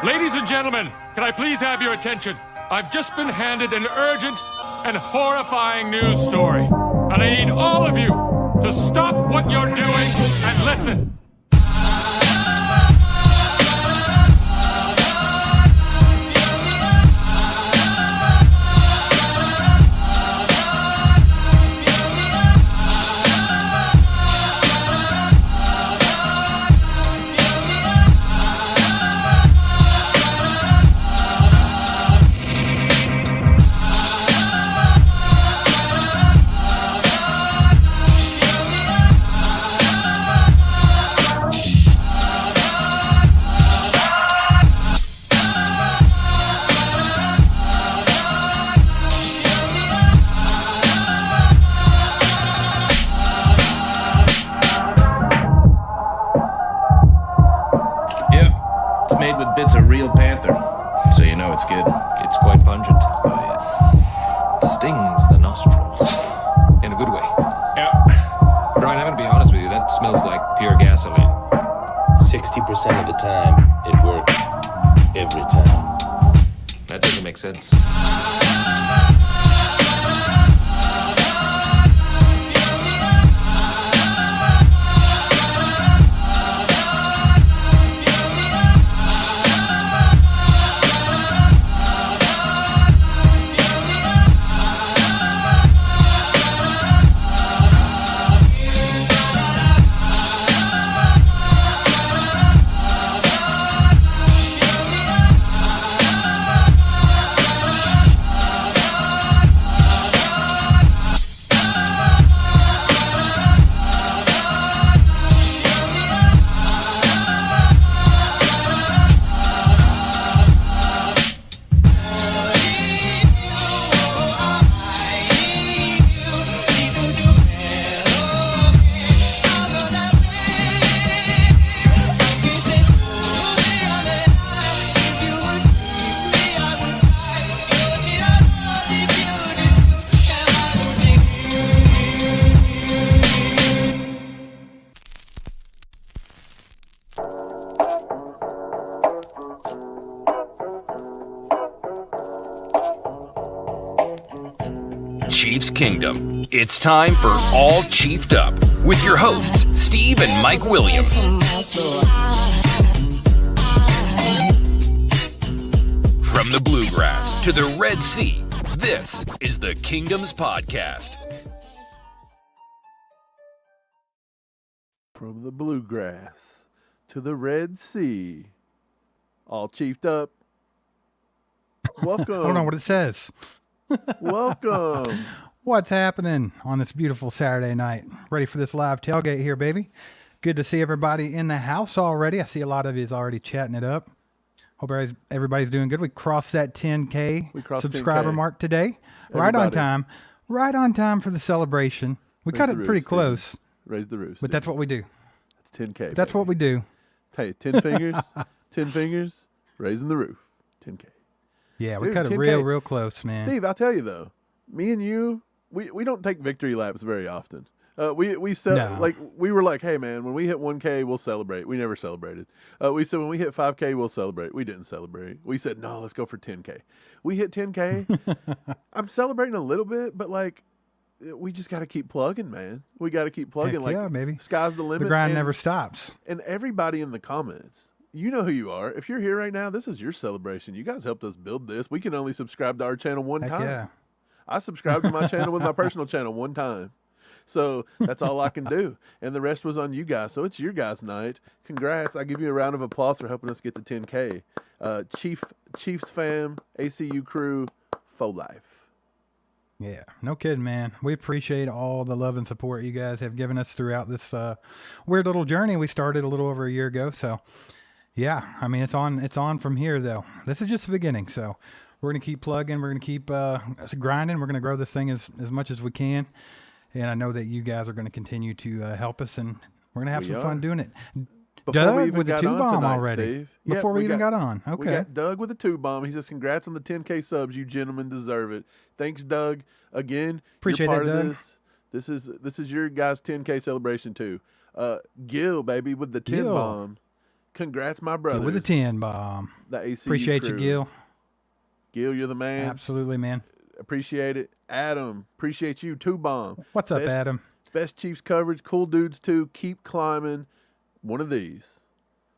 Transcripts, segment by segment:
Ladies and gentlemen, can I please have your attention? I've just been handed an urgent and horrifying news story. And I need all of you to stop what you're doing and listen. Bits of real panther, so you know it's good. It's quite pungent. Oh, yeah. It stings the nostrils. In a good way. Yeah. Brian, I'm going to be honest with you. That smells like pure gasoline. 60% of the time, it works. Every time. That doesn't make sense. Chiefs Kingdom. It's time for All Chiefed Up with your hosts, Steve and Mike Williams. From the Bluegrass to the Red Sea, this is the Kingdoms Podcast. From the Bluegrass to the Red Sea, all chiefed up. Welcome. I don't know what it says. Welcome. What's happening on this beautiful Saturday night? Ready for this live tailgate here, baby. Good to see everybody in the house already. I see a lot of you is already chatting it up. Hope everybody's doing good. We crossed that 10K subscriber 10K. mark today. Right on time. Right on time for the celebration. We cut it pretty close. Raise the roof. But that's what we do. It's 10K. That's what we do. Hey, 10 fingers, 10 fingers, raising the roof. 10K. Yeah, we Dude, cut it 10K. real close, man. Steve, I'll tell you though, me and you, we don't take victory laps very often. We said No. like we were like, hey man, when we hit 1K, we'll celebrate. We never celebrated. We said when we hit 5K, we'll celebrate. We didn't celebrate. We said no, let's go for 10K. We hit 10K. I'm celebrating a little bit, but like we just got to keep plugging, man. We got to keep plugging. Heck like yeah, baby. Sky's the limit. The grind and, never stops. And everybody in the comments, you know who you are. If you're here right now, this is your celebration. You guys helped us build this. We can only subscribe to our channel one Heck time. yeah. I subscribed to my channel with my personal channel one time. So that's all I can do. And the rest was on you guys. So it's your guys' night. Congrats. I give you a round of applause for helping us get to 10K. Chiefs fam, ACU crew, faux life. Yeah, no kidding, man. We appreciate all the love and support you guys have given us throughout this weird little journey we started a little over a year ago. So, yeah, I mean, it's on from here, though. This is just the beginning. So we're going to keep plugging. We're going to keep grinding. We're going to grow this thing as much as we can. And I know that you guys are going to continue to help us, and we're going to have some fun doing it. Doug with the 2-bomb already. Steve. Before we even got on. Okay. We got Doug with a 2-bomb. He says, congrats on the 10K subs. You gentlemen deserve it. Thanks, Doug. Again, Appreciate you're part that, of Doug. this. This is your guys' 10K celebration too. Gil, baby, with the 10-bomb. Congrats, my brother. With a 10 bomb. The ACU Appreciate crew. you, Gil. Gil, you're the man. Absolutely, man. Appreciate it. Adam, appreciate you. 2 bomb. What's up, Adam? Best Chiefs coverage. Cool dudes too. Keep climbing. One of these.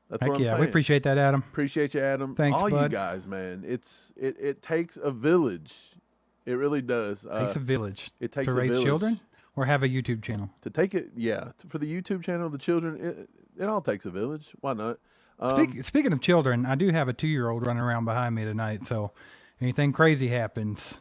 That's what I'm saying. We appreciate that, Adam. Appreciate you, Adam. Thanks, all bud. you guys, man. It takes a village. It really does. It takes a village. It takes to a raise village. children or have a YouTube channel. To take it, yeah. For the YouTube channel, the children, it all takes a village. Why not? Speaking of children, I do have a 2-year-old running around behind me tonight. So anything crazy happens,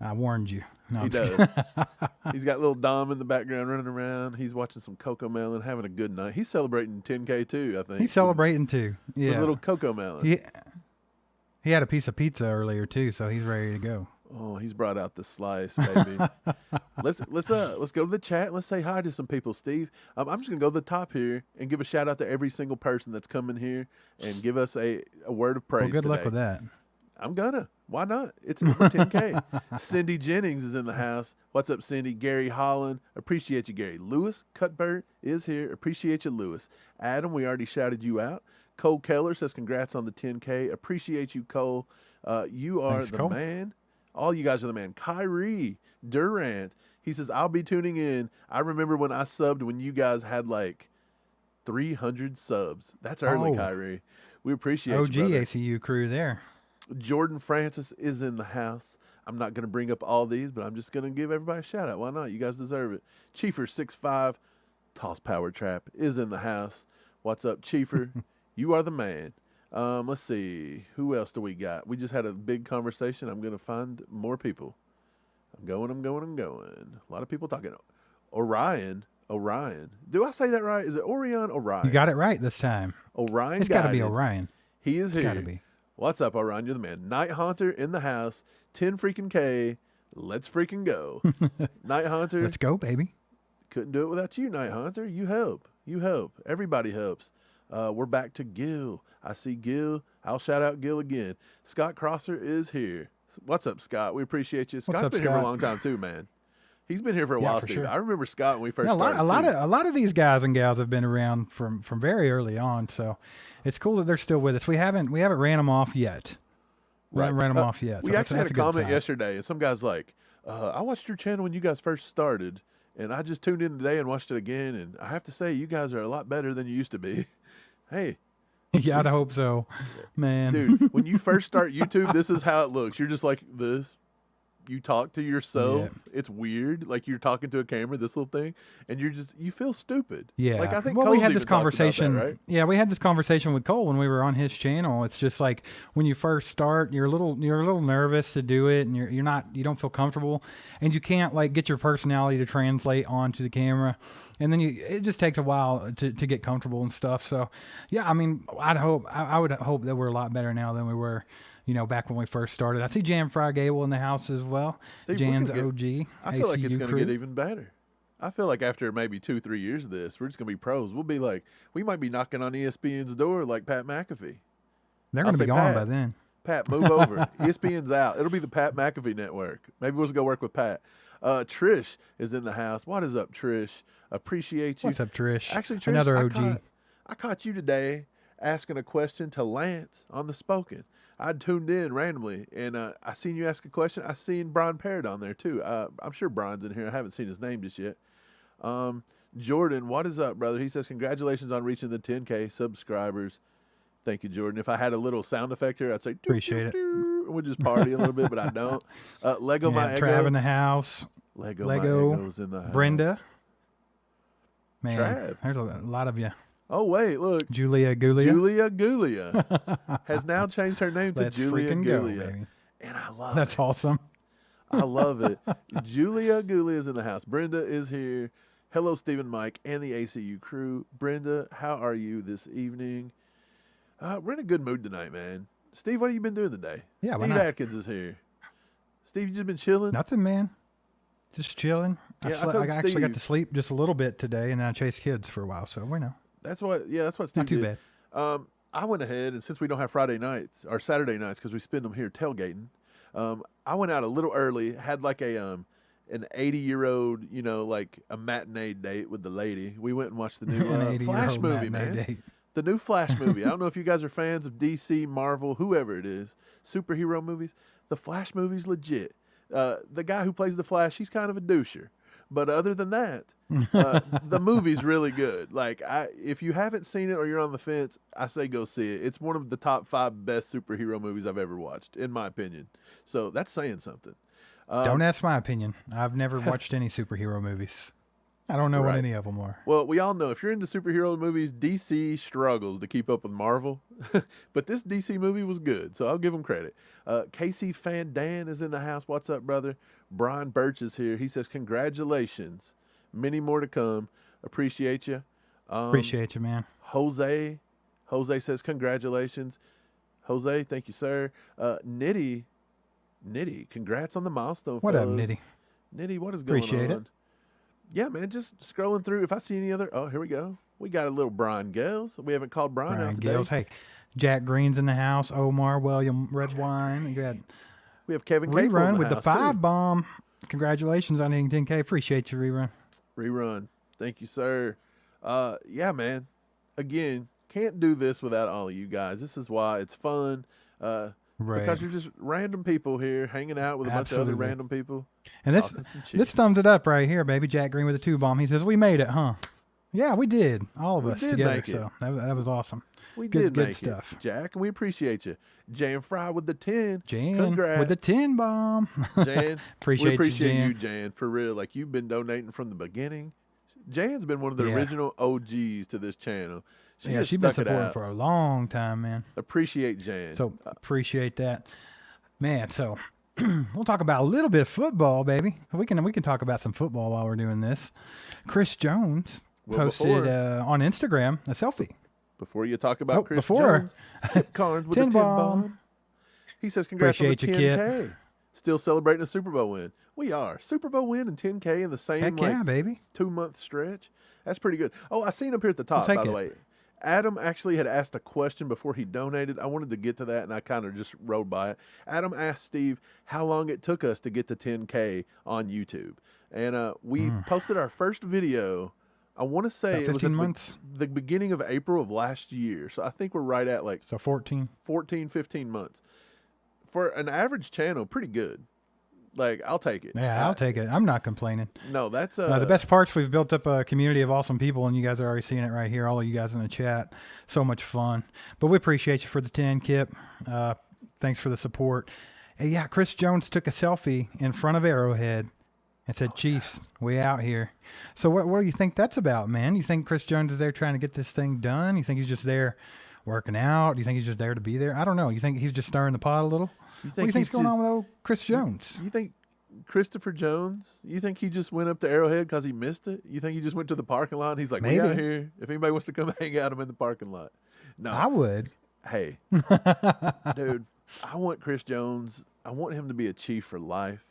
I warned you. No, He I'm just does. kidding. He's got little Dom in the background running around. He's watching some Coco Melon, having a good night. He's celebrating 10K too, I think. He's celebrating too. With Yeah. little Coco Melon. He had a piece of pizza earlier too, so he's ready to go. Oh, he's brought out the slice, baby. let's go to the chat. Let's say hi to some people, Steve. I'm just gonna go to the top here and give a shout out to every single person that's coming here and give us a word of praise. Well, good luck today. with that. I'm gonna. Why not? It's over 10K. Cindy Jennings is in the house. What's up, Cindy? Gary Holland. Appreciate you, Gary. Lewis Cuthbert is here. Appreciate you, Lewis. Adam, we already shouted you out. Cole Keller says congrats on the 10K. Appreciate you, Cole. You are Thanks, the Cole. man. All you guys are the man. Kyrie Durant. He says, I'll be tuning in. I remember when I subbed when you guys had like 300 subs. That's early, Oh. Kyrie. We appreciate OG you, brother. ACU crew there. Jordan Francis is in the house. I'm not going to bring up all these, but I'm just going to give everybody a shout out. Why not? You guys deserve it. Chiefer65, Toss Power Trap is in the house. What's up, Chiefer? You are the man. Let's see. Who else do we got? We just had a big conversation. I'm going to find more people. I'm going. A lot of people talking. Orion. Do I say that right? Is it Orion? Orion. You got it right this time. Orion. It's got to be Guided. Orion. He is It's here. got to be. What's up, Orion? You're the man. Night Haunter in the house. 10 freaking K. Let's freaking go. Night Haunter. Let's go, baby. Couldn't do it without you, Night Haunter. You help. Everybody helps. We're back to Gil. I see Gil. I'll shout out Gil again. Scott Crosser is here. What's up, Scott? We appreciate you. Scott's up, been here for a Scott? long time too, man. He's been here for a Yeah, while, for Steve. sure. I remember Scott when we first Yeah, started. a lot of these guys and gals have been around from very early on, so it's cool that they're still with us. We haven't ran them off yet. We haven't ran them off yet. We so actually had that's a good comment sign. yesterday, and some guy's like, I watched your channel when you guys first started, and I just tuned in today and watched it again, and I have to say, you guys are a lot better than you used to be. Hey. Yeah, I'd hope so, man. Dude, when you first start YouTube, this is how it looks. You're just like this. You talk to yourself. Yeah. It's weird. Like you're talking to a camera, this little thing, and you feel stupid. Yeah. Like I think well, Cole's we had even this talked about conversation. that, right? Yeah, we had this conversation with Cole when we were on his channel. It's just like when you first start, you're a little nervous to do it, and you don't feel comfortable, and you can't like get your personality to translate onto the camera, and then it just takes a while to get comfortable and stuff. So, yeah, I mean, I would hope that we're a lot better now than we were. Back when we first started. I see Jan Fry Gable in the house as well. Steve, Jan's we're gonna OG. I feel like it's ACU going to crew. get even better. I feel like after maybe 2-3 years of this, we're just going to be pros. We'll be like, we might be knocking on ESPN's door like Pat McAfee. They're I'll going to say be gone Pat. by then. Pat, move over. ESPN's out. It'll be the Pat McAfee network. Maybe we'll just go work with Pat. Trish is in the house. What is up, Trish? Appreciate you. What's up, Trish? Actually, Trish, Another OG. I caught you today asking a question to Lance on the Spoken. I tuned in randomly, and I seen you ask a question. I seen Brian Parrott on there, too. I'm sure Brian's in here. I haven't seen his name just yet. Jordan, what is up, brother? He says, congratulations on reaching the 10K subscribers. Thank you, Jordan. If I had a little sound effect here, I'd say, Appreciate it. and we'd just party a little bit, but I don't. Lego My Ego. Trav in the house. Lego My Lego, Ego's in the house. Brenda. Man, Trav. there's a lot of you. Oh, wait, look. Julia Gulia. Julia Gulia has now changed her name to Let's Julia freaking go, Gulia. baby. And I love That's it. awesome. I love it. Julia Gulia is in the house. Brenda is here. Hello, Stephen, Mike, and the ACU crew. Brenda, how are you this evening? We're in a good mood tonight, man. Steve, what have you been doing today? Yeah, why Steve not? Atkins is here. Steve, you just been chilling? Nothing, man. Just chilling. Yeah, I I told actually got Steve- to sleep just a little bit today, and then I chased kids for a while, so we know. That's what Steve Not too did. bad. I went ahead, and since we don't have Friday nights or Saturday nights because we spend them here tailgating, I went out a little early, had like an 80-year-old, like a matinee date with the lady. We went and watched the new An 80-year-old Flash movie, matinee man. date. The new Flash movie. I don't know if you guys are fans of DC, Marvel, whoever it is, superhero movies. The Flash movie's legit. The guy who plays the Flash, he's kind of a doucher. But other than that, the movie's really good. Like, if you haven't seen it or you're on the fence, I say go see it. It's one of the top 5 best superhero movies I've ever watched, in my opinion. So that's saying something. Don't ask my opinion. I've never watched any superhero movies. I don't know what any of them are. Well, we all know if you're into superhero movies, DC struggles to keep up with Marvel. But this DC movie was good, so I'll give them credit. Casey Fan Dan is in the house. What's up, brother? Brian Birch is here. He says, congratulations. Many more to come. Appreciate you. Appreciate you, man. Jose says, congratulations. Jose, thank you, sir. Nitty, congrats on the milestone. What up, fellas. Nitty? Nitty, what is going Appreciate on? it. Yeah, man, just scrolling through. If I see any other, oh, here we go. We got a little Brian Gales. We haven't called Brian out today. Gales. Hey, Jack Green's in the house. Omar, William, Red Wine. You got We have Kevin Capel in Rerun the with the house, 5 too. bomb. Congratulations on hitting 10K. Appreciate you, Rerun. Rerun. Thank you, sir. Yeah, man. Again, can't do this without all of you guys. This is why it's fun. Because you're just random people here hanging out with a bunch of other random people. And this thumbs it up right here, baby. Jack Green with a 2 bomb. He says, we made it, huh? Yeah, we did. All of us together. Make it. So that was awesome. We good did make stuff. it, Jack, and we appreciate you. Jan Fry with the 10. Jan Congrats. with the 10 bomb. Jan, we appreciate you, you, Jan, for real. Like, you've been donating from the beginning. Jan's been one of the original OGs to this channel. She's been supporting for a long time, man. Appreciate Jan. So appreciate that, man. So we'll talk about a little bit of football, baby. We can talk about some football while we're doing this. Chris Jones posted on Instagram a selfie. Before you talk about Chris Jones, Kip Carnes with 10 the 10 bomb. He says, congrats Appreciate on the you, 10K. Kip. Still celebrating a Super Bowl win. We are. Super Bowl win and 10K in the same Heck yeah, baby. 2-month stretch. That's pretty good. Oh, I seen up here at the top, by the way. Adam actually had asked a question before he donated. I wanted to get to that, and I kind of just rode by it. Adam asked Steve how long it took us to get to 10K on YouTube. And we posted our first video, I want to say it was at the beginning of April of last year. So I think we're right at 14, 15 months. For an average channel, pretty good. Like, I'll take it. Yeah, I'll take it. I'm not complaining. No, that's the best parts. We've built up a community of awesome people, and you guys are already seeing it right here. All of you guys in the chat, so much fun. But we appreciate you for the 10, Kip. Thanks for the support. And yeah, Chris Jones took a selfie in front of Arrowhead and said, "Chiefs, we out here." So what do you think that's about, man? You think Chris Jones is there trying to get this thing done? You think he's just there working out? Do you think he's just there to be there? I don't know. You think he's just stirring the pot a little? What do you think's going on with old Chris Jones? You think Christopher Jones, you think he just went up to Arrowhead because he missed it? You think he just went to the parking lot and he's like, we out here. If anybody wants to come hang out, I'm in the parking lot. No. I would. Hey, dude, I want Chris Jones. I want him to be a Chief for life.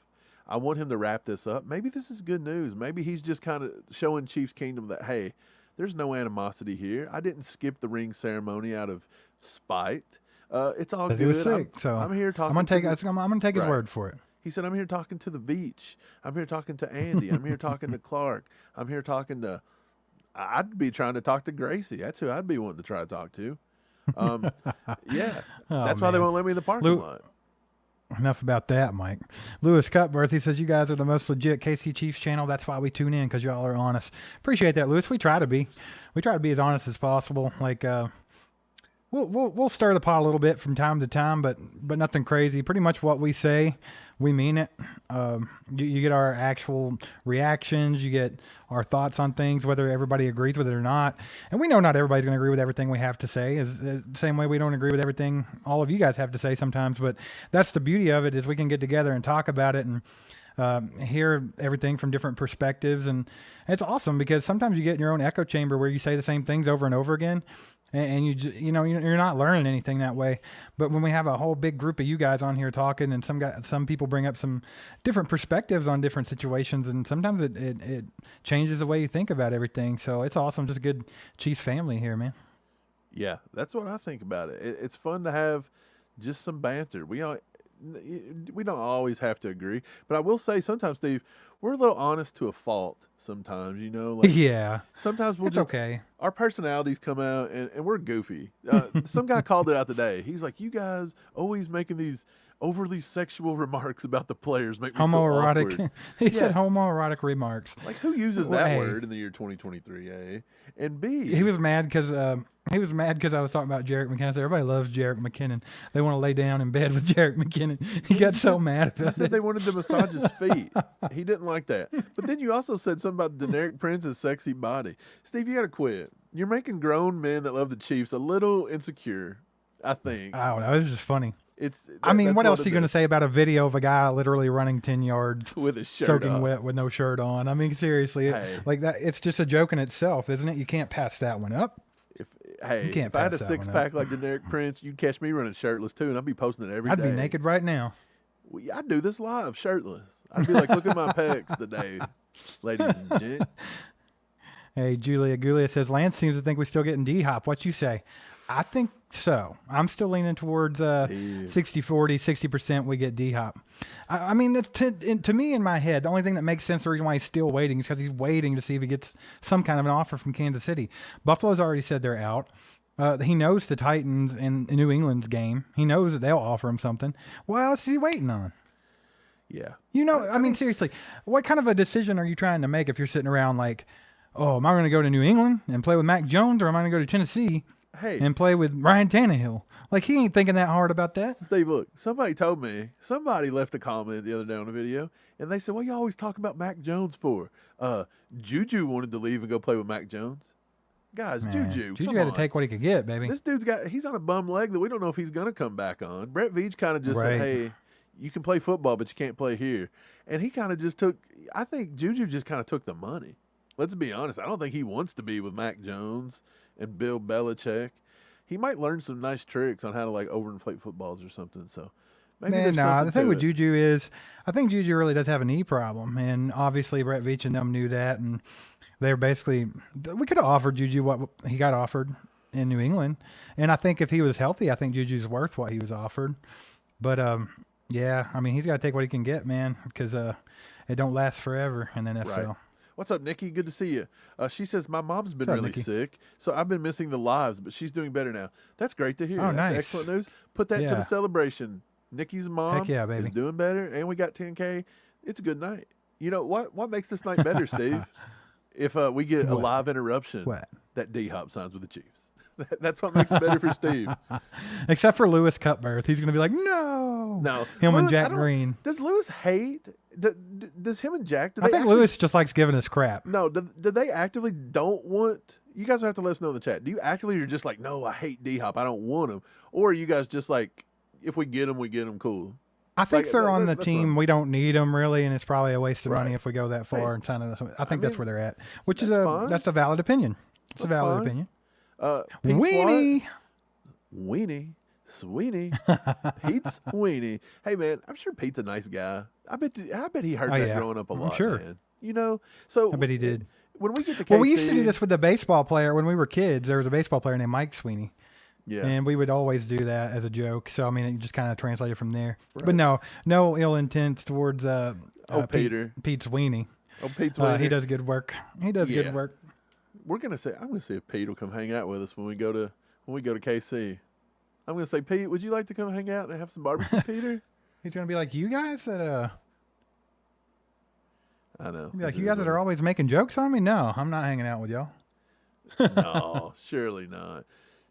I want him to wrap this up. Maybe this is good news. Maybe he's just kind of showing Chiefs Kingdom that, hey, there's no animosity here. I didn't skip the ring ceremony out of spite. It's all good. He was sick, I'm here talking. I'm gonna take his word for it. He said, I'm here talking to the beach. I'm here talking to Andy. I'm here talking to Clark. I'm here talking to, I'd be trying to talk to Gracie. That's who I'd be wanting to try to talk to. Yeah. That's why they won't let me in the parking lot. Enough about that, Mike. Lewis Cutbirth, he says, you guys are the most legit KC Chiefs channel. That's why we tune in, because y'all are honest. Appreciate that, Lewis. We try to be as honest as possible. Like, we'll stir the pot a little bit from time to time, but nothing crazy. Pretty much what we say, we mean it. You get our actual reactions. You get our thoughts on things, whether everybody agrees with it or not. And we know not everybody's going to agree with everything we have to say. Is the same way we don't agree with everything all of you guys have to say sometimes. But that's the beauty of it, is we can get together and talk about it and hear everything from different perspectives. And it's awesome, because sometimes you get in your own echo chamber where you say the same things over and over again. And you're not learning anything that way. But when we have a whole big group of you guys on here talking, and some people bring up some different perspectives on different situations, and sometimes it changes the way you think about everything. So it's awesome. Just a good Chiefs family here, man. Yeah, that's what I think about it. It's fun to have just some banter. We don't always have to agree, but I will say sometimes, Steve, we're a little honest to a fault sometimes, you know? Like, Yeah. sometimes we'll It's just, okay. our personalities come out and we're goofy. Some guy called it out today. He's like, you guys always making these overly sexual remarks about the players make me feel Homoerotic. awkward. He Yeah. said homoerotic remarks. Like, who uses Well, that hey. word in the year 2023, A? And B, He was mad because I was talking about Jerick McKinnon. I said, everybody loves Jerick McKinnon. They want to lay down in bed with Jerick McKinnon. He got so mad he about said it. they wanted to massage his feet. He didn't like that. But then you also said something about Deneric Prince's sexy body. Steve, you got to quit. You're making grown men that love the Chiefs a little insecure, I think. I don't know. It was just funny. That's what else are you it going to is. say about a video of a guy literally running 10 yards With his shirt soaking off. wet with no shirt on? I mean, seriously, Hey. like that. It's just a joke in itself, isn't it? You can't pass that one up. Hey, can't if I had a pass that one six-pack like Deneric Prince, you'd catch me running shirtless too, and I'd be posting it every day. I'd be naked right now. Well, yeah, I'd do this live, shirtless. I'd be like, look at my pecs today, ladies and gents. Hey, Julia says, Lance seems to think we're still getting D-Hop. What you say? I think so. I'm still leaning towards 60-40, 60% we get D-Hop. I mean, to me, in my head, the only thing that makes sense, the reason why he's still waiting is because he's waiting to see if he gets some kind of an offer from Kansas City. Buffalo's already said they're out. He knows the Titans and New England's game. He knows that they'll offer him something. What else is he waiting on? Yeah. You know, I mean, seriously, what kind of a decision are you trying to make if you're sitting around like, oh, am I going to go to New England and play with Mac Jones, or am I going to go to Tennessee and play with Ryan Tannehill? Like, he ain't thinking that hard about that. Steve, look, somebody told me, somebody left a comment the other day on the video, and they said, what you always talk about Mac Jones for? Juju wanted to leave and go play with Mac Jones. Guys, Man, Juju Juju come had to on. take what he could get, baby. This dude's he's on a bum leg that we don't know if he's going to come back on. Brett Veach kind of just said, hey, you can play football, but you can't play here. And he kind of just I think Juju just kind of took the money. Let's be honest. I don't think he wants to be with Mac Jones and Bill Belichick. He might learn some nice tricks on how to, like, overinflate footballs or something. So maybe Man, there's something the thing to with it. Juju is, I think Juju really does have a knee problem, and obviously Brett Veach and them knew that, and they're basically, we could have offered Juju what he got offered in New England, and I think if he was healthy, I think Juju's worth what he was offered. But yeah, I mean, he's got to take what he can get, man, because it don't last forever in the NFL. Right. What's up, Nikki? Good to see you. She says, my mom's been What's up, really Nikki? sick, so I've been missing the lives, but she's doing better now. That's great to hear. Oh, That's nice. excellent news. Put that to Yeah. the celebration. Nikki's mom Heck yeah, baby. is doing better, and we got 10K. It's a good night. You know, what makes this night better, Steve? If we get a What? live interruption What? that D-Hop signs with the Chiefs. That's what makes it better for Steve. Except for Lewis Cutbirth. He's going to be like, no. No. Him and Lewis, Jack Green. Does Lewis hate? Does him and Jack? Do I they think actually- Lewis just likes giving us crap. No, do they actively don't want? You guys have to let us know in the chat. Do you actively are just like, no, I hate D-Hop, I don't want him, or are you guys just like, if we get him, cool? I think Like, they're on the that's team. what- We don't need them really, and it's probably a waste of money Right. if we go that far Hey, and sign us. I think I that's mean, where they're at, which is that's fine. that's a valid opinion. It's a That's valid fine. opinion. Pete's Weenie. Weenie, Sweeney, Pete's Weenie. Hey man, I'm sure Pete's a nice guy. I bet he heard Oh, that yeah. growing up a I'm lot. sure. Man. You know, so I bet he did. When we get to KC, Well, we used to do this with the baseball player when we were kids. There was a baseball player named Mike Sweeney. Yeah. And we would always do that as a joke. So, I mean, it just kind of translated from there. Right. But no ill intent towards Peter. Pete's Weenie. Oh, Pete's Weenie. He does good work. He does Yeah. good work. I'm gonna see if Pete will come hang out with us when we go to KC. I'm gonna say, Pete, would you like to come hang out and have some barbecue, Peter? He's going to be like, you guys that, I know. be like, you guys that are always making jokes on me? No, I'm not hanging out with y'all. No, surely not.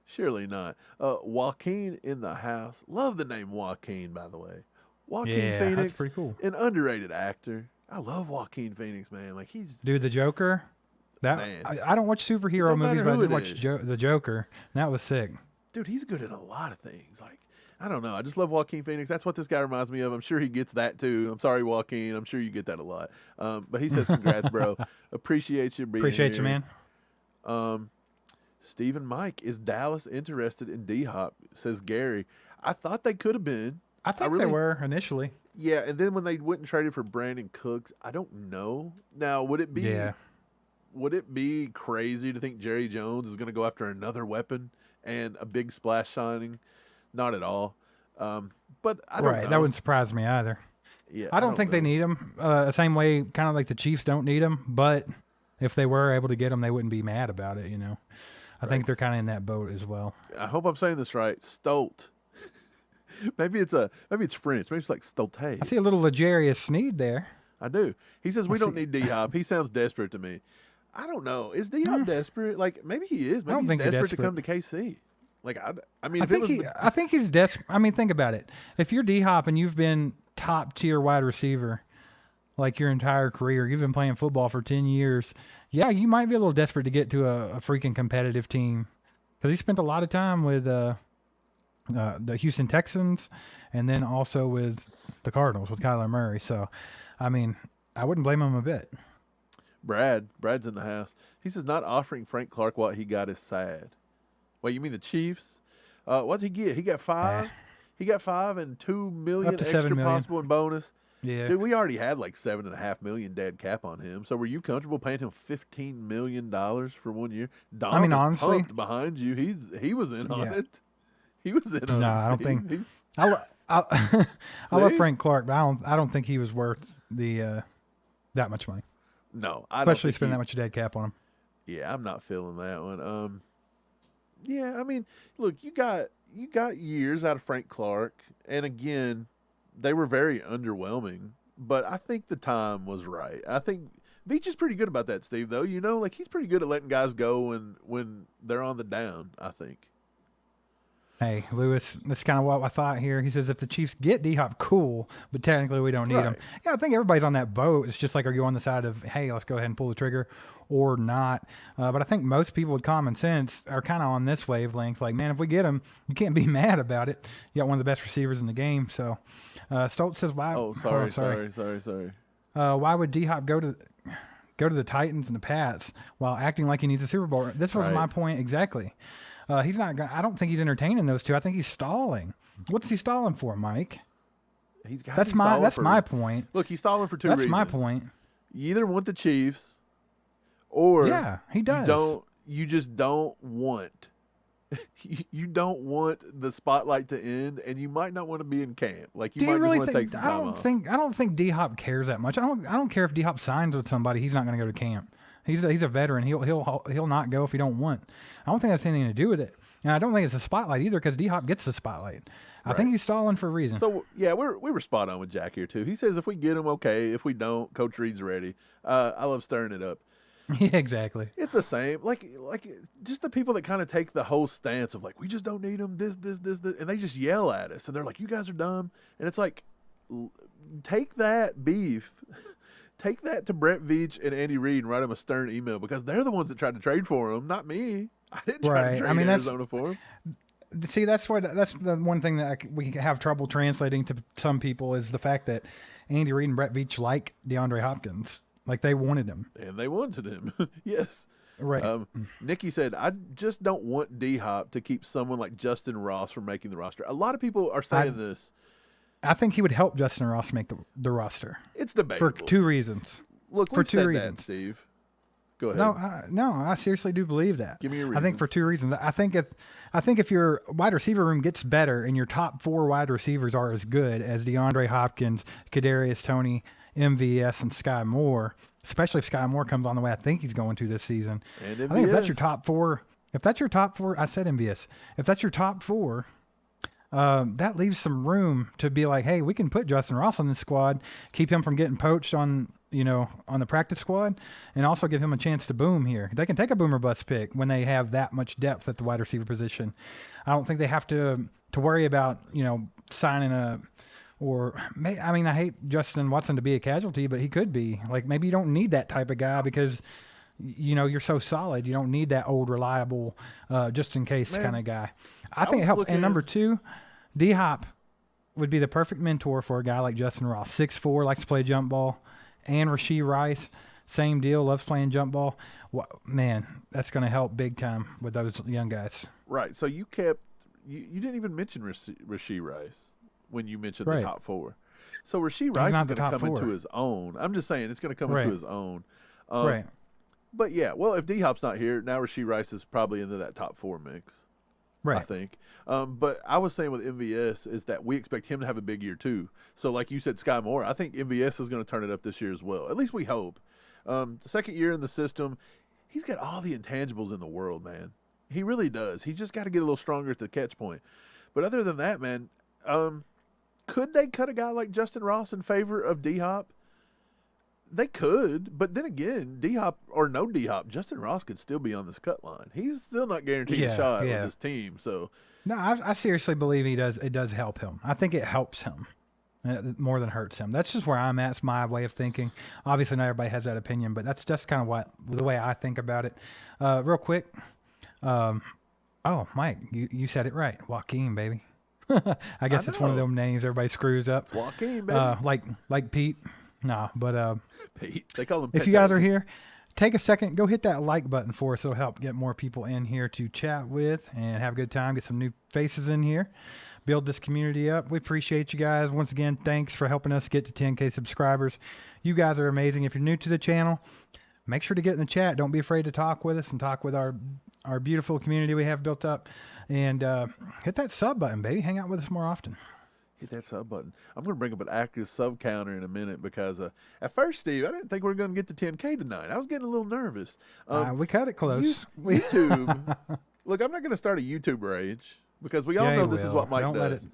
Surely not. Joaquin in the house. Love the name Joaquin, by the way. Joaquin Yeah, Phoenix, that's pretty cool. an underrated actor. I love Joaquin Phoenix, man. Like he's Dude, the Joker. Man. I don't watch superhero Don't movies, matter but I who did it watch is. the Joker. And that was sick. dude, he's good at a lot of things. Like, I don't know. I just love Joaquin Phoenix. That's what this guy reminds me of. I'm sure he gets that too. I'm sorry, Joaquin. I'm sure you get that a lot. But he says, congrats, bro. Appreciate you being Appreciate you, here. man. Stephen Mike, is Dallas interested in D-Hop? Says Gary. I thought they could have been. I think really- they were initially. Yeah, and then when they went and traded for Brandon Cooks, I don't know. Now, would it be Yeah. would it be crazy to think Jerry Jones is going to go after another weapon and a big splash signing? Not at all. But I don't know. That wouldn't surprise me either. Yeah, I don't think they need him. Same way, kind of like the Chiefs don't need him. But if they were able to get him, they wouldn't be mad about it. I think they're kind of in that boat as well. I hope I'm saying this right. Stolt. maybe it's French. Maybe it's like Stolte. I see a little L'Jarius Sneed there. I do. He says we don't need D-Hop. He sounds desperate to me. I don't know. Is D-Hop desperate? Like, maybe he is. Maybe he's desperate to come to KC. Like, I mean, I think he's desperate. I mean, think about it. If you're D-Hop and you've been top tier wide receiver like your entire career, you've been playing football for 10 years, yeah, you might be a little desperate to get to a freaking competitive team, because he spent a lot of time with the Houston Texans and then also with the Cardinals with Kyler Murray. So, I mean, I wouldn't blame him a bit. Brad's in the house. He says not offering Frank Clark what he got is sad. Wait, you mean the Chiefs? What did he get? He got 5. He got 5 and $2 million extra possible in bonus. Yeah, dude, we already had like $7.5 million dead cap on him. So were you comfortable paying him $15 million for 1 year? Dom I mean, honestly, behind you, he was in on it. He was in on it. No, I don't think. I love Frank Clark, but I don't think he was worth the that much money. No, especially spending that much dead cap on him. Yeah, I'm not feeling that one. Yeah, I mean, look, you got years out of Frank Clark, and again, they were very underwhelming. But I think the time was right. I think Veach is pretty good about that, Steve. Though like he's pretty good at letting guys go when they're on the down. I think. Hey, Lewis, that's kind of what I thought here. He says if the Chiefs get D-Hop, cool, but technically we don't need him. Yeah, I think everybody's on that boat. It's just like, are you on the side of, hey, let's go ahead and pull the trigger or not? But I think most people with common sense are kind of on this wavelength. Like, man, if we get him, you can't be mad about it. You got one of the best receivers in the game. So Stoltz says, why? Oh, sorry. Why would D-Hop go to the Titans and the Pats while acting like he needs a Super Bowl? This was my point exactly. He's not gonna, I don't think he's entertaining those two. I think he's stalling. What's he stalling for, Mike? That's my point. Look, he's stalling for two reasons. That's my point. You either want the Chiefs, or he does. You just don't want. You don't want the spotlight to end, and you might not want to be in camp. Like you might just want to take some time off. I don't think D-Hop cares that much. I don't care if D-Hop signs with somebody. He's not going to go to camp. He's a veteran. He'll not go if he don't want. I don't think that's anything to do with it, and I don't think it's a spotlight either because D-Hop gets the spotlight. I think he's stalling for a reason. So yeah, we were spot on with Jack here too. He says if we get him, okay. If we don't, Coach Reed's ready. I love stirring it up. Yeah, exactly. It's the same. Like just the people that kind of take the whole stance of like we just don't need him. This, and they just yell at us, and they're like, "You guys are dumb." And it's like, take that beef. Take that to Brett Veach and Andy Reid and write them a stern email because they're the ones that tried to trade for him, not me. I didn't try to trade Arizona for him. See, that's the one thing that we have trouble translating to some people is the fact that Andy Reid and Brett Veach like DeAndre Hopkins. Like they wanted him. And they wanted him. Yes. Right. Nikki said, I just don't want D-Hop to keep someone like Justin Ross from making the roster. A lot of people are saying this. I think he would help Justin Ross make the roster. It's debatable. For two reasons. Look, for two reasons. That, Steve. Go ahead. No, I seriously do believe that. Give me your reason. I think for two reasons. I think if your wide receiver room gets better and your top 4 wide receivers are as good as DeAndre Hopkins, Kadarius Toney, MVS, and Sky Moore, especially if Sky Moore comes on the way I think he's going to this season. And MVS. I think if that's your top 4, I said MVS. If that's your top 4, that leaves some room to be like, hey, we can put Justin Ross on this squad, keep him from getting poached on the practice squad, and also give him a chance to boom here. They can take a boomer bust pick when they have that much depth at the wide receiver position. I don't think they have to worry about, signing I hate Justin Watson to be a casualty, but he could be. Like, maybe you don't need that type of guy because, you're so solid. You don't need that old, reliable, just in case kind of guy. I think it helps. And number 2, D-Hop would be the perfect mentor for a guy like Justin Ross. 6'4", likes to play jump ball. And Rashee Rice, same deal, loves playing jump ball. Man, that's going to help big time with those young guys. Right. So you didn't even mention Rashee Rice when you mentioned the top 4. So Rashee Rice is going to come into his own. I'm just saying it's going to come into his own. Right. But yeah, well, if D-Hop's not here, now Rashee Rice is probably into that top 4 mix. I Right. think. But I was saying with MVS is that we expect him to have a big year too. So like you said, Sky Moore, I think MVS is going to turn it up this year as well. At least we hope. The second year in the system, he's got all the intangibles in the world, man. He really does. He's just got to get a little stronger at the catch point. But other than that, man, could they cut a guy like Justin Ross in favor of D-Hop? They could, but then again, D-Hop or no D-Hop, Justin Ross could still be on this cut line. He's still not guaranteed a shot with this team. So No, I seriously believe he does. It does help him. I think it helps him more than hurts him. That's just where I'm at. It's my way of thinking. Obviously, not everybody has that opinion, but that's just kind of the way I think about it. Real quick. Oh, Mike, you said it right. Joaquin, baby. I guess it's one of them names everybody screws up. It's Joaquin, baby. Like Pete. No, but Pete. They call him. If you guys are here, take a second, go hit that like button for us. It'll help get more people in here to chat with and have a good time. Get some new faces in here. Build this community up. We appreciate you guys. Once again, thanks for helping us get to 10K subscribers. You guys are amazing. If you're new to the channel, make sure to get in the chat. Don't be afraid to talk with us and talk with our beautiful community we have built up. And hit that sub button, baby. Hang out with us more often. Hit that sub button. I'm going to bring up an active sub counter in a minute because at first, Steve, I didn't think we were going to get to 10K tonight. I was getting a little nervous. We cut it close. YouTube. Look, I'm not going to start a YouTube rage because we all know this is what Mike Don't does.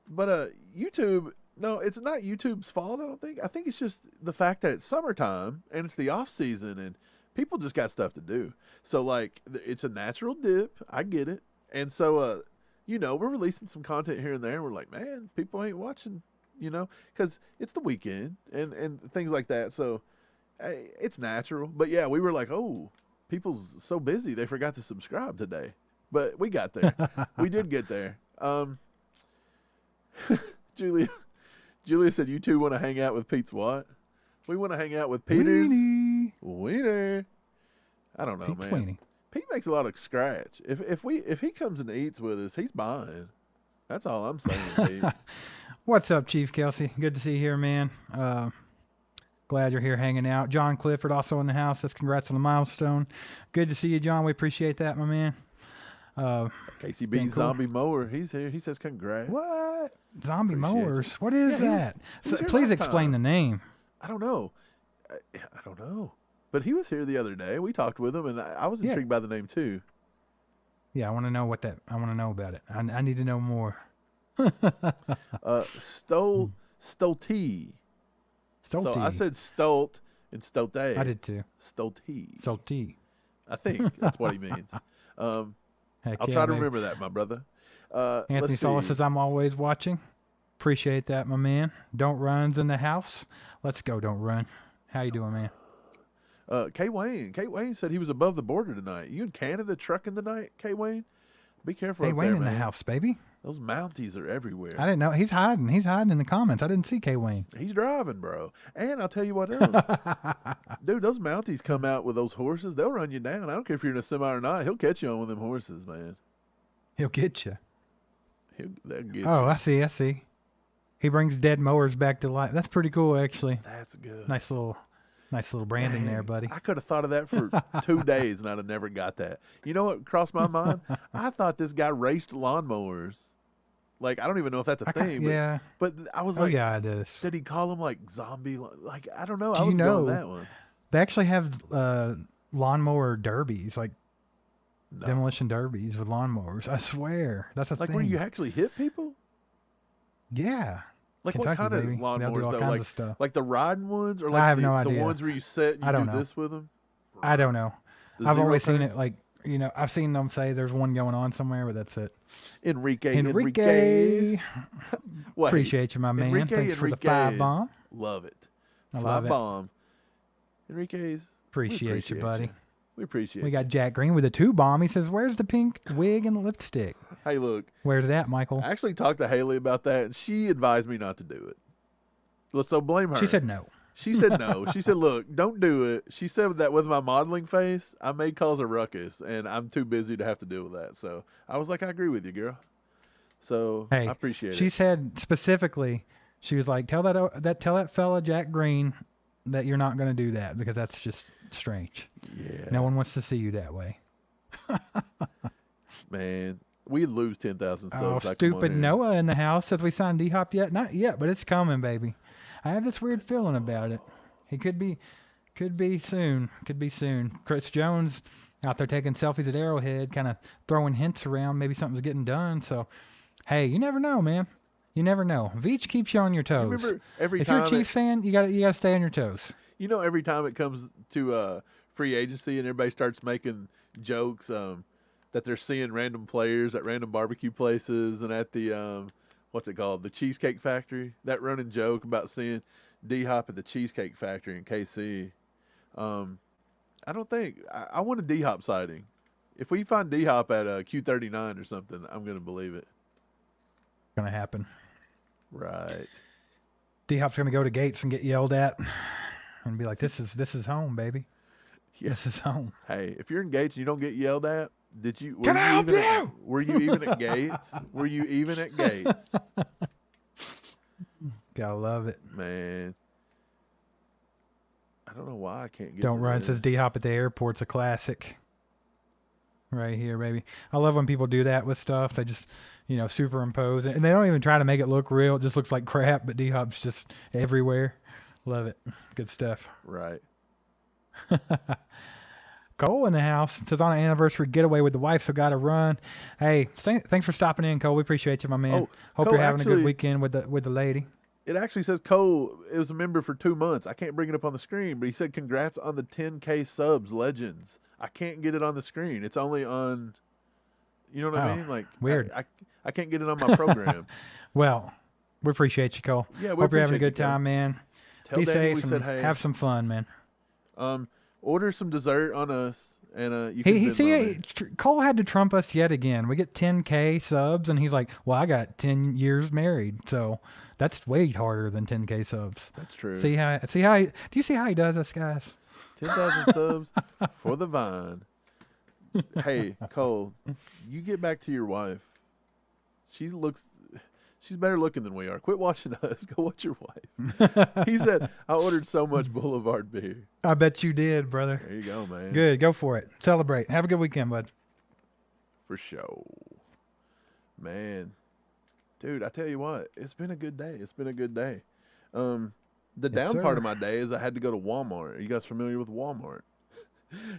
But YouTube, no, it's not YouTube's fault, I don't think. I think it's just the fact that it's summertime and it's the off season and people just got stuff to do. So, like, it's a natural dip. I get it. And so, we're releasing some content here and there, and we're like, man, people ain't watching, because it's the weekend and things like that. So it's natural. But, yeah, we were like, oh, people's so busy they forgot to subscribe today. But we got there. We did get there. Julia said, you two want to hang out with Pete's what? We want to hang out with Peter's Wiener. I don't know, man. Weenie. Pete makes a lot of scratch. If he comes and eats with us, he's buying. That's all I'm saying, Pete. What's up, Chief Kelsey? Good to see you here, man. Glad you're here hanging out. John Clifford also in the house. That's congrats on the milestone. Good to see you, John. We appreciate that, my man. KCB cool. Zombie Mower, he's here. He says congrats. What? Zombie Appreciate mowers? you. What is Yeah, that? he was here Please last explain time. the name. I don't know. I don't know. But he was here the other day. We talked with him, and I was intrigued by the name too. Yeah, I want to know I want to know about it. I need to know more. Stolte. Stolte. So I said Stolt and Stolte. I did too. Stolte. Stolte. I think that's what he means. I'll try to remember that, my brother. Anthony let's Sola see. says, I'm always watching. Appreciate that, my man. Don't Run's in the house. Let's go, Don't Run. How you doing, man? K. Wayne said he was above the border tonight. You in Canada trucking tonight, K. Wayne? Be careful Hey, up Wayne there, in man. the house, baby. Those Mounties are everywhere. I didn't know. He's hiding. He's hiding in the comments. I didn't see K. Wayne. He's driving, bro. And I'll tell you what else. Dude, those Mounties come out with those horses. They'll run you down. I don't care if you're in a semi or not. He'll catch you on one of them horses, man. He'll get you. They'll get you. Oh, I see. He brings dead mowers back to life. That's pretty cool, actually. That's good. Nice little branding there, buddy. I could have thought of that for 2 days, and I'd have never got that. You know what crossed my mind? I thought this guy raced lawnmowers. Like, I don't even know if that's a thing. Yeah. But I was Oh, like, yeah, it is. did he call him, like, zombie? Like, I don't know. Do I you was know- going that one. They actually have lawnmower derbies, like No. demolition derbies with lawnmowers. I swear. That's a Like, thing. where you actually hit people? Yeah. Like, Kentucky, what kind baby. of They'll do lawnmowers, all though? kinds Like, of stuff. like the riding ones? Or like I have the, no the idea. ones where you sit and I you don't do know. this with them? I don't know. The I've zero always seen turn? it like, I've seen them say there's one going on somewhere, but that's it. Enrique. Wait, Appreciate you, my man. Enrique, Thanks for the Enriquez. 5 bomb. Love it. I 5 love it. bomb. Enriquez. we Appreciate you, buddy. We appreciate We you. got Jack Green with a 2 bomb. He says, where's the pink wig and lipstick? Hey, look. Where's that, Michael? I actually talked to Haley about that, and she advised me not to do it. Well, so blame her. She said no. She said no. She said, look, don't do it. She said that with my modeling face, I may cause a ruckus, and I'm too busy to have to deal with that. So I was like, I agree with you, girl. So Hey, I appreciate she it. said specifically, she was like, tell that fella Jack Green that you're not going to do that because that's just strange. Yeah. No one wants to see you that way. Man, We lose 10,000 subs. Oh, I come on stupid here. Noah in the house. Says we signed D-Hop yet? Not yet, but it's coming, baby. I have this weird feeling about it. He could be soon. Could be soon. Chris Jones out there taking selfies at Arrowhead, kind of throwing hints around. Maybe something's getting done. So, hey, you never know, man. You never know. Veach keeps you on your toes. Remember every If time you're a Chiefs fan, you gotta stay on your toes. You know, every time it comes to free agency and everybody starts making jokes that they're seeing random players at random barbecue places and at the what's it called, the Cheesecake Factory. That running joke about seeing D-Hop at the Cheesecake Factory in KC. I don't think I want a D-Hop sighting. If we find D-Hop at Q39 or something, I'm gonna believe it. Gonna happen. Right. D-Hop's gonna go to Gates and get yelled at, and be like, "This is home, baby. Yeah. This is home." Hey, if you're engaged and you don't get yelled at, were you even at Gates? Were you even at Gates? Gotta love it. Man. I don't know why I can't get Don't to run, this. says D-Hop at the airport's a classic. Right here, baby. I love when people do that with stuff. They just, superimpose it. And they don't even try to make it look real. It just looks like crap, but D-Hop's just everywhere. Love it. Good stuff. Right. Cole in the house. Says on an anniversary getaway with the wife, so got to run. Hey, thanks for stopping in, Cole. We appreciate you, my man. Oh, Hope Cole, you're having a actually, good weekend with the lady. It actually says Cole is a member for 2 months. I can't bring it up on the screen, but he said congrats on the 10K subs, legends. I can't get it on the screen. It's only on, you know what I mean? Like weird. I can't get it on my program. Well, we appreciate you, Cole. Yeah, we Hope you're having a appreciate good you, Cole. time, man. Tell Be Danny safe we and said hey. have some fun, man. Order some dessert on us, and you can Venmo me. Cole had to trump us yet again. We get 10K subs, and he's like, "Well, I got 10 years married, so that's way harder than 10K subs." That's true. Do you see how he does us, guys? 10,000 subs for the Vine. Hey, Cole, you get back to your wife. She's better looking than we are. Quit watching us. Go watch your wife. He said, I ordered so much Boulevard beer. I bet you did, brother. There you go, man. Good. Go for it. Celebrate. Have a good weekend, bud. For sure. Man. Dude, I tell you what, it's been a good day. It's been a good day. The down sir. part of my day is I had to go to Walmart. Are you guys familiar with Walmart?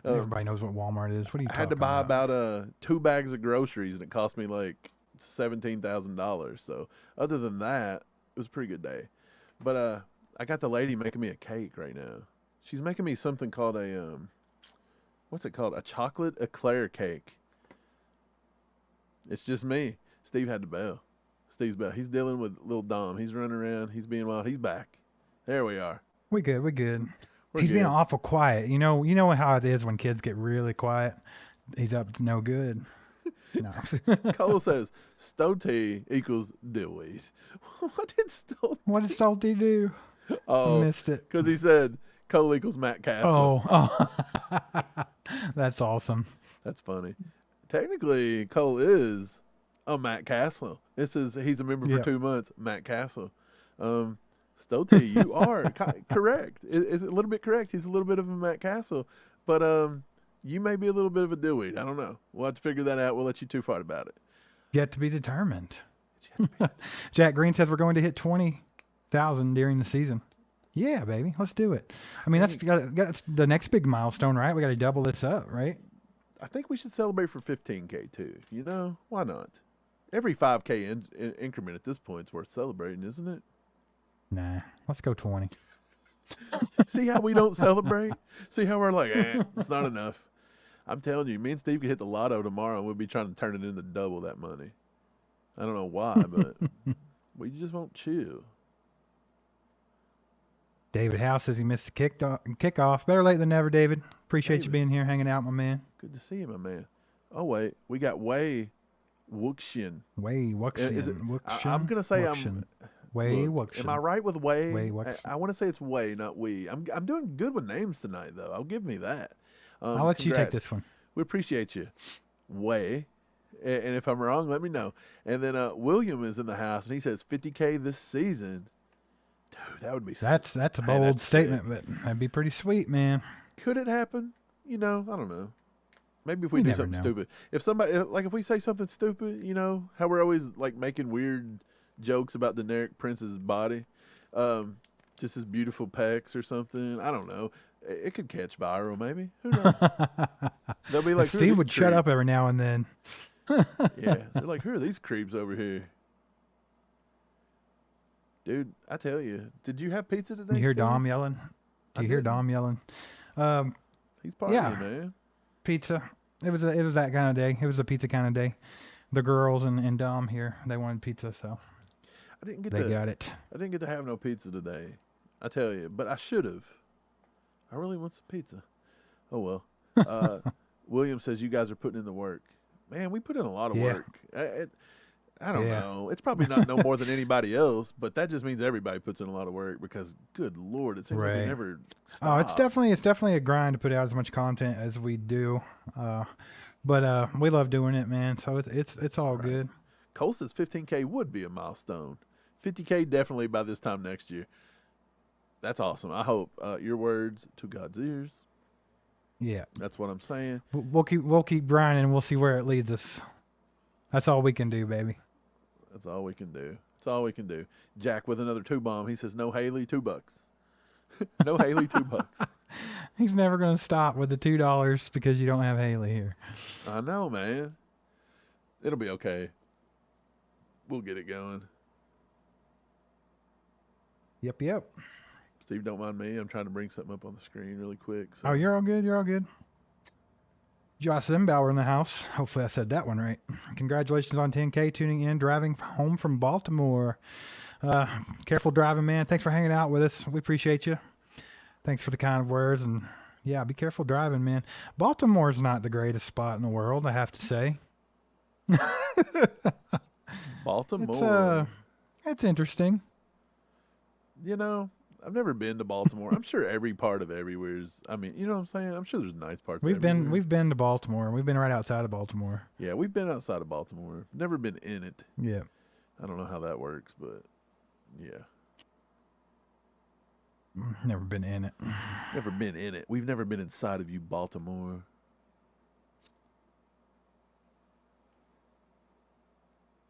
Everybody knows what Walmart is. What are you I talking had to buy about? about 2 bags of groceries, and it cost me like $17,000. So other than that, it was a pretty good day. But I got the lady making me a cake right now. She's making me something called a what's it called? A chocolate eclair cake. It's just me. Steve had the bell. Steve's bell. He's dealing with little Dom. He's running around. He's being wild. He's back. There we are. We good. We good. We're He's good. being awful quiet. You know how it is when kids get really quiet. He's up to no good. No. Cole says Stotey equals dillweed. What did Stotey? What did Salty do? Oh, Missed it. because he said Cole equals Matt Castle. Oh. That's awesome. That's funny. Technically, Cole is a Matt Castle. This is he's a member for Yeah. 2 months. Matt Castle. Stotey, you are correct. Is it a little bit correct? He's a little bit of a Matt Castle, but you may be a little bit of a dillweed. I don't know. We'll have to figure that out. We'll let you two fight about it. Yet to be determined. Jack Green says we're going to hit 20,000 during the season. Yeah, baby. Let's do it. I mean, that's the next big milestone, right? We got to double this up, right? I think we should celebrate for 15K too. You know, why not? Every 5K increment at this point is worth celebrating, isn't it? Nah, let's go 20. See how we don't celebrate? See how we're like, it's not enough. I'm telling you, me and Steve could hit the lotto tomorrow and we'll be trying to turn it into double that money. I don't know why, but we just won't chill. David House says he missed the kickoff. Better late than never, David. Appreciate you being here, hanging out, my man. Good to see you, my man. Oh, wait. We got Wei Wuxian. Wei Is it- Wuxian. I'm going to say Wuxian. Wei Look, Wuxian. am I right with Wei? Wei Wuxian. I want to say it's Wei, not we. I'm doing good with names tonight, though. I'll give me that. I'll let you take congrats. this one. We appreciate you, Wei. And if I'm wrong, let me know. And then William is in the house, and he says 50K this season. Dude, that would be That's a Hey, bold that's statement, but that'd be pretty sweet, man. Could it happen? You know, I don't know. Maybe if we You do never something know. stupid. If somebody, like, if we say something stupid, you know, how we're always, like, making weird jokes about Daenerys Prince's body, just his beautiful pecs or something. I don't know. It could catch viral, maybe. Who knows? They'll be like, "Who are Steve these would shut up creeps?" every now and then. Yeah, they're like, "Who are these creeps over here?" Dude, I tell you, did you have pizza today? You hear Steve? Dom yelling? I Do you hear didn't. Dom yelling? He's partying, Yeah. man. Pizza. It was that kind of day. It was a pizza kind of day. The girls and Dom here, they wanted pizza, so I didn't get they got it. I didn't get to have no pizza today. I tell you, but I should have. I really want some pizza. Oh well. William says you guys are putting in the work. Man, we put in a lot of Yeah. work. I don't Yeah. know. It's probably not no more than anybody else, but that just means everybody puts in a lot of work because, good Lord, it seems like we Right. never stop. Oh, it's definitely a grind to put out as much content as we do. But we love doing it, man. So it's all good. Cole says 15K would be a milestone. 50K definitely by this time next year. That's awesome. I hope your words to God's ears. Yeah. That's what I'm saying. We'll keep grinding and we'll see where it leads us. That's all we can do, baby. That's all we can do. That's all we can do. Jack with another 2-bomb. He says, no Haley, $2. No Haley, $2. He's never going to stop with the $2 because you don't have Haley here. I know, man. It'll be okay. We'll get it going. Yep. Steve, don't mind me. I'm trying to bring something up on the screen really quick. So. Oh, you're all good. Josh Zimbauer in the house. Hopefully I said that one right. Congratulations on 10K tuning in, driving home from Baltimore. Careful driving, man. Thanks for hanging out with us. We appreciate you. Thanks for the kind words. And yeah, be careful driving, man. Baltimore's not the greatest spot in the world, I have to say. Baltimore. It's interesting. You know, I've never been to Baltimore. I'm sure every part of everywhere is, I mean, you know what I'm saying? I'm sure there's nice parts We've everywhere. been to Baltimore. We've been right outside of Baltimore. Yeah, we've been outside of Baltimore. Never been in it. Yeah. I don't know how that works, but yeah. Never been in it. Never been in it. We've never been inside of you, Baltimore.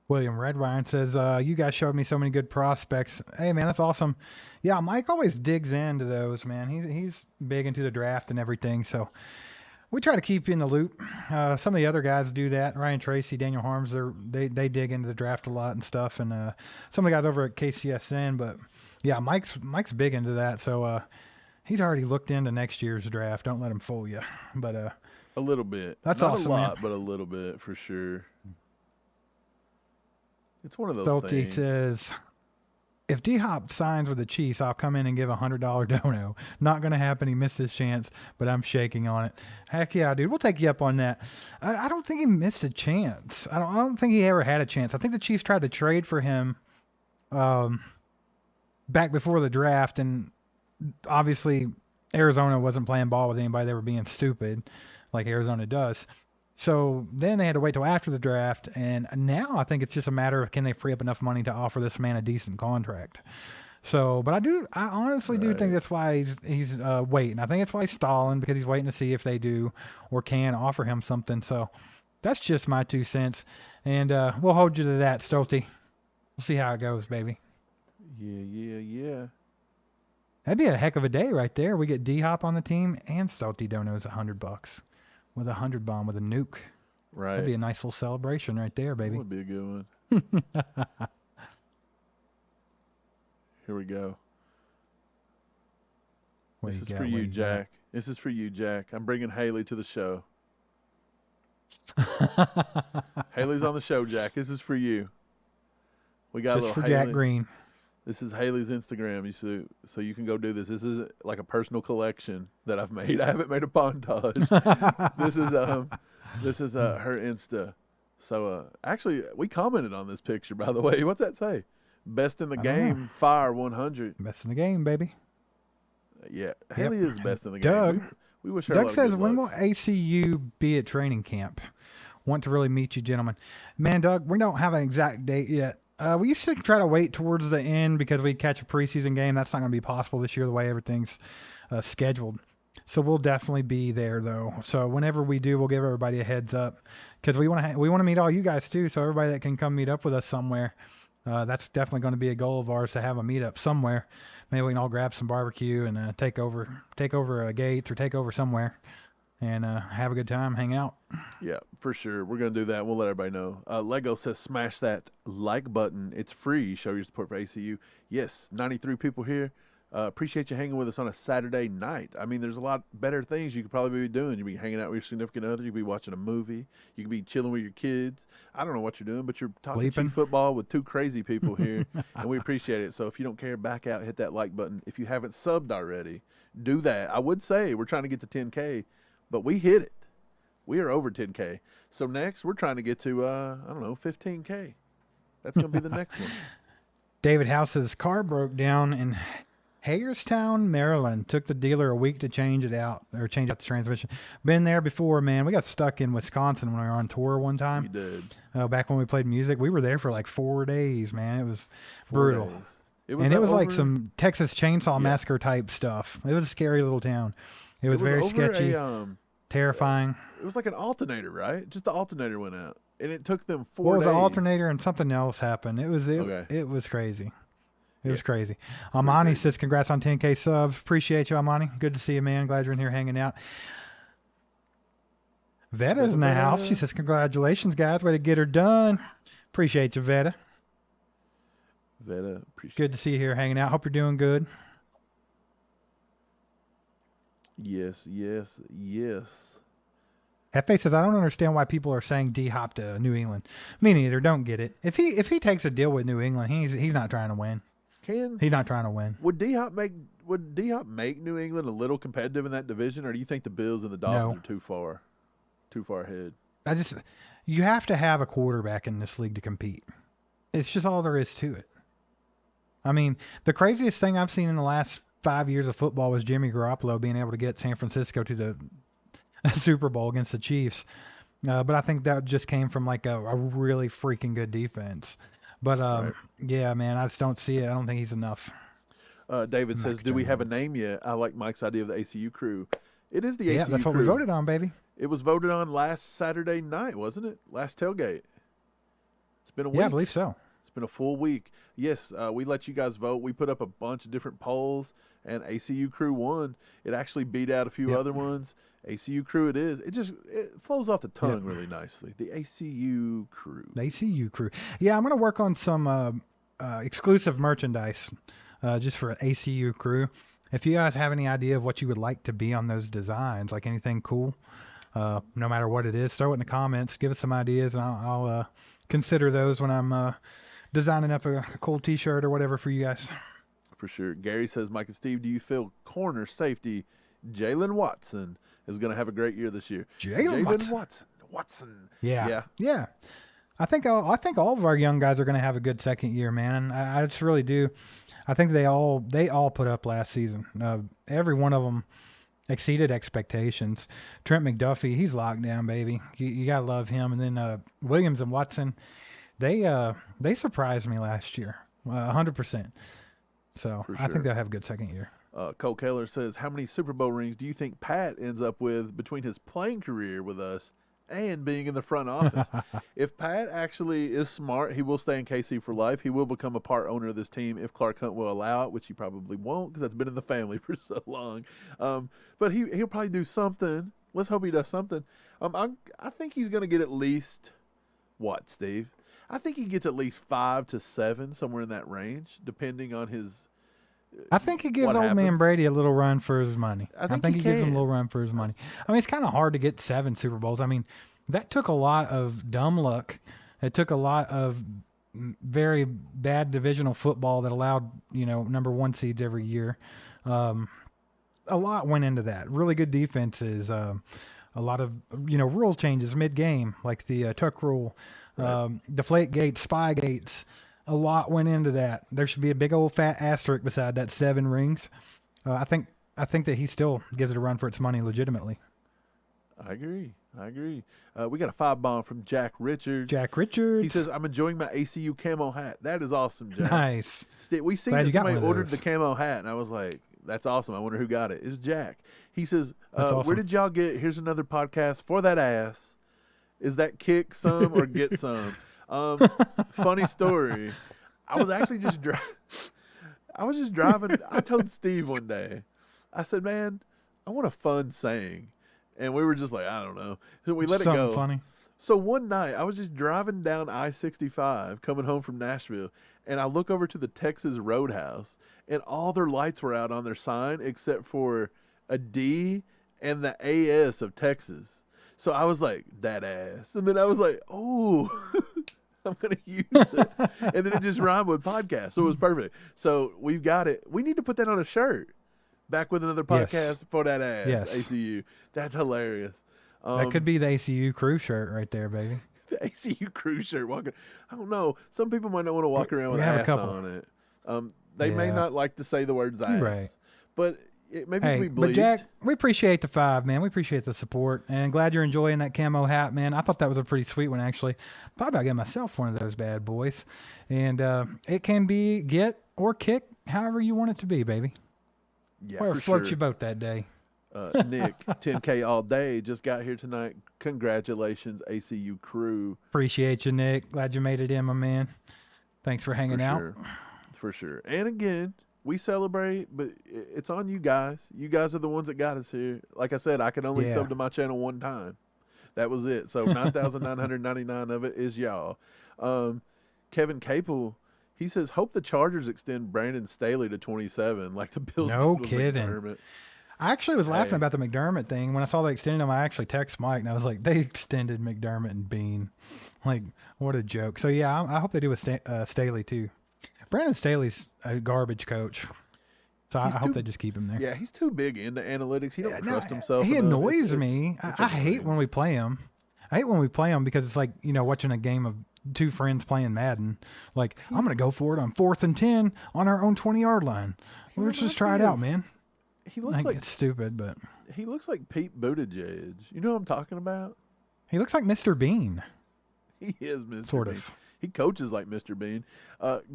William Redwine says, you guys showed me so many good prospects. Hey, man, that's awesome. Yeah, Mike always digs into those, man. He's big into the draft and everything, so we try to keep you in the loop. Some of the other guys do that. Ryan Tracy, Daniel Harms, they dig into the draft a lot and stuff, and some of the guys over at KCSN. But, yeah, Mike's big into that, so he's already looked into next year's draft. Don't let him fool you. But a little bit. That's Not awesome, a man. lot, but a little bit for sure. It's one of those Salty things. says, if D-Hop signs with the Chiefs, I'll come in and give $100 dono. Not going to happen. He missed his chance, but I'm shaking on it. Heck yeah, dude. We'll take you up on that. I don't think he missed a chance. I don't think he ever had a chance. I think the Chiefs tried to trade for him back before the draft, and obviously Arizona wasn't playing ball with anybody. They were being stupid like Arizona does. So then they had to wait till after the draft, and now I think it's just a matter of can they free up enough money to offer this man a decent contract. So, but I honestly do think that's why he's waiting. I think that's why he's stalling, because he's waiting to see if they do or can offer him something. So that's just my 2 cents, and we'll hold you to that, Stolte. We'll see how it goes, baby. Yeah. That'd be a heck of a day right there. We get D-Hop on the team, and Stolte donos $100 with a 100-bomb with a nuke. Right. That'd be a nice little celebration right there, That baby. would be a good one. Here we go. What This you is got? for What you, you got? Jack. This is for you, Jack. I'm bringing Haley to the show. Haley's on the show, Jack. This is for you. We got a This little for Haley. Jack Green. This is Haley's Instagram. So you can go do this. This is like a personal collection that I've made. I haven't made a montage. This is her Insta. So actually, we commented on this picture, by the way. What's that say? Best in the I don't game, Fire 100. Best in the game, baby. Yeah, Haley is best in the Doug- game. We wish her a lot Doug of says, good when luck. will ACU be at training camp? Want to really meet you, gentlemen. Man, Doug, we don't have an exact date yet. We used to try to wait towards the end because we'd catch a preseason game. That's not going to be possible this year the way everything's scheduled. So we'll definitely be there though. So whenever we do, we'll give everybody a heads up because we want to meet all you guys too. So everybody that can come meet up with us somewhere, that's definitely going to be a goal of ours to have a meetup somewhere. Maybe we can all grab some barbecue and take over a Gates or take over somewhere and have a good time, hang out. Yeah, for sure. We're going to do that. We'll let everybody know. Lego says smash that like button. It's free. Show your support for ACU. Yes, 93 people here. Appreciate you hanging with us on a Saturday night. I mean, there's a lot better things you could probably be doing. You'd be hanging out with your significant other. You'd be watching a movie. You could be chilling with your kids. I don't know what you're doing, but you're talking Chief football with two crazy people here, and we appreciate it. So if you don't care, back out, hit that like button. If you haven't subbed already, do that. I would say we're trying to get to 10K, but we hit it. We are over 10K. So next, we're trying to get to, 15K. That's going to be the next one. David House's car broke down in Hagerstown, Maryland. Took the dealer a week to change out the transmission. Been there before, man. We got stuck in Wisconsin when we were on tour one time. You did. Back when we played music. We were there for like 4 days, man. It was brutal. It was like some Texas Chainsaw Massacre type stuff. It was a scary little town. It was very sketchy, terrifying. It was like an alternator, right? Just the alternator went out. And it took them 4 days. Well, it was an alternator and something else happened. It was crazy. It was crazy. Amani says, congrats on 10K subs. Appreciate you, Amani. Good to see you, man. Glad you're in here hanging out. Vetta's in the house. She says, congratulations, guys. Way to get her done. Appreciate you, Vetta. Good to see you here hanging out. Hope you're doing good. Yes. Hefe says, I don't understand why people are saying D-Hop to New England. Me neither. Don't get it. If he takes a deal with New England, he's not trying to win. He's not trying to win. Would D-Hop make New England a little competitive in that division, or do you think the Bills and the Dolphins are too far ahead? You have to have a quarterback in this league to compete. It's just all there is to it. I mean, the craziest thing I've seen in the last 5 years of football was Jimmy Garoppolo being able to get San Francisco to the Super Bowl against the Chiefs. But I think that just came from like a really freaking good defense. But yeah, man, I just don't see it. I don't think he's enough. David says, do we have a name yet? I like Mike's idea of the ACU crew. It is the ACU crew. Yeah, that's what we voted on, baby. It was voted on last Saturday night, wasn't it? Last tailgate. It's been a week. Yeah, I believe so. It's been a full week. Yes, we let you guys vote. We put up a bunch of different polls, and ACU crew won. It actually beat out a few other ones. ACU crew it is. It flows off the tongue really nicely. The ACU crew. The ACU crew. Yeah, I'm going to work on some exclusive merchandise just for ACU crew. If you guys have any idea of what you would like to be on those designs, like anything cool, no matter what it is, throw it in the comments. Give us some ideas, and I'll consider those when I'm designing up a cool T-shirt or whatever for you guys. For sure. Gary says, Mike and Steve, do you feel corner safety Jalen Watson is going to have a great year this year? Jalen Watson. Yeah. I think all of our young guys are going to have a good second year, man. I just really do. I think they all put up last season. Every one of them exceeded expectations. Trent McDuffie, he's locked down, baby. You gotta love him. And then Williams and Watson, they surprised me last year, 100%. So sure. I think they'll have a good second year. Cole Keller says, how many Super Bowl rings do you think Pat ends up with between his playing career with us and being in the front office? If Pat actually is smart, he will stay in KC for life. He will become a part owner of this team if Clark Hunt will allow it, which he probably won't because that's been in the family for so long. But he'll probably do something. Let's hope he does something. I think he's going to get at least, what, Steve? I think he gets at least 5 to 7, somewhere in that range, depending on his. I think he gives old man Brady a little run for his money. I think he gives him a little run for his money. I mean, it's kind of hard to get 7 Super Bowls. I mean, that took a lot of dumb luck. It took a lot of very bad divisional football that allowed, number 1 seeds every year. A lot went into that. Really good defenses. A lot of, rule changes mid-game, like the tuck rule, deflate gates, spy gates. A lot went into that. There should be a big old fat asterisk beside that 7 rings. I think that he still gives it a run for its money legitimately. I agree. We got a 5-bomb from Jack Richards. He says, I'm enjoying my ACU camo hat. That is awesome, Jack. Nice. We seen that somebody ordered the camo hat, and I was like, That's awesome. I wonder who got it. It's Jack. He says, That's where did y'all get, here's another podcast for that ass. Is that kick some or get some? Funny story. I was actually just driving. I told Steve one day, I said, man, I want a fun saying. And we were just like, I don't know. So we let it go. Funny. So one night, I was just driving down I-65 coming home from Nashville, and I look over to the Texas Roadhouse, and all their lights were out on their sign except for a D and the AS of Texas. So I was like, that ass. And then I was like, oh, I'm going to use it. And then it just rhymed with podcast, so it was perfect. So we've got it. We need to put that on a shirt. Back with another podcast for that ass, ACU. That's hilarious. That could be the ACU crew shirt right there, baby. The ACU crew shirt. Walking. I don't know. Some people might not want to walk around with ass on it. They may not like to say the words ass. Right. But maybe it could be bleeped. But Jack, we appreciate the 5, man. We appreciate the support. And glad you're enjoying that camo hat, man. I thought that was a pretty sweet one, actually. Thought about getting myself one of those bad boys. And it can be get or kick however you want it to be, baby. Yeah, Where for float sure. your boat that day. Nick, 10K all day, just got here tonight. Congratulations, ACU crew. Appreciate you, Nick. Glad you made it in, my man. Thanks for hanging out. For sure. And again, we celebrate, but it's on you guys. You guys are the ones that got us here. Like I said, I could only sub to my channel one time. That was it. So 9,999 of it is y'all. Kevin Capel, he says, hope the Chargers extend Brandon Staley to 27, like the Bills did with kidding. McDermott. I actually was laughing about the McDermott thing. When I saw they extended him, I actually texted Mike, and I was like, they extended McDermott and Bean. Like, what a joke. So, yeah, I hope they do with Staley, too. Brandon Staley's a garbage coach. So I hope they just keep him there. Yeah, he's too big into analytics. He don't trust himself. He enough. annoys me. I hate when we play him. I hate when we play him because it's like, watching a game of two friends playing Madden. Like, I'm going to go for it on 4th and 10 on our own 20-yard line. Let's just try it out, man. He looks like it's stupid, but he looks like Pete Buttigieg. You know what I'm talking about? He looks like Mr. Bean. He is Mr. Sort Bean. of. He coaches like Mr. Bean.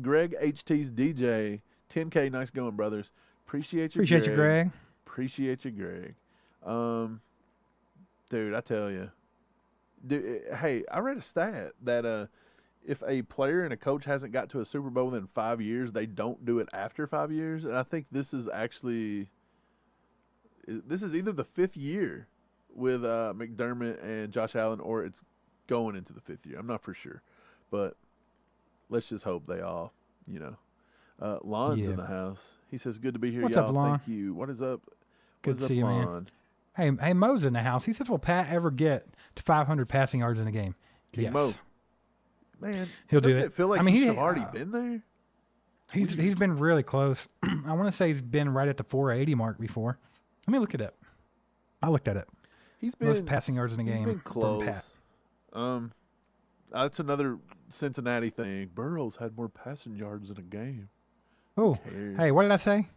Greg HT's DJ, 10K, nice going, brothers. Appreciate you, Greg. Appreciate you, Greg. Dude, I tell you. Dude, hey, I read a stat that if a player and a coach hasn't got to a Super Bowl within 5 years, they don't do it after 5 years. And I think this is actually... This is either the 5th year with McDermott and Josh Allen, or it's going into the 5th year. I'm not for sure. But let's just hope they all, Lon's in the house. He says, good to be here, What's y'all. up, Lon? Thank you. What is up? Good to see you, man. Hey, Mo's in the house. He says, will Pat ever get to 500 passing yards in a game? King yes. Mo. Man, he'll do it feel like he should have already been there? He's been really close. I want to say he's been right at the 480 mark before. Let me look it up. I looked at it. He's been most passing yards in a game. He's been close. Pat. That's another Cincinnati thing. Burrows had more passing yards in a game. Oh, hey, what did I say?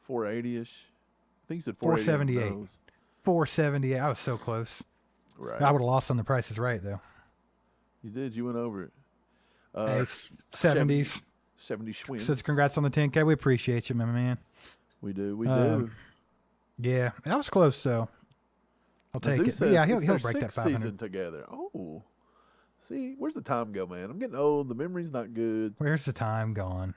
480-ish. I think he said 478. 478. I was so close. Right. I would have lost on the Price is Right, though. You did. You went over it. Hey, it's 70s. 70 Schwinn. Says congrats on the 10K. We appreciate you, my man. We do. We do. Yeah, that was close, though. I'll take it. But yeah, he'll break that 500. Season together. Oh, see, where's the time go, man? I'm getting old. The memory's not good. Where's the time gone?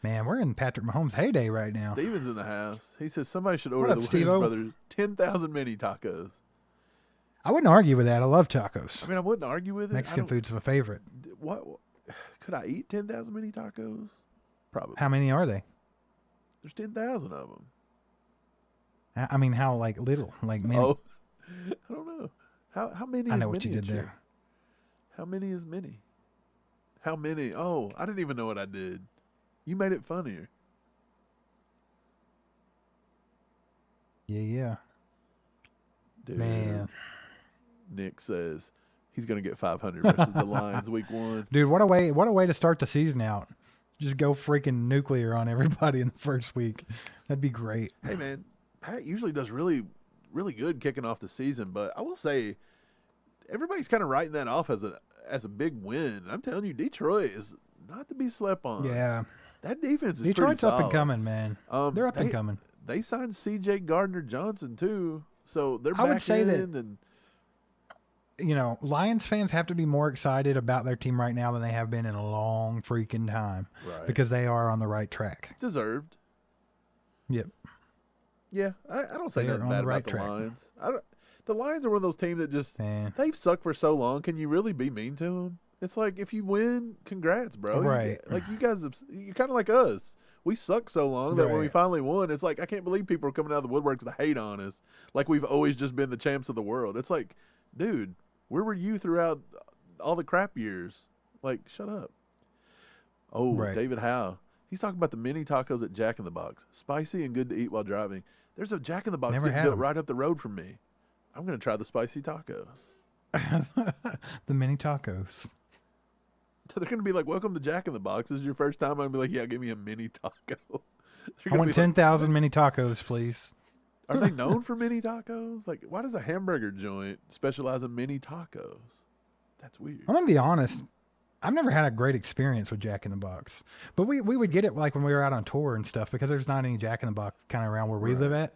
Man, we're in Patrick Mahomes' heyday right now. Steven's in the house. He says somebody should order the Williams Brothers 10,000 mini tacos. I wouldn't argue with that. I love tacos. I mean, I wouldn't argue with it. Mexican food's my favorite. What? Could I eat 10,000 mini tacos? Probably. How many are they? There's 10,000 of them. I mean, how little? Like many? Oh, I don't know. How many? I know is what you did miniature? there. How many is mini? How many? Oh, I didn't even know what I did. You made it funnier. Yeah. Dude. Man. Nick says he's going to get 500 versus the Lions week 1. Dude, what a way to start the season out. Just go freaking nuclear on everybody in the first week. That'd be great. Hey, man, Pat usually does really, really good kicking off the season, but I will say everybody's kind of writing that off as a big win. I'm telling you, Detroit is not to be slept on. Yeah. That defense is Detroit's pretty up and solid. coming, man. They're up and coming. They signed C.J. Gardner-Johnson too, so they're I would back say in. that- And Lions fans have to be more excited about their team right now than they have been in a long freaking time, Right. because they are on the right track. deserved. Yep. Yeah, I don't say They're nothing on bad the right about the track. Lions. The Lions are one of those teams that just Man. they've sucked for so long. Can you really be mean to them? It's like if you win, congrats, bro. Right. Like you guys, you're kind of like us. We sucked so long that when we Right. finally won, it's like I can't believe people are coming out of the woodworks to hate on us. Like we've always just been the champs of the world. It's like, dude, where were you throughout all the crap years? Like, shut up. Oh, Right. David Howe. He's talking about the mini tacos at Jack in the Box. Spicy and good to eat while driving. There's a Jack in the Box Never getting had built 'em. right up the road from me. I'm going to try the spicy tacos. The mini tacos. They're going to be like, welcome to Jack in the Box. This is your first time. I'm going to be like, yeah, give me a mini taco. They're I gonna want be like, 10,000 mini tacos, please. are they known for mini tacos? Like, why does a hamburger joint specialize in mini tacos? That's weird. I'm gonna be honest. I've never had a great experience with Jack in the Box, but we would get it like when we were out on tour and stuff, because there's not any Jack in the Box kind of around where we live at.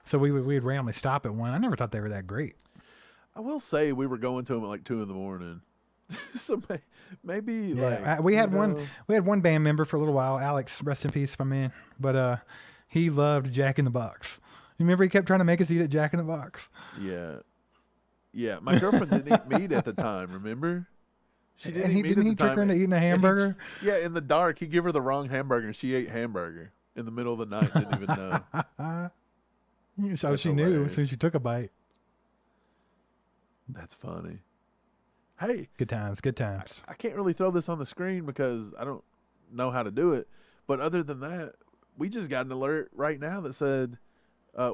So we would randomly stop at one. I never thought they were that great. I will say we were going to them at like 2 a.m. So maybe like we had you one. know, We had one band member for a little while, Alex, rest in peace, my man. But he loved Jack in the Box. You remember he kept trying to make us eat at Jack in the Box. Yeah. My girlfriend didn't eat meat at the time. Remember? She didn't And eat meat at didn't the he trick time. her into eating a And he- hamburger? yeah, in the dark, he gave her the wrong hamburger, and she ate hamburger in the middle of the night. Didn't even know. So That's she knew hilarious. as soon as she took a bite. That's funny. Hey, Good times, good times. I can't really throw this on the screen because I don't know how to do it. But other than that, we just got an alert right now that said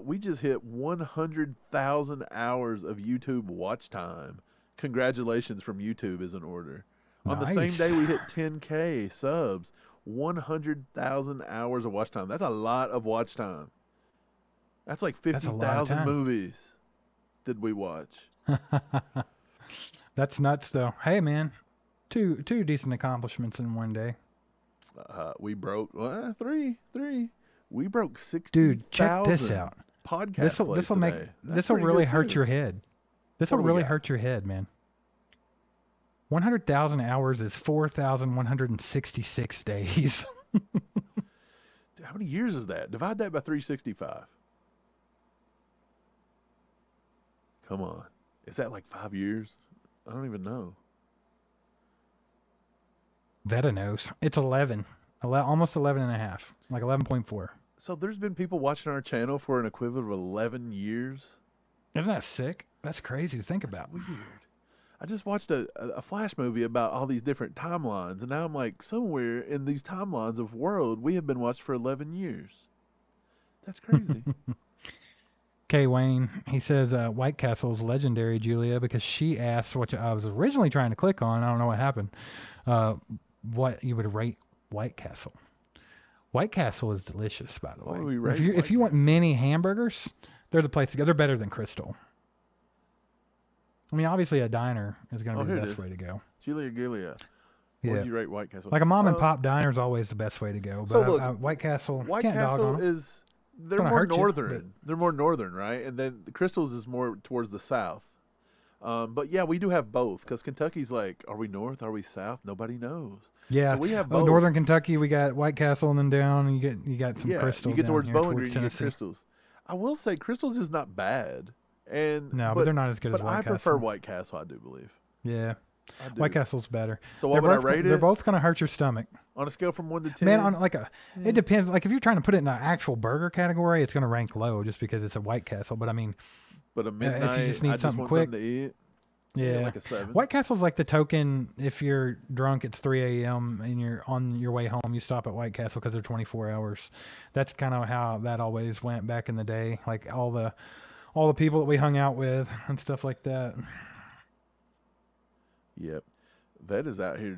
we just hit 100,000 hours of YouTube watch time. Congratulations from YouTube is in order. On the same Nice. day we hit 10K subs, 100,000 hours of watch time. That's a lot of watch time. That's like That's a lot of 50,000 time. movies did we watch. That's nuts, though. Hey, man, two decent accomplishments in one day. We broke three. We broke 60,000. Dude, check this out. Podcast This will plays make today. That's this will pretty really good, hurt too. your head. This What will do we really got? hurt your head, man. 100,000 hours is 4,166 days. Dude, how many years is that? Divide that by 365. Come on. Is that like 5 years? I don't even know. Veta knows. It's 11. Almost 11 and a half. Like 11.4. So there's been people watching our channel for an equivalent of 11 years? Isn't that sick? That's crazy to think about. Weird. I just watched a Flash movie about all these different timelines, and now I'm like, somewhere in these timelines of world, we have been watched for 11 years. That's crazy. K. Wayne, he says White Castle's legendary, Julia, because she asked what I was originally trying to click on. I don't know what happened. What you would rate White Castle. White Castle is delicious, by the What way. would we rate If you White want Castle? mini hamburgers, they're the place to go. They're better than Crystal. I mean, obviously a diner is going to Oh, be the here it best is. way to go. Julia Gilia. What Yeah. would you rate White Castle? Like a mom and pop diner is always the best way to go. But So look, White Castle, White can't dog Castle on 'em. is they're gonna more hurt you, northern. They're more northern, right? And then the Crystals is more towards the south. But yeah, we do have both because Kentucky's like, are we north? Are we south? Nobody knows. Yeah, So we have both. Northern Kentucky, we got White Castle, and then down you got some Yeah, Crystal. you get down towards here Bowling Green, you get Tennessee. Crystals. I will say Crystals is not bad, and No, but they're not as good as but White I prefer Castle. White Castle. I do believe. Yeah, I do. White Castle's better. So what would I both rate They're it? both gonna hurt your stomach, On a scale from 1 to 10, man. On like it depends. Like if you're trying to put it in an actual burger category, it's gonna rank low just because it's a White Castle. But I mean, but a midnight, just need I just something want quick. something to eat. yeah, like a 7. White Castle's like the token. If you're drunk, it's 3 a.m. and you're on your way home, you stop at White Castle because they're 24 hours. That's kind of how that always went back in the day. Like all the people that we hung out with and stuff like that. Yep. Vet is out here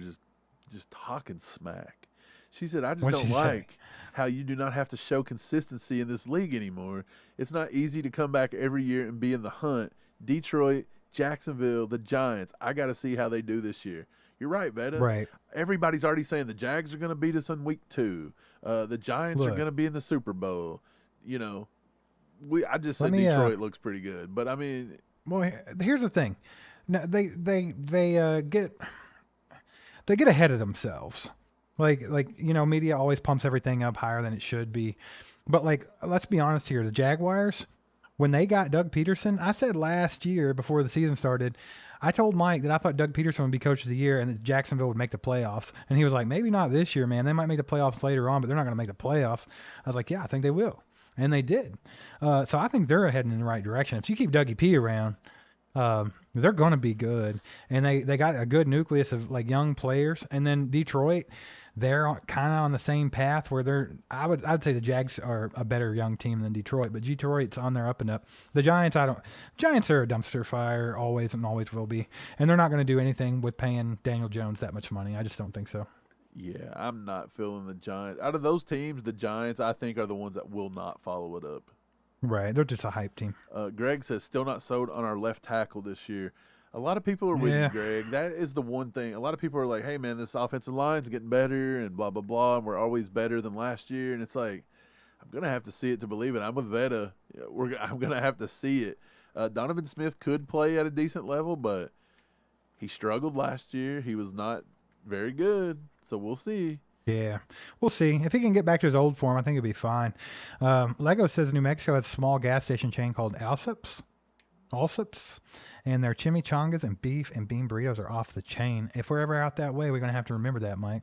just talking smack. She said, I just What'd don't she say? like how you do not have to show consistency in this league anymore. It's not easy to come back every year and be in the hunt. Detroit, Jacksonville, the Giants. I got to see how they do this year. You're right, Veta. Right. Everybody's already saying the Jags are going to beat us in week 2. The Giants are Look. going to be in the Super Bowl. You know, I just said Let me, Detroit looks pretty good, but I mean, Well, here's the thing. Now, they get ahead of themselves. Like media always pumps everything up higher than it should be. But like, let's be honest here. The Jaguars, when they got Doug Peterson, I said last year before the season started, I told Mike that I thought Doug Peterson would be coach of the year and that Jacksonville would make the playoffs. And he was like, maybe not this year, man. They might make the playoffs later on, but they're not going to make the playoffs. I was like, yeah, I think they will. And they did. So I think they're heading in the right direction. If you keep Dougie P around, they're going to be good. And they got a good nucleus of like young players. And then Detroit, they're kind of on the same path where I'd say the Jags are a better young team than Detroit, but Detroit's on their up and up. The Giants, Giants are a dumpster fire always and always will be. And they're not going to do anything with paying Daniel Jones that much money. I just don't think so. yeah, I'm not feeling the Giants. Out of those teams, the Giants, I think, are the ones that will not follow it up. Right. They're just a hype team. Greg says, still not sold on our left tackle this year. A lot of people are with Yeah. you, Greg. That is the one thing. A lot of people are like, hey, man, this offensive line's getting better and blah, blah, blah, and we're always better than last year. And it's like, I'm going to have to see it to believe it. I'm with Veta. I'm going to have to see it. Donovan Smith could play at a decent level, but he struggled last year. He was not very good, so we'll see. Yeah, we'll see. If he can get back to his old form, I think he'll be fine. Lego says New Mexico has a small gas station chain called Alsup's, and their chimichangas and beef and bean burritos are off the chain. If we're ever out that way, we're going to have to remember that, Mike.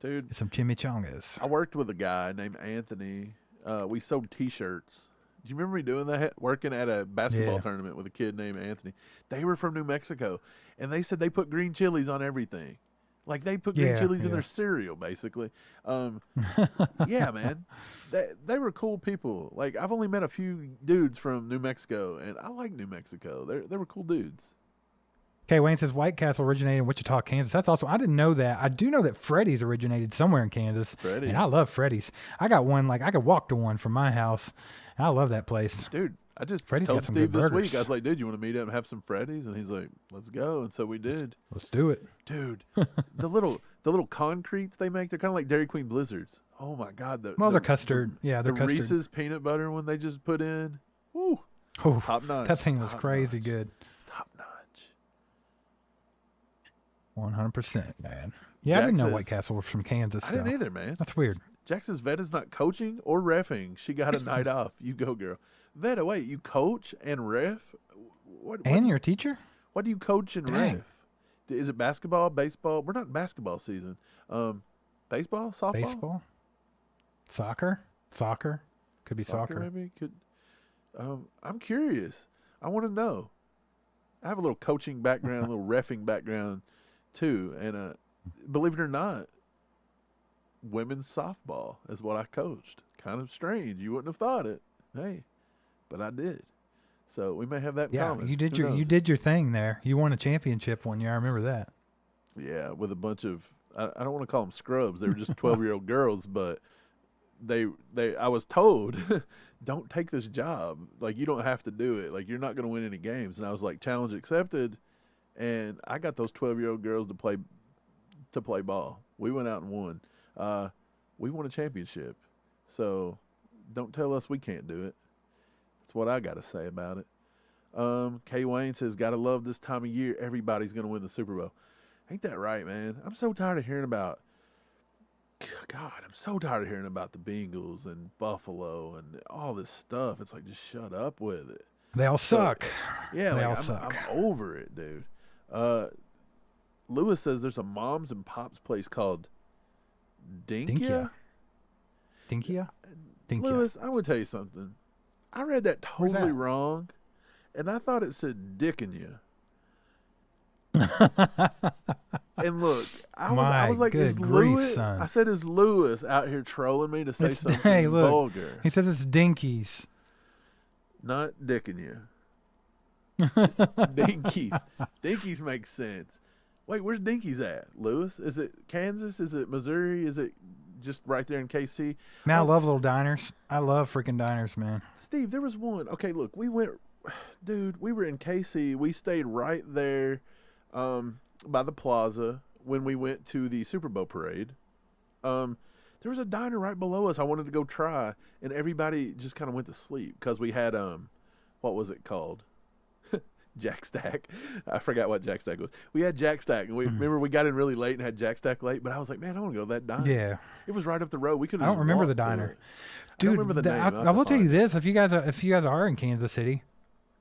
Dude, Get some chimichangas. I worked with a guy named Anthony. We sold T-shirts. Do you remember me doing that? Working at a basketball Yeah. tournament with a kid named Anthony. They were from New Mexico, and they said they put green chilies on everything. Like they put green Yeah, chilies in yeah. their cereal, basically. Yeah, man. They were cool people. Like I've only met a few dudes from New Mexico, and I like New Mexico. They were cool dudes. Okay, Wayne says White Castle originated in Wichita, Kansas. That's awesome. I didn't know that. I do know that Freddy's originated somewhere in Kansas. Freddy's. And I love Freddy's. I got one, like I could walk to one from my house. I love that place. Dude, I just Freddy's told got some Steve good this burgers. week. I was like, dude, you want to meet up and have some Freddy's? And he's like, let's go. And so we did. Let's do it. Dude, the little concretes they make, they're kind of like Dairy Queen Blizzards. Oh my God. They're custard. Yeah, they're the custard. Reese's peanut butter one they just put in. Woo. Oh, Top notch. that thing was Top crazy notch. good. Top notch. 100%, man. Yeah, I Jack didn't know says- White Castle was from Kansas. I didn't so either, man. That's weird. Jackson's Veta's not coaching or reffing. She got a night off. You go, girl. Veta, wait, you coach and ref? What And you're a teacher? What do you coach and Dang. ref? Is it basketball, baseball? We're not in basketball season. Baseball, softball, Baseball? Soccer? Could be soccer. maybe. Could. I'm curious. I want to know. I have a little coaching background, a little reffing background, too. And believe it or not, women's softball is what I coached. Kind of strange. You wouldn't have thought it. Hey, but I did. So we may have that in Yeah, common. you did Who you knows? did your thing there. You won a championship one year. I remember that. Yeah, with a bunch of I don't want to call them scrubs. They were just 12-year-old girls, but they I was told, don't take this job. Like you don't have to do it. Like you're not going to win any games. And I was like, challenge accepted. And I got those 12-year-old girls to play ball. We went out and won. We won a championship. So don't tell us we can't do it. That's what I got to say about it. Kay Wayne says, gotta love this time of year. Everybody's going to win the Super Bowl. Ain't that right, man? I'm so tired of hearing about the Bengals and Buffalo and all this stuff. It's like, just shut up with it. They all suck. Yeah, They like, all suck. I'm over it, dude. Lewis says there's a mom's and pop's place called Dinkia. Dinkia? Lewis, I would tell you something. I read that Where's totally that? wrong, and I thought it said Dickinya. And look, I My was like, is good grief, Lewis? son. I said, is Lewis out here trolling me to say It's- something hey, look. vulgar? He says it's Dinkies. Not Dickinya. Dinkies. Dinkies makes sense. Wait, where's Dinkies at? Lewis? Is it Kansas? Is it Missouri? Is it just right there in KC? Man, I Oh, love little diners. I love freaking diners, man. Steve, there was one. Okay, look, we were in KC. We stayed right there by the plaza. when we went to the Super Bowl parade, there was a diner right below us I wanted to go try, and everybody just kind of went to sleep because we had what was it called? Jack Stack. I forgot what Jack Stack was. We had Jack Stack, and we remember we got in really late and had Jack Stack late. But I was like, man, I want to go to that diner. Yeah, it was right up the road. We could. I don't remember the diner. Dude, I don't remember the name. I will tell you this: if you guys are in Kansas City,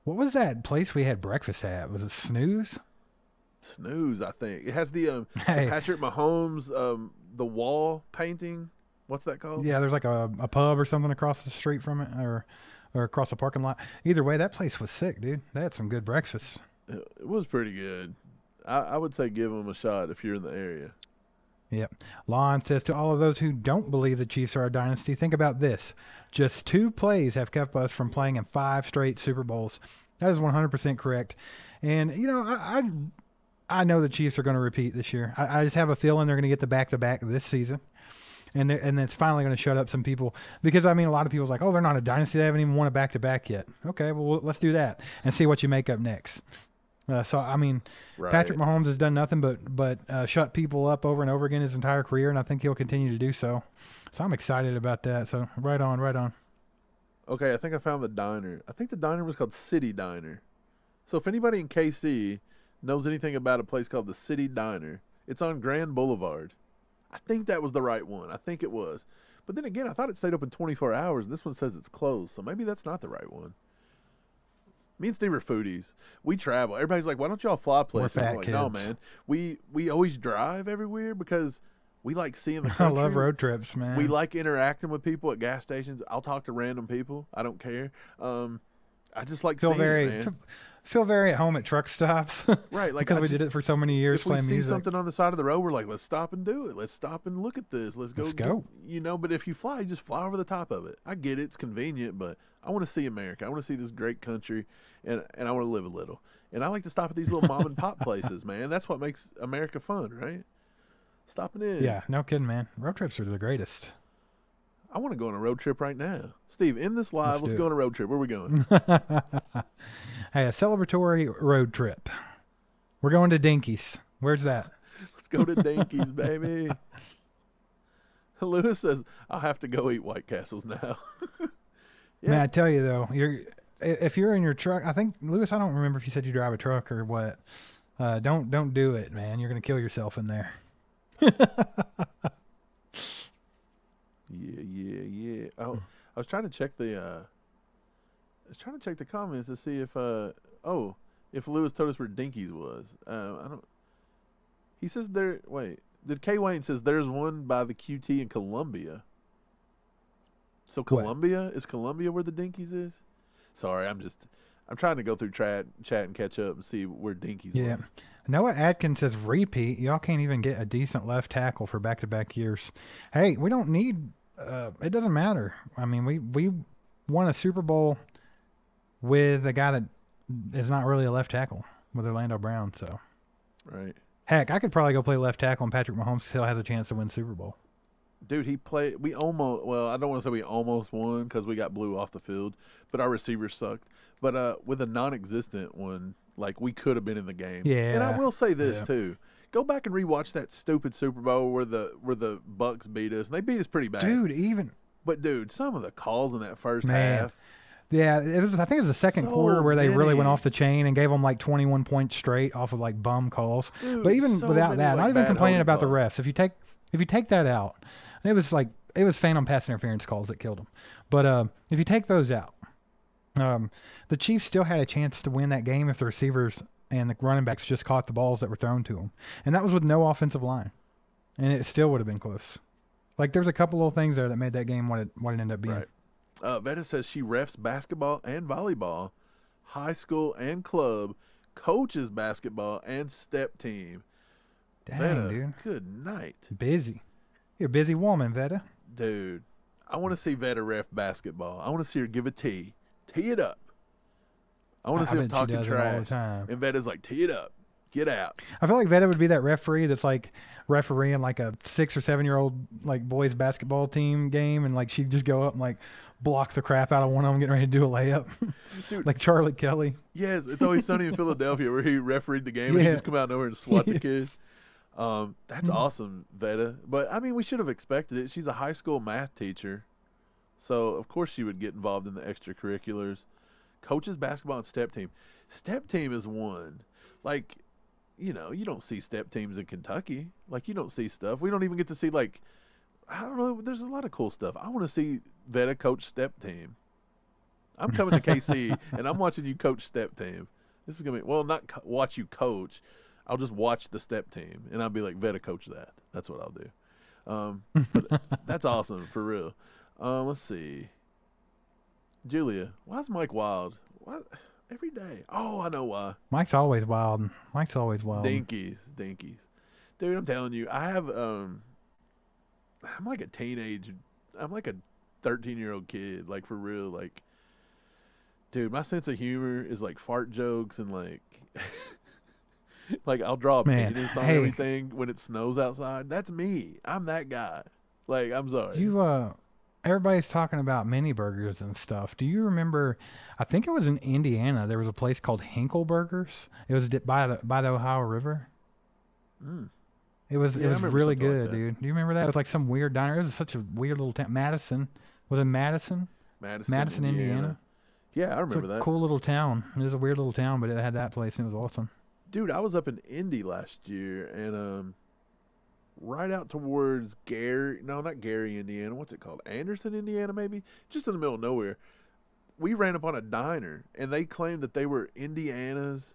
what was that place we had breakfast at? Was it Snooze? Snooze, I think it has the Hey. Patrick Mahomes the wall painting. What's that called? Yeah, there's like a pub or something across the street from it, or across the parking lot. Either way, that place was sick, dude. They had some good breakfast. It was pretty good. I would say give them a shot if you're in the area. Yep. Lon says, to all of those who don't believe the Chiefs are a dynasty, think about this. Just 2 plays have kept us from playing in 5 straight Super Bowls. That is 100% correct. And, you know, I know the Chiefs are going to repeat this year. I just have a feeling they're going to get the back-to-back this season. And it's finally going to shut up some people. Because, I mean, a lot of people's like, oh, they're not a dynasty. They haven't even won a back-to-back yet. Okay, well, let's do that and see what you make up next. So, I mean, Right. Patrick Mahomes has done nothing but shut people up over and over again his entire career, and I think he'll continue to do so. So I'm excited about that. So right on. Okay, I think I found the diner. I think the diner was called City Diner. So if anybody in KC knows anything about a place called the City Diner, it's on Grand Boulevard. I think that was the right one. I think it was. But then again, I thought it stayed open 24 hours, and this one says it's closed. So maybe that's not the right one. Me and Steve are foodies. We travel. Everybody's like, why don't y'all fly places? fat I'm like, no, kids. man. We always drive everywhere because we like seeing the I country. love road trips, man. We like interacting with people at gas stations. I'll talk to random people. I don't care. I just like seeing it, man. Feel very at home at truck stops. Right, like because I we just- did it for so many years If we playing see music. something on the side of the road, we're like, let's stop and do it. Let's stop and look at this. Let's go. Let's go. You know, but if you fly, you just fly over the top of it. I get it. It's convenient, but I want to see America. I want to see this great country, and I want to live a little. And I like to stop at these little mom and pop places, man. That's what makes America fun, right? Stopping in. Yeah, no kidding, man. Road trips are the greatest. I want to go on a road trip right now. Steve, in this live, let's do go it. on a road trip. Where are we going? Hey, a celebratory road trip. We're going to Dinkies. Where's that? Let's go to Dinkies, baby. Lewis says, I'll have to go eat White Castles now. Man, I tell you though, if you're in your truck, I think Lewis, I don't remember if you said you drive a truck or what. Don't do it, man. You're gonna kill yourself in there. Yeah. Oh, I was trying to check the comments to see if Lewis told us where Dinkies was. I don't. He says there. Wait, did K Wayne says there's one by the QT in Columbia. So Columbia is Columbia where the Dinkies is? Sorry, I'm trying to go through chat and catch up and see where Dinkies Yeah. was. Noah Atkins says repeat. Y'all can't even get a decent left tackle for back-to-back years. Hey, we don't need. It doesn't matter. I mean, we won a Super Bowl with a guy that is not really a left tackle with Orlando Brown. So, Right. heck, I could probably go play left tackle, and Patrick Mahomes still has a chance to win Super Bowl. Dude, I don't want to say we almost won because we got blew off the field, but our receivers sucked. But with a non-existent one, like, we could have been in the game. Yeah. And I will say this, Yeah. too. Go back and rewatch that stupid Super Bowl where the Bucks beat us. And they beat us pretty bad. Dude, But, some of the calls in that first Man. half. Yeah, I think it was the second So quarter where they really went many. off the chain and gave them like 21 points straight off of like bum calls. Dude, But even so without many, that, like, not even bad complaining holding about the calls. refs. If you take that out, it was phantom pass interference calls that killed them. But if you take those out, the Chiefs still had a chance to win that game if the receivers and the running backs just caught the balls that were thrown to them. And that was with no offensive line. And it still would have been close. Like, there's a couple little things there that made that game what it ended up being. Right. Veta says she refs basketball and volleyball, high school and club, coaches basketball and step team. Dang, Veta, dude. good night. Busy. You're a busy woman, Veta. Dude, I want to see Veta ref basketball. I want to see her give a tee. Tee it up. I want to see I him bet she talking does it all the trash. time. And Veta's like, tee it up. Get out. I feel like Veta would be that referee that's like refereeing like a 6 or 7 year old like boys basketball team game, and like she'd just go up and like block the crap out of one of them getting ready to do a layup. Dude. Like Charlie Kelly. Yes, it's Always Sunny in Philadelphia where he refereed the game and he Yeah. just come out of nowhere and swat the kid. That's awesome, Veda. But I mean, we should have expected it. She's a high school math teacher, so of course she would get involved in the extracurriculars. Coaches basketball and step team. Step team is one. Like, you know, you don't see step teams in Kentucky. Like, you don't see stuff. We don't even get to see, like, I don't know. There's a lot of cool stuff. I want to see Veda coach step team. I'm coming to KC, and I'm watching you coach step team. This is going to be, well, not watch you coach. I'll just watch the step team, and I'll be like, Veda, coach that. That's what I'll do. But that's awesome, for real. Let's see. Julia, why is Mike wild? What? Every day. Oh, I know why. Mike's always wild. Dinkies. Dude, I'm telling you, I have, I'm like a teenage, I'm like a 13-year-old kid, like, for real, like, dude, my sense of humor is like fart jokes and like, like I'll draw a penis on everything when it snows outside. That's me. I'm that guy. Like, I'm sorry. Everybody's talking about mini burgers and stuff. Do you remember? I think it was in Indiana. There was a place called Hinkle Burgers. It was by the Ohio River. It was really good, dude. Do you remember that? It was like some weird diner. It was such a weird little town. Madison. Was it Madison? Madison, Indiana. Yeah, I remember that. Cool little town. It was a weird little town, but it had that place and it was awesome. Dude, I was up in Indy last year and right out towards not Gary, Indiana. What's it called? Anderson, Indiana, maybe? Just in the middle of nowhere. We ran up on a diner, and they claimed that they were Indiana's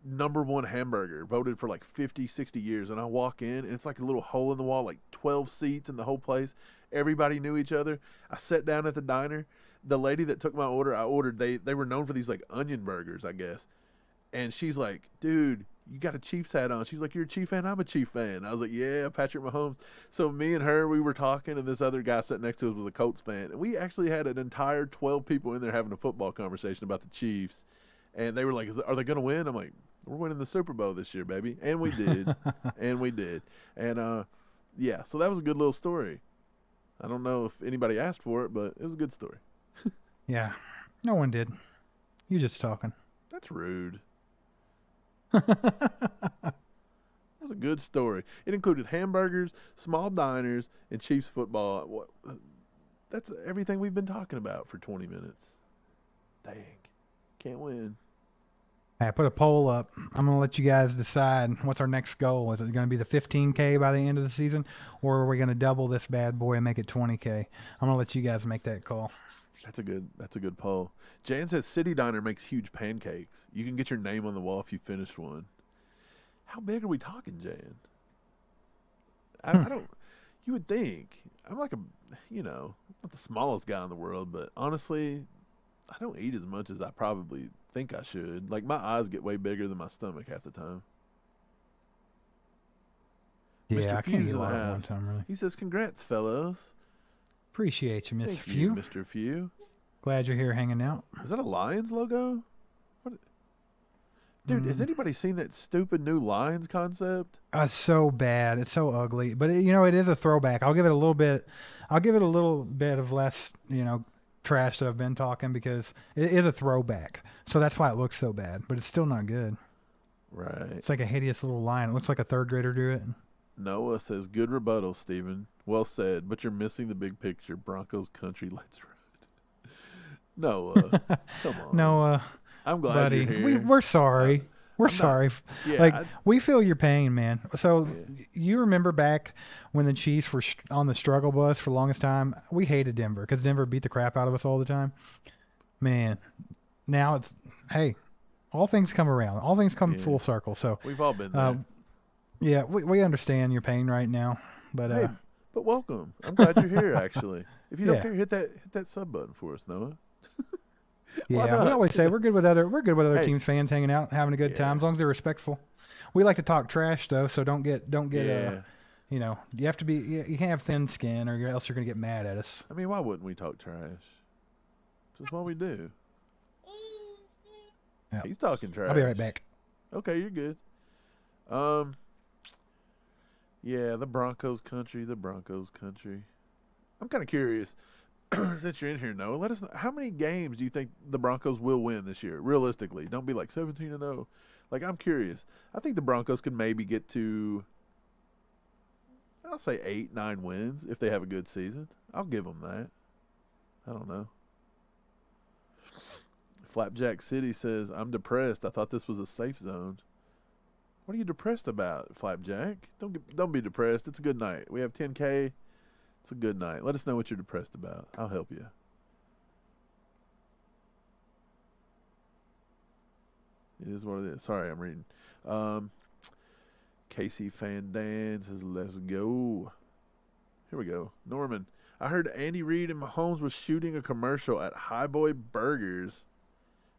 #1 hamburger, voted for like 50, 60 years. And I walk in, and it's like a little hole in the wall, like 12 seats in the whole place. Everybody knew each other. I sat down at the diner. The lady that took my order, they were known for these like onion burgers, I guess. And she's like, dude, you got a Chiefs hat on. She's like, you're a Chief fan? I'm a Chief fan. I was like, yeah, Patrick Mahomes. So me and her, we were talking, and this other guy sitting next to us was a Colts fan. And we actually had an entire 12 people in there having a football conversation about the Chiefs. And they were like, are they going to win? I'm like, we're winning the Super Bowl this year, baby. And we did. And yeah, so that was a good little story. I don't know if anybody asked for it, but it was a good story. Yeah, no one did. You just talking. That's rude. It was a good story. It included hamburgers, small diners, and Chiefs football. That's everything we've been talking about for 20 minutes. Dang. Can't win. I put a poll up. I'm going to let you guys decide what's our next goal. Is it going to be the 15K by the end of the season, or are we going to double this bad boy and make it 20K? I'm going to let you guys make that call. That's a good poll. Jan says City Diner makes huge pancakes. You can get your name on the wall if you finish one. How big are we talking, Jan? I don't. You would think I'm like not the smallest guy in the world, but honestly, I don't eat as much as I probably think I should. Like, my eyes get way bigger than my stomach half the time. Yeah, Mr. I can't eat a lot at one time, really. He says, "Congrats, fellas." Appreciate you, Mr. Thank Few. you, Mr. Few. Glad you're here hanging out. Is that a Lions logo? What? Dude, has anybody seen that stupid new Lions concept? It's so bad. It's so ugly. But it is a throwback. I'll give it a little bit of less, trash that I've been talking, because it is a throwback. So that's why it looks so bad. But it's still not good. Right. It's like a hideous little lion. It looks like a third grader drew it. Noah says, good rebuttal, Steven. Well said, but you're missing the big picture. Broncos country, let's ride. Noah, come on. Noah, I'm glad buddy, you're here. we're sorry. We're sorry. Yeah, we feel your pain, man. So you remember back when the Chiefs were on the struggle bus for the longest time? We hated Denver because Denver beat the crap out of us all the time. Man, now it's, hey, all things come around. All things come full circle. So we've all been there. Yeah, we understand your pain right now, but hey, but welcome. I'm glad you're here. Actually, if you don't care, hit that sub button for us, Noah. Yeah, we always say we're good with other teams fans hanging out, having a good time, as long as they're respectful. We like to talk trash though, so don't get you have to be, you can't have thin skin or else you're gonna get mad at us. I mean, why wouldn't we talk trash? That's what we do. Yeah. He's talking trash. I'll be right back. Okay, you're good. Yeah, the Broncos country. I'm kind of curious, since you're in here, Noah, let us know, how many games do you think the Broncos will win this year, realistically? Don't be like 17-0. Like, I'm curious. I think the Broncos could maybe get to I'll say 8, 9 wins if they have a good season. I'll give them that. I don't know. Flapjack City says, I'm depressed. I thought this was a safe zone. What are you depressed about, Flapjack? Don't be depressed. It's a good night. We have 10K. It's a good night. Let us know what you're depressed about. I'll help you. It is what it is. Sorry, I'm reading. Casey Fan Dan says, let's go. Here we go. Norman, I heard Andy Reid and Mahomes was shooting a commercial at Highboy Burgers.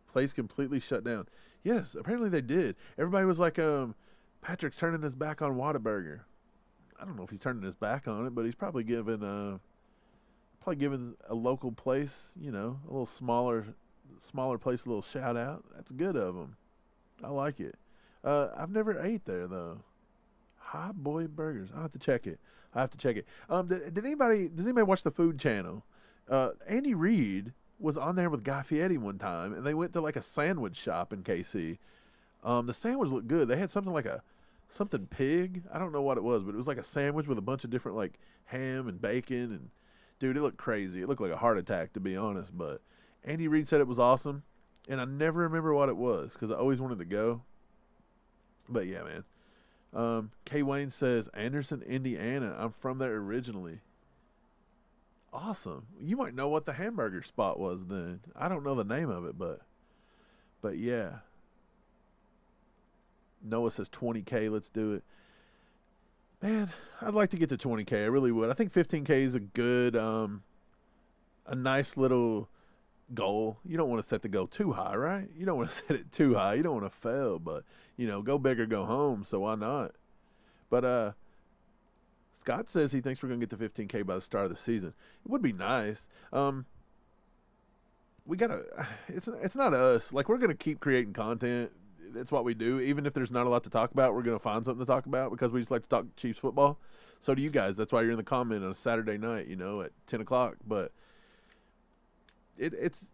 Place completely shut down. Yes, apparently they did. Everybody was like, Patrick's turning his back on Whataburger. I don't know if he's turning his back on it, but he's probably giving a local place, a little smaller place, a little shout out. That's good of him. I like it. I've never ate there though. High Boy Burgers. I'll have to check it. Does anybody watch the Food Channel? Andy Reid was on there with Guy Fieri one time, and they went to like a sandwich shop in KC. The sandwich looked good. They had something like something pig. I don't know what it was, but it was like a sandwich with a bunch of different like ham and bacon, and dude, it looked crazy. It looked like a heart attack, to be honest. But Andy Reid said it was awesome, and I never remember what it was because I always wanted to go. But yeah, man. K. Wayne says, Anderson, Indiana. I'm from there originally. Awesome. You might know what the hamburger spot was then. I don't know the name of it, but yeah. Noah says 20K. Let's do it. Man, I'd like to get to 20K. I really would. I think 15K is a good, a nice little goal. You don't want to set the goal too high, right? You don't want to set it too high. You don't want to fail, but go big or go home. So why not? But Scott says he thinks we're gonna get to 15K by the start of the season. It would be nice. We gotta. It's not us. Like, we're gonna keep creating content. That's what we do. Even if there's not a lot to talk about, we're gonna find something to talk about because we just like to talk Chiefs football. So do you guys. That's why you're in the comment on a Saturday night, at 10 o'clock. But it's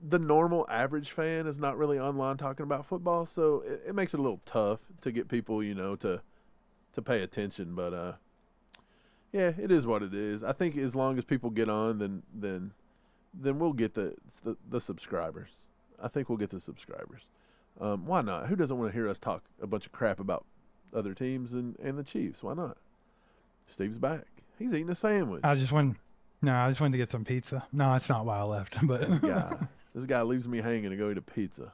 the normal average fan is not really online talking about football, so it makes it a little tough to get people, to pay attention. But yeah, it is what it is. I think as long as people get on, then we'll get the subscribers. I think we'll get the subscribers. Why not? Who doesn't want to hear us talk a bunch of crap about other teams and the Chiefs? Why not? Steve's back. He's eating a sandwich. I just wanted to get some pizza. No, it's not why I left, but This guy leaves me hanging to go eat a pizza.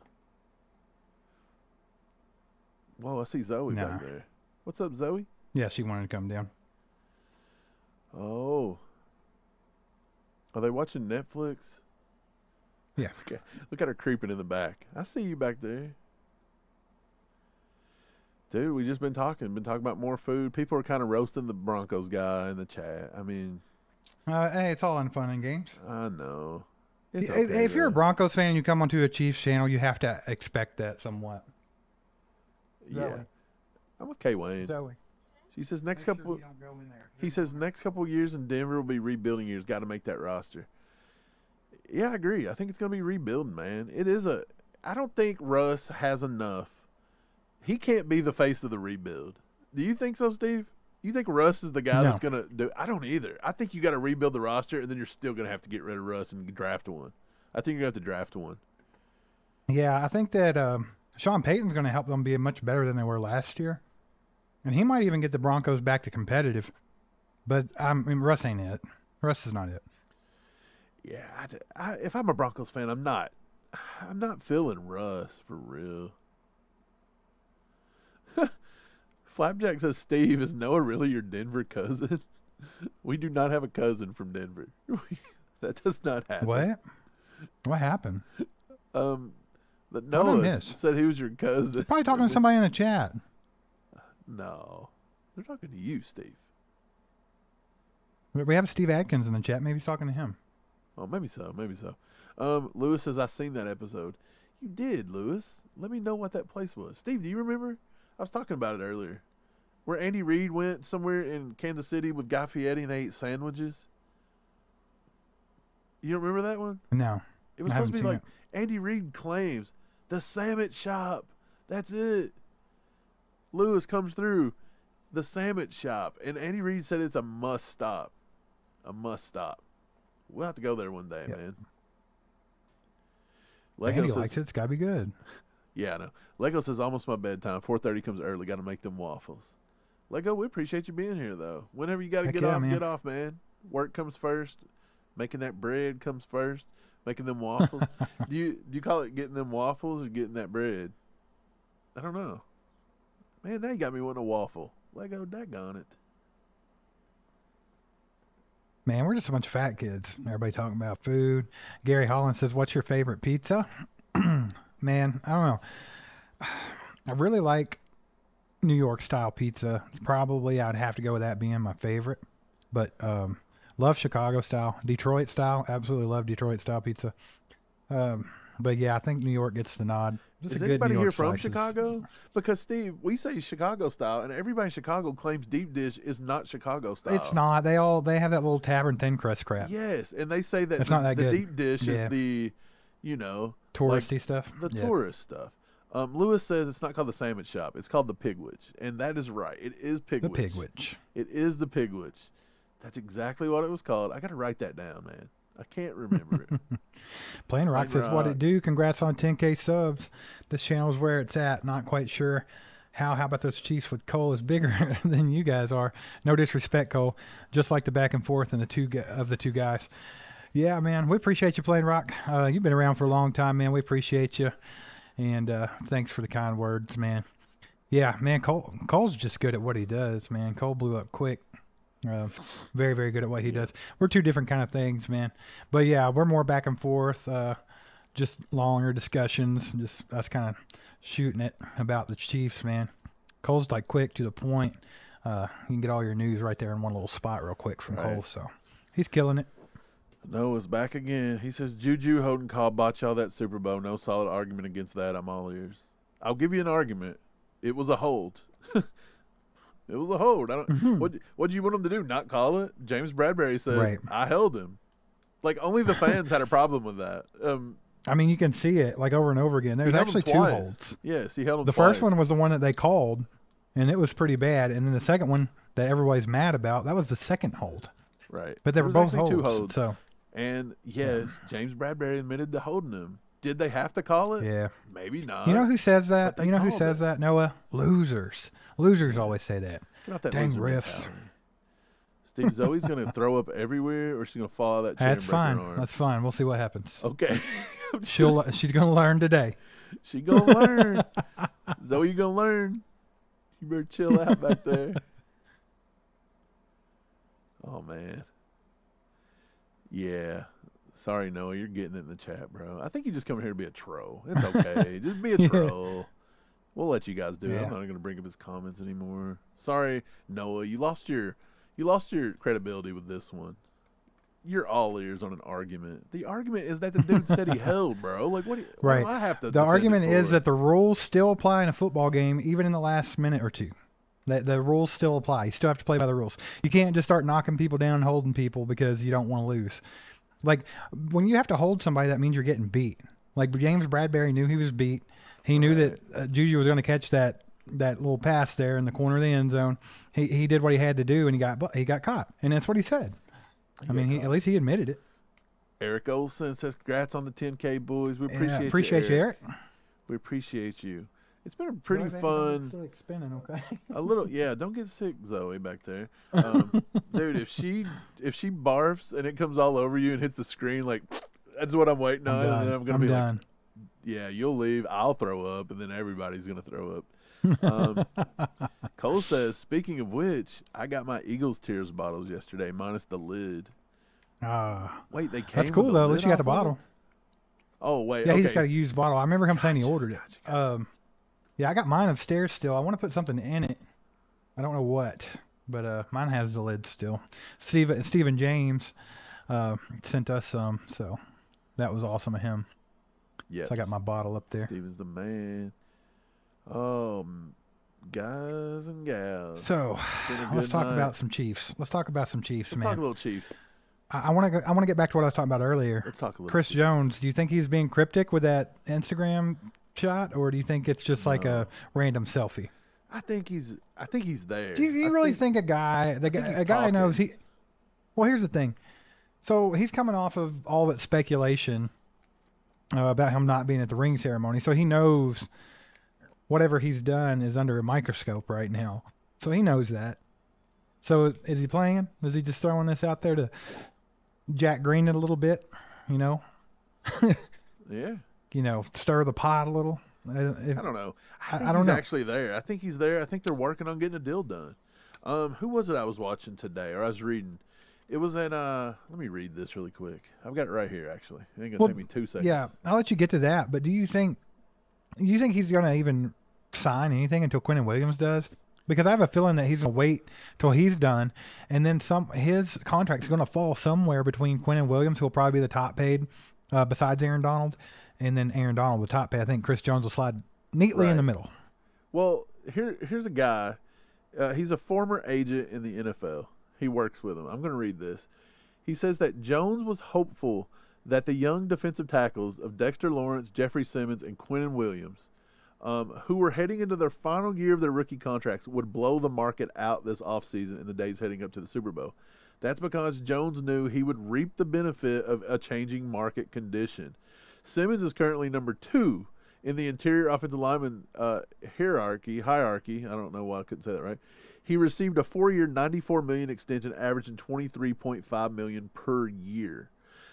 Whoa, I see Zoe back there. What's up, Zoe? Yeah, she wanted to come down. Oh. Are they watching Netflix? Yeah. Okay. Look at her creeping in the back. I see you back there. Dude, we just been talking about more food. People are kind of roasting the Broncos guy in the chat. I mean, hey, it's all in fun and games. I know. If you're a Broncos fan and you come onto a Chiefs channel, you have to expect that somewhat. Yeah. Zoe. I'm with K. Wayne. Zoe. He says next couple years in Denver will be rebuilding years. Got to make that roster. Yeah, I agree. I think it's going to be rebuilding, man. I don't think Russ has enough. He can't be the face of the rebuild. Do you think so, Steve? You think Russ is the guy that's going to do? I don't either. I think you got to rebuild the roster, and then you're still going to have to get rid of Russ and draft one. I think you're going to have to draft one. Yeah, I think that Sean Payton's going to help them be much better than they were last year. And he might even get the Broncos back to competitive. But, Russ ain't it. Russ is not it. Yeah, if I'm a Broncos fan, I'm not feeling Russ for real. Flapjack says, Steve, is Noah really your Denver cousin? We do not have a cousin from Denver. That does not happen. What? What happened? But Noah said he was your cousin. Probably talking to somebody in the chat. No. They're talking to you, Steve. We have Steve Adkins in the chat. Maybe he's talking to him. Oh, maybe so. Lewis says, I seen that episode. You did, Lewis. Let me know what that place was. Steve, do you remember? I was talking about it earlier. Where Andy Reid went somewhere in Kansas City with Guy Fieri and they ate sandwiches. You don't remember that one? No. It was supposed to be like Andy Reid claims the sandwich shop. That's it. Lewis comes through. The sandwich shop. And Andy Reid said it's a must stop. A must stop. We'll have to go there one day, man. Lego Andy says, likes it. It's got to be good. Yeah, I know. Lego says almost my bedtime. 4:30 comes early. Got to make them waffles. Lego, we appreciate you being here, though. Whenever you got to get off, man. Work comes first. Making that bread comes first. Making them waffles. do you call it getting them waffles or getting that bread? I don't know. Man, now you got me wanting a waffle. Lego, daggone it. Man, we're just a bunch of fat kids. Everybody talking about food. Gary Holland says, what's your favorite pizza? Man, I don't know. I really like New York style pizza. Probably I'd have to go with that being my favorite. But love Chicago style. Detroit style. Absolutely love Detroit style pizza. But yeah, I think New York gets the nod. Is anybody here from Chicago? Because, Steve, we say Chicago style, and everybody in Chicago claims deep dish is not Chicago style. It's not. They have that little tavern thin crust crap. Yes, and they say that it's not that the good. Deep dish is the, touristy like stuff. The tourist stuff. Lewis says it's not called the Sandwich Shop. It's called the Pigwitch, and that is right. It is Pigwitch. The Pigwitch. It is the Pigwitch. That's exactly what it was called. I got to write that down, man. I can't remember it. Plain Rock says, what it do? Congrats on 10K subs. This channel is where it's at. Not quite sure how about those Chiefs with Cole is bigger than you guys are. No disrespect, Cole. Just like the back and forth and the two guys. Yeah, man, we appreciate you, Plain Rock. You've been around for a long time, man. We appreciate you. And thanks for the kind words, man. Yeah, man, Cole's just good at what he does, man. Cole blew up quick. Very, very good at what he does. We're two different kind of things, man. But yeah, we're more back and forth, just longer discussions, just us kind of shooting it about the Chiefs, man. Cole's like quick to the point. You can get all your news right there in one little spot real quick from Cole, so he's killing it. Noah's back again. He says, Juju, Holden called, bought y'all that Super Bowl. No solid argument against that. I'm all ears. I'll give you an argument. It was a hold. It was a hold. What do you want him to do? Not call it? James Bradbury said, I held him. Like, only the fans had a problem with that. I mean, you can see it like over and over again. There's actually two holds. Yes, he held him The twice. first one was the one that they called, and it was pretty bad. And then the second one that everybody's mad about, that was the second hold. Right. But they were both holds. Two holds. So. And, yes, James Bradbury admitted to holding him. Did they have to call it? Yeah. Maybe not. You know who says that? You know who says that, Noah? Losers. Losers always say that. Get off that Dang loser refs. mentality. Steve, Zoe's going to throw up everywhere, or she's going to fall out of that chair That's and break fine. her arm? That's fine. We'll see what happens. Okay. She's going to learn today. She going to learn. Zoe, you going to learn. You better chill out back there. Oh, man. Yeah. Sorry, Noah, you're getting it in the chat, bro. I think you just come here to be a troll. It's okay. Just be a troll. We'll let you guys do it. I'm not going to bring up his comments anymore. Sorry, Noah. You lost your credibility with this one. You're all ears on an argument. The argument is that the dude said he held, bro. Like, what do I have to? The argument is that the rules still apply in a football game, even in the last minute or two. The rules still apply. You still have to play by the rules. You can't just start knocking people down and holding people because you don't want to lose. Like, when you have to hold somebody, that means you're getting beat. Like, James Bradbury knew he was beat. He knew that Juju was going to catch that little pass there in the corner of the end zone. He did what he had to do, and he got caught. And that's what he said. At least he admitted it. Eric Olson says, congrats on the 10K, boys. We appreciate you, Eric. We appreciate you. It's been a pretty fun. Still spinning, okay? A little, yeah. Don't get sick, Zoe, back there, dude. If she barfs and it comes all over you and hits the screen, like that's what I'm waiting on. And then I'm gonna be done. Like, yeah, you'll leave. I'll throw up, and then everybody's gonna throw up. Cole says, speaking of which, I got my Eagles Tears bottles yesterday, minus the lid. Wait, they came. That's cool though. At least you got the bottle. Oh wait, yeah, okay. He just got a used bottle. I remember him saying he ordered it. Gotcha. Yeah, I got mine upstairs still. I want to put something in it. I don't know what, but mine has the lid still. Stephen James sent us some, so that was awesome of him. Yeah. So I got my bottle up there. Steven's the man. Guys and gals. So let's talk about some Chiefs. Let's talk about some Chiefs, man. Let's talk a little Chiefs. I want to get back to what I was talking about earlier. Let's talk a little. Chris Jones. Do you think he's being cryptic with that Instagram shot, or do you think it's just like a random selfie? I think he's there. Do you really think a guy knows he? Well, here's the thing. So he's coming off of all that speculation about him not being at the ring ceremony, so he knows whatever he's done is under a microscope right now. So he knows that. So is he playing? Is he just throwing this out there to Jack Green it a little bit? You know? Yeah. You know, stir the pot a little. I don't know. I think don't he's know. actually there. I think he's there. I think they're working on getting a deal done. Who was it I was watching today, or I was reading? It was at let me read this really quick. I've got it right here, actually. It ain't gonna take me 2 seconds. Yeah, I'll let you get to that. But do you think he's gonna even sign anything until Quinnen Williams does? Because I have a feeling that he's gonna wait till he's done, and then his contract's gonna fall somewhere between Quinnen Williams, who will probably be the top paid, besides Aaron Donald, and then Aaron Donald, the top paid. I think Chris Jones will slide neatly in the middle. Well, here's a guy. He's a former agent in the NFL. He works with him. I'm going to read this. He says that Jones was hopeful that the young defensive tackles of Dexter Lawrence, Jeffrey Simmons, and Quinnen Williams, who were heading into their final year of their rookie contracts, would blow the market out this offseason in the days heading up to the Super Bowl. That's because Jones knew he would reap the benefit of a changing market condition. Simmons is currently number 2 in the interior offensive lineman hierarchy. I don't know why I couldn't say that right. He received a 4-year, $94 million extension, averaging $23.5 million per year.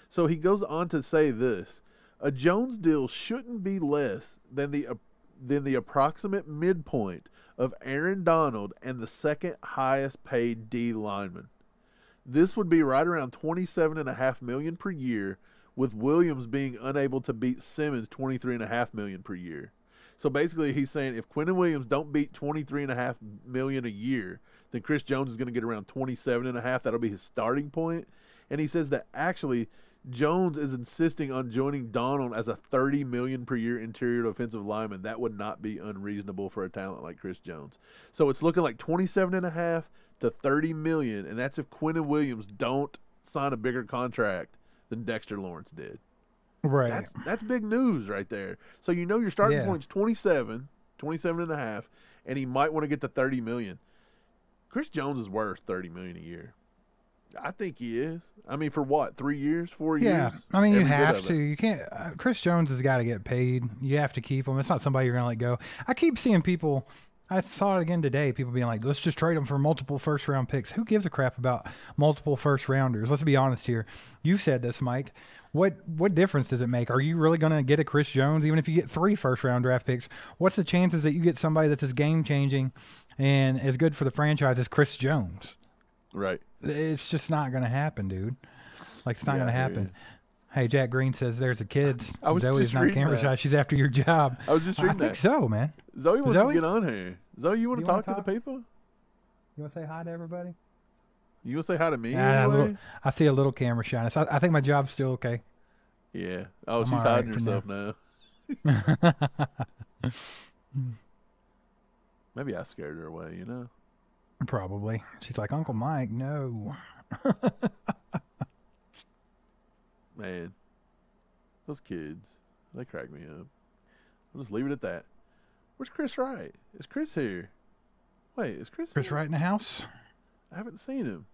So he goes on to say this: a Jones deal shouldn't be less than the approximate midpoint of Aaron Donald and the second highest paid D lineman. This would be right around $27.5 million per year, with Williams being unable to beat Simmons $23.5 million per year. So basically, he's saying if Quinnen Williams don't beat $23.5 million a year, then Chris Jones is going to get around $27.5. That'll be his starting point. And he says that actually Jones is insisting on joining Donald as a $30 million per year interior offensive lineman. That would not be unreasonable for a talent like Chris Jones. So it's looking like $27.5 to $30 million, and that's if Quinnen Williams don't sign a bigger contract than Dexter Lawrence did. Right. That's big news right there. So you know your starting point's 27.5, and he might want to get to $30 million. Chris Jones is worth $30 million a year. I think he is. I mean, for what, 3 years, 4 years? Yeah, I mean, you have to. You can't. Chris Jones has got to get paid. You have to keep him. It's not somebody you're gonna let go. I keep seeing people. I saw it again today. People being like, "Let's just trade him for multiple first-round picks." Who gives a crap about multiple first-rounders? Let's be honest here. You said this, Mike. What difference does it make? Are you really going to get a Chris Jones, even if you get 3 first-round draft picks? What's the chances that you get somebody that's as game-changing and as good for the franchise as Chris Jones? Right. It's just not going to happen, dude. Like, it's not going to happen. Hey, Jack Green says there's a kid's. Zoe's not camera shy. She's after your job. I was just reading that. I think so, man. Zoe wants to get on here. Zoe, you want to talk to the people? You want to say hi to everybody? You want to say hi to me anyway? I see a little camera shyness. I think my job's still okay. Yeah. Oh, she's hiding herself now. Maybe I scared her away, you know? Probably. She's like, Uncle Mike, no. Man, those kids, they crack me up. I'll just leave it at that. Where's Chris Wright? Is Chris here? Wait, is Chris Chris here? Wright in the house? I haven't seen him.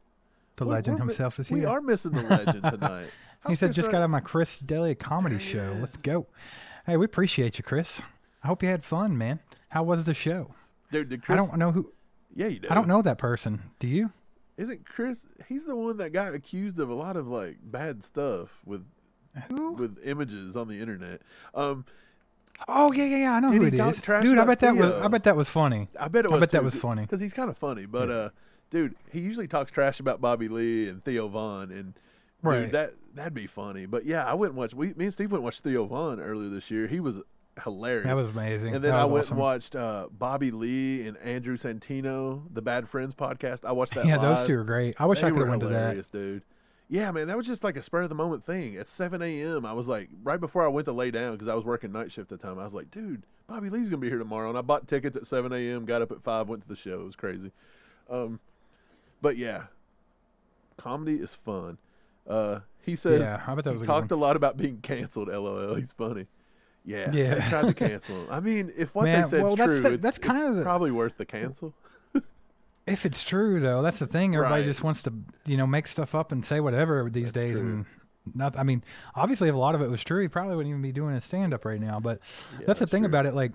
The legend himself is here. We are missing the legend tonight. He said, just got on my Chris Daily comedy show. Let's go. Hey, we appreciate you, Chris. I hope you had fun, man. How was the show? Dude, did Chris... I don't know who... Yeah, you do. I don't know that person. Do you? Isn't Chris... He's the one that got accused of a lot of, like, bad stuff with images on the internet. Oh, yeah. I know who it is. Dude, I bet that was funny. I bet it was, that was funny. Because he's kind of funny. But, dude, he usually talks trash about Bobby Lee and Theo Vaughn. And, dude, that'd be funny. But, yeah, I went and watched... Me and Steve went and watched Theo Vaughn earlier this year. He was hilarious. That was amazing. And then I went and watched Bobby Lee and Andrew Santino, the Bad Friends podcast. I watched that live. Those two are great. I wish I could have went to that. Hilarious, dude. Yeah, man, that was just like a spur-of-the-moment thing. At 7 a.m., I was like, right before I went to lay down, because I was working night shift at the time, I was like, dude, Bobby Lee's going to be here tomorrow. And I bought tickets at 7 a.m., got up at 5, went to the show. It was crazy. But, yeah, comedy is fun. He says I bet that was he talked a lot about being canceled, LOL. He's funny. Yeah, Yeah. they tried to cancel him. I mean, if what Man, they said's well, true, that's kind it's of the, probably worth the cancel. if it's true though. That's the thing. Everybody Right. just wants to, make stuff up and say whatever these That's days, true. and not. I mean, obviously, if a lot of it was true, he probably wouldn't even be doing a stand-up right now. But Yeah, that's the thing true. about it. Like,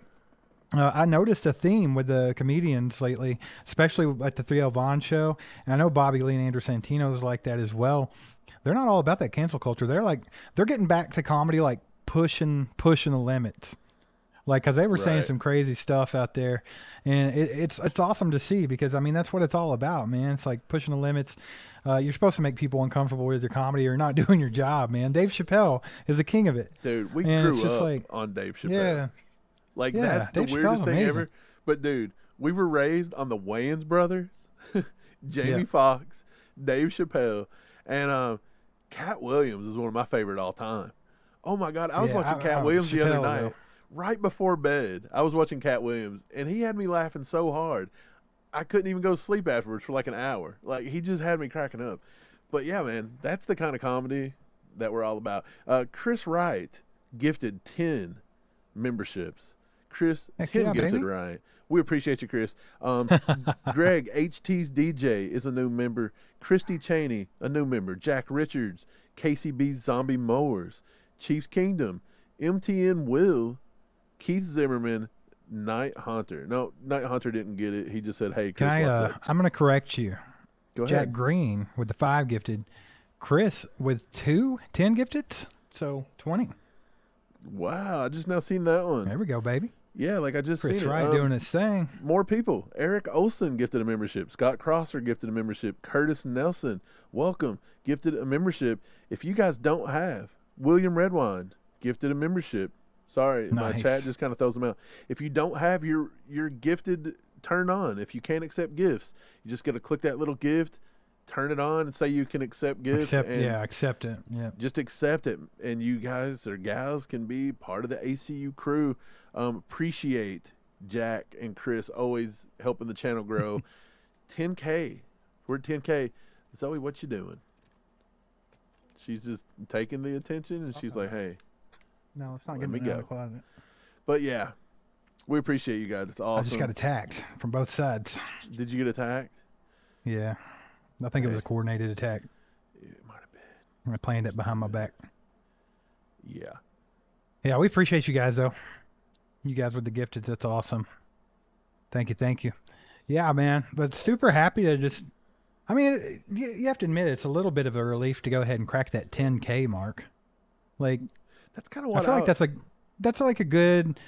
I noticed a theme with the comedians lately, especially at the 3L Vaughn show. And I know Bobby Lee and Andrew Santino's like that as well. They're not all about that cancel culture. They're getting back to comedy, like pushing the limits. Like, cause they were saying Right. some crazy stuff out there, and it's awesome to see, because I mean that's what it's all about, man. It's like pushing the limits. You're supposed to make people uncomfortable with your comedy, or you're not doing your job, man. Dave Chappelle is the king of it. Dude, we And it's grew just up like, on Dave Chappelle. Yeah, Like, Yeah, that's the Dave weirdest Chappelle's thing amazing. ever. But, dude, we were raised on the Wayans brothers, Jamie Yeah. Foxx, Dave Chappelle, and Cat Williams is one of my favorite all time. Oh, my God. I was Yeah, watching Cat I- Williams the other Chappelle, night. though. Right before bed, I was watching Cat Williams, and he had me laughing so hard. I couldn't even go to sleep afterwards for like an hour. Like, he just had me cracking up. But, yeah, man, that's the kind of comedy that we're all about. Chris Wright gifted 10 memberships. Chris, Heck 10 yeah, gifted baby. right. We appreciate you, Chris. Greg, HT's DJ, is a new member. Christy Cheney, a new member. Jack Richards, KCB's Zombie Mowers, Chiefs Kingdom, MTN Will, Keith Zimmerman, Night Hunter. No, Night Hunter didn't get it. He just said, hey, Can Chris, I? what's up? I'm gonna correct you. Go Jack ahead. Green with the 5 gifted, Chris with 10 gifted, so 20. Wow, I just now seen that one. There we go, baby. Yeah, like I just Chris seen it. Wright doing his thing. More people. Eric Olson gifted a membership. Scott Crosser gifted a membership. Curtis Nelson, welcome, gifted a membership. If you guys don't have, William Redwine gifted a membership. Sorry, my Nice. chat just kind of throws them out. If you don't have your gifted turned on, if you can't accept gifts, you just got to click that little gift, turn it on, and say you can accept gifts. Accept it. Yeah. Just accept it, and you guys or gals can be part of the ACU crew. Appreciate Jack and Chris always helping the channel grow. 10K. We're at 10K. Zoe, what you doing? She's just taking the attention, and she's like, hey. No, it's not Let getting me out of go. the closet. But, yeah, we appreciate you guys. It's awesome. I just got attacked from both sides. Did you get attacked? Yeah. I think it was a Hey. coordinated attack. It might have been. I planned it behind my back. Yeah. Yeah, we appreciate you guys, though. You guys with the gifteds, that's awesome. Thank you. Yeah, man. But super happy to just, I mean, you have to admit it's a little bit of a relief to go ahead and crack that 10K mark. Like, That's kind of I what feel like that's like a good,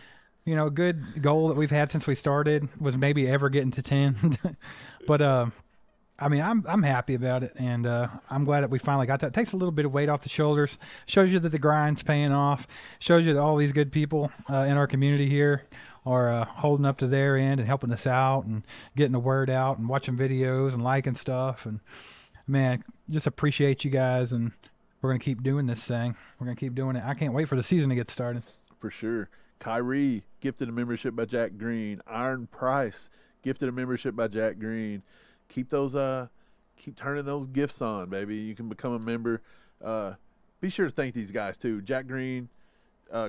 good goal that we've had since we started, was maybe ever getting to 10. But I mean, I'm happy about it, and I'm glad that we finally got that. It takes a little bit of weight off the shoulders. Shows you that the grind's paying off. Shows you that all these good people in our community here are holding up to their end and helping us out and getting the word out and watching videos and liking stuff. And man, just appreciate you guys, and we're gonna keep doing this thing. We're gonna keep doing it. I can't wait for the season to get started. For sure. Kyrie gifted a membership by Jack Green. Iron Price gifted a membership by Jack Green. Keep those keep turning those gifts on, baby. You can become a member. Be sure to thank these guys too. Jack Green,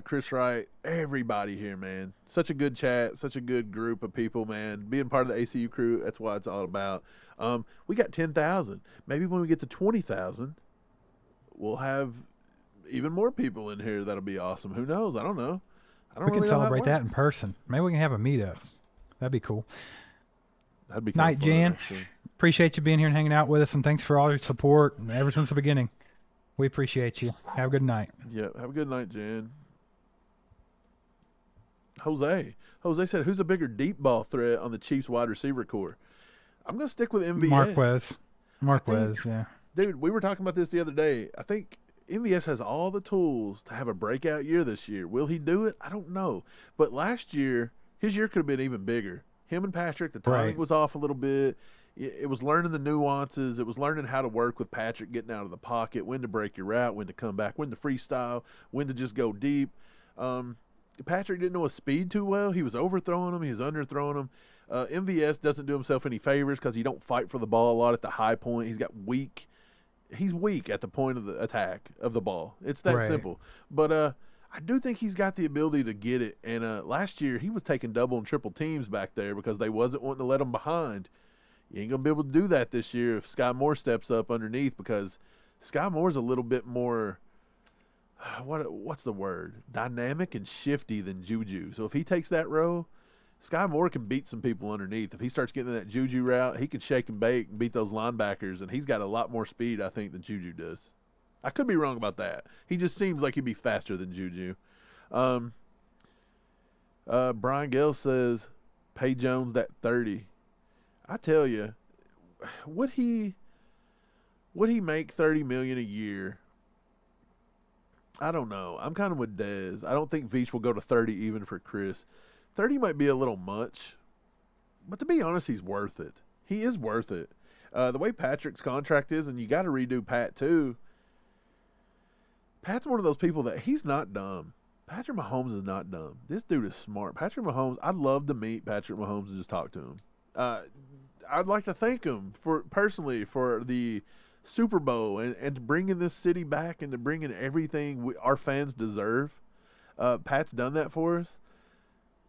Chris Wright, everybody here, man. Such a good chat, such a good group of people, man. Being part of the ACU crew, that's what it's all about. We got 10,000. Maybe when we get to 20,000, we'll have even more people in here. That'll be awesome. Who knows? I don't know. I don't We can really know how it celebrate that in works. person. Maybe we can have a meetup. That'd be cool. That'd be kinda Night, fun, Jan. actually. Appreciate you being here and hanging out with us, and thanks for all your support ever since the beginning. We appreciate you. Have a good night. Yeah, have a good night, Jan. Jose said, who's a bigger deep ball threat on the Chiefs wide receiver core? I'm going to stick with MVS. Marquez, yeah. Dude, we were talking about this the other day. I think MVS has all the tools to have a breakout year this year. Will he do it? I don't know. But last year, his year could have been even bigger. Him and Patrick, the timing Right. was off a little bit. It was learning the nuances. It was learning how to work with Patrick, getting out of the pocket, when to break your route, when to come back, when to freestyle, when to just go deep. Patrick didn't know his speed too well. He was overthrowing him. He was underthrowing him. MVS doesn't do himself any favors because he don't fight for the ball a lot at the high point. He's weak at the point of the attack of the ball. It's that Right. simple. But I do think he's got the ability to get it. And last year he was taking double and triple teams back there because they wasn't wanting to let him behind. You ain't gonna be able to do that this year if Sky Moore steps up underneath, because Sky Moore's a little bit more what's the word? Dynamic and shifty than Juju. So if he takes that role, Sky Moore can beat some people underneath. If he starts getting that Juju route, he can shake and bake and beat those linebackers, and he's got a lot more speed, I think, than Juju does. I could be wrong about that. He just seems like he'd be faster than Juju. Brian Gale says, pay Jones that 30. I tell you, would he make $30 million a year? I don't know. I'm kind of with Dez. I don't think Veach will go to 30 even for Chris. 30 might be a little much, but to be honest, he's worth it. He is worth it. The way Patrick's contract is, and you got to redo Pat too. Pat's one of those people that he's not dumb. Patrick Mahomes is not dumb. This dude is smart. Patrick Mahomes, I'd love to meet Patrick Mahomes and just talk to him. I'd like to thank him personally for the Super Bowl and bringing this city back and to bringing everything our fans deserve. Pat's done that for us.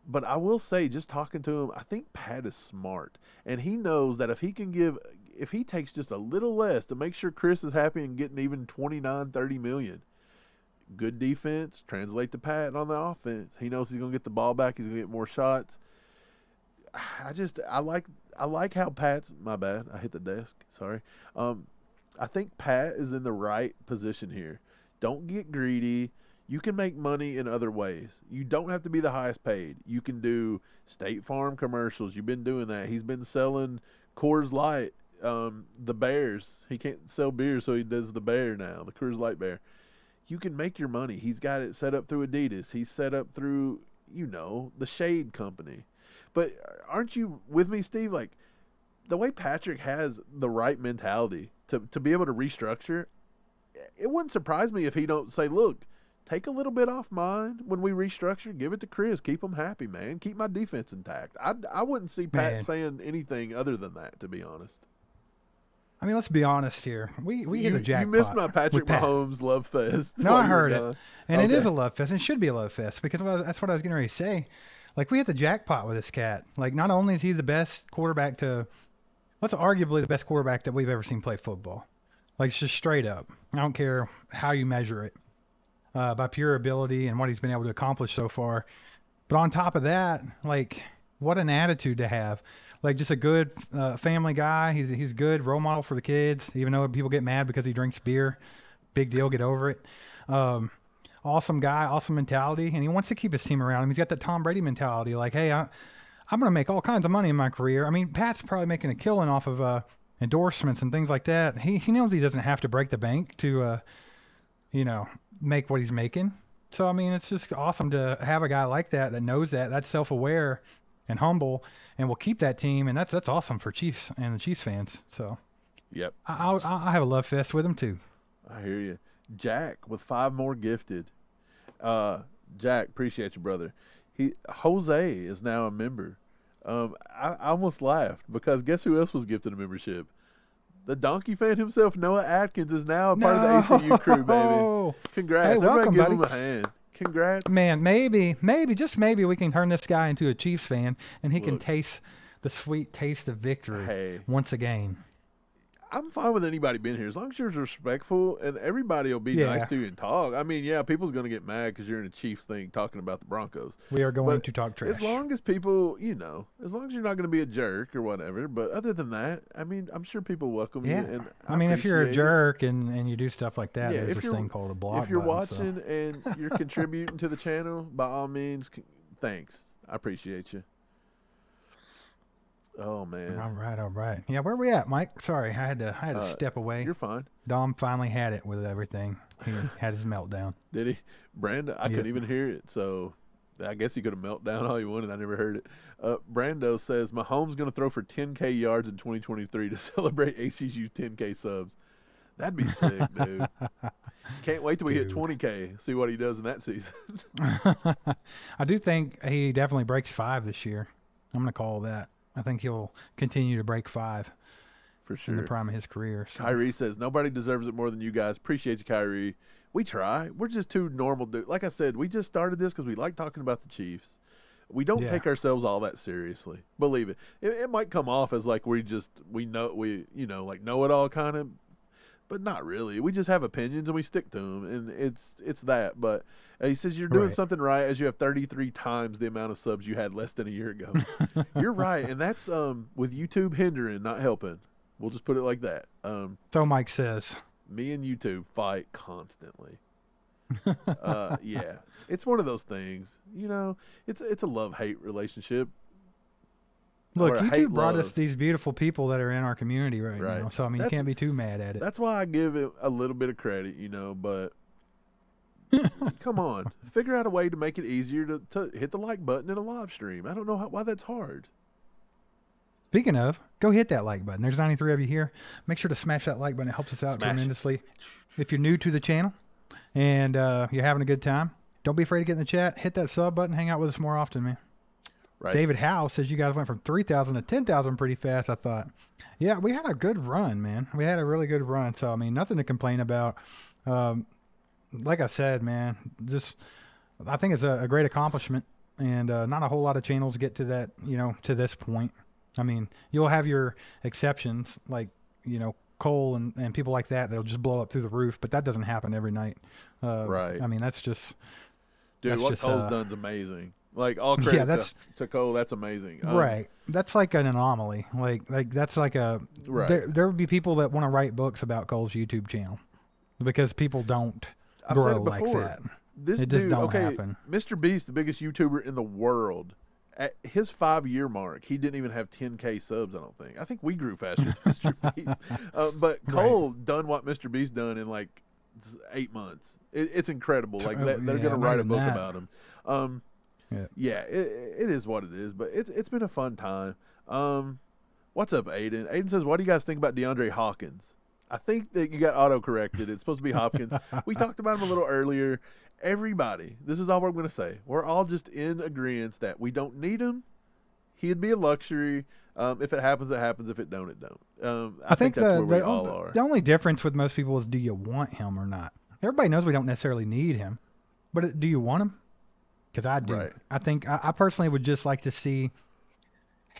But I will say, just talking to him, I think Pat is smart. And he knows that if he takes just a little less to make sure Chris is happy and getting even 29, 30 million, good defense, translate to Pat on the offense. He knows he's going to get the ball back. He's going to get more shots. I like how Pat's, my bad, I hit the desk, sorry. I think Pat is in the right position here. Don't get greedy. You can make money in other ways. You don't have to be the highest paid. You can do State Farm commercials. You've been doing that. He's been selling Coors Light, the Bears. He can't sell beer, so he does the Bear now, the Coors Light Bear. You can make your money. He's got it set up through Adidas. He's set up through, the Shade Company. But aren't you with me, Steve? Like, the way Patrick has the right mentality to be able to restructure, it wouldn't surprise me if he don't say, look, take a little bit off mine when we restructure. Give it to Chris. Keep him happy, man. Keep my defense intact. I wouldn't see Pat saying anything other than that, to be honest. I mean, let's be honest here. We hit a jackpot. You missed my Patrick Mahomes love fest. No, I heard it. And it is a love fest. It should be a love fest because that's what I was getting ready to say. Like, we hit the jackpot with this cat. Like, not only is he the best quarterback what's arguably the best quarterback that we've ever seen play football. Like, it's just straight up. I don't care how you measure it. By pure ability and what he's been able to accomplish so far. But on top of that, like, what an attitude to have. Like, just a good family guy. He's a good role model for the kids, even though people get mad because he drinks beer. Big deal, get over it. Awesome guy, awesome mentality, and he wants to keep his team around him. He's got that Tom Brady mentality, like, hey, I'm going to make all kinds of money in my career. I mean, Pat's probably making a killing off of endorsements and things like that. He knows he doesn't have to break the bank to, make what he's making. So, I mean, it's just awesome to have a guy like that knows that's self-aware and humble and will keep that team. And that's awesome for Chiefs and the Chiefs fans. So, yep. I'll have a love fest with him too. I hear you. Jack with 5 more gifted. Jack, appreciate you, brother. Jose is now a member. I almost laughed because guess who else was gifted a membership? The Donkey fan himself, Noah Atkins, is now a part of the ACU crew, baby. Congrats. Hey, welcome, Everybody give buddy. him a hand. Congrats. Man, maybe, just maybe we can turn this guy into a Chiefs fan and he can taste the sweet taste of victory once again. I'm fine with anybody being here as long as you're respectful and everybody will be nice to you and talk. I mean, yeah, people's going to get mad because you're in a Chiefs thing talking about the Broncos. We are going to talk trash. As long as people, as long as you're not going to be a jerk or whatever. But other than that, I mean, I'm sure people welcome you. And I mean, if you're a jerk and you do stuff like that, there's this thing called a block If you're button, watching and you're contributing to the channel, by all means, thanks. I appreciate you. Oh man! All right. Yeah, where we at, Mike? Sorry, I had to step away. You're fine. Dom finally had it with everything. He had his meltdown. Did he? Brando, I couldn't even hear it, so I guess he could have melted down all he wanted. I never heard it. Brando says Mahomes going to throw for 10K yards in 2023 to celebrate ACU 10K subs. That'd be sick, dude. Can't wait till we hit 20K. See what he does in that season. I do think he definitely breaks 5 this year. I'm gonna call that. I think he'll continue to break 5 for sure in the prime of his career. So. Kyrie says nobody deserves it more than you guys. Appreciate you, Kyrie. We try. We're just two normal dudes. Like I said, we just started this because we like talking about the Chiefs. We don't take ourselves all that seriously. Believe it. It might come off as like we know it all kind of, but not really. We just have opinions and we stick to them, and it's that. But he says you're doing something right as you have 33 times the amount of subs you had less than a year ago. You're right, and that's with YouTube hindering, not helping. We'll just put it like that. So Mike says. Me and YouTube fight constantly. Yeah, it's one of those things. It's a love-hate relationship. Look, YouTube brought us these beautiful people that are in our community right now. So, I mean, you can't be too mad at it. That's why I give it a little bit of credit, but come on. Figure out a way to make it easier to hit the like button in a live stream. I don't know why that's hard. Speaking of, go hit that like button. There's 93 of you here. Make sure to smash that like button. It helps us out tremendously. If you're new to the channel and you're having a good time, don't be afraid to get in the chat. Hit that sub button. Hang out with us more often, man. Right. David Howe says you guys went from 3,000 to 10,000 pretty fast, I thought. Yeah, we had a good run, man. We had a really good run. So, I mean, nothing to complain about. Like I said, man, I think it's a great accomplishment. And not a whole lot of channels get to that, to this point. I mean, you'll have your exceptions like, Cole and people like that. They'll just blow up through the roof, but that doesn't happen every night. Right. I mean, that's just... Dude, what Cole's done's amazing. Like, all credit to Cole. That's amazing. Right. That's like an anomaly. Like that's like a... Right. There would be people that want to write books about Cole's YouTube channel because people don't grow like that. This dude, don't happen. Mr. Beast, the biggest YouTuber in the world... At his 5-year mark, he didn't even have 10K subs, I don't think. I think we grew faster than Mr. Beast. But Cole done what Mr. Beast done in like 8 months. It's incredible. Like they're going to write a book about him. It is what it is. But it's been a fun time. What's up, Aiden? Aiden says, what do you guys think about DeAndre Hopkins? I think that you got auto-corrected. It's supposed to be Hopkins. We talked about him a little earlier. Everybody, this is all we're going to say. We're all just in agreement that we don't need him. He'd be a luxury. If it happens, it happens. If it don't, it don't. I think that's where we all are. The only difference with most people is, do you want him or not? Everybody knows we don't necessarily need him, but do you want him? Because I do. Right. I think I personally would just like to see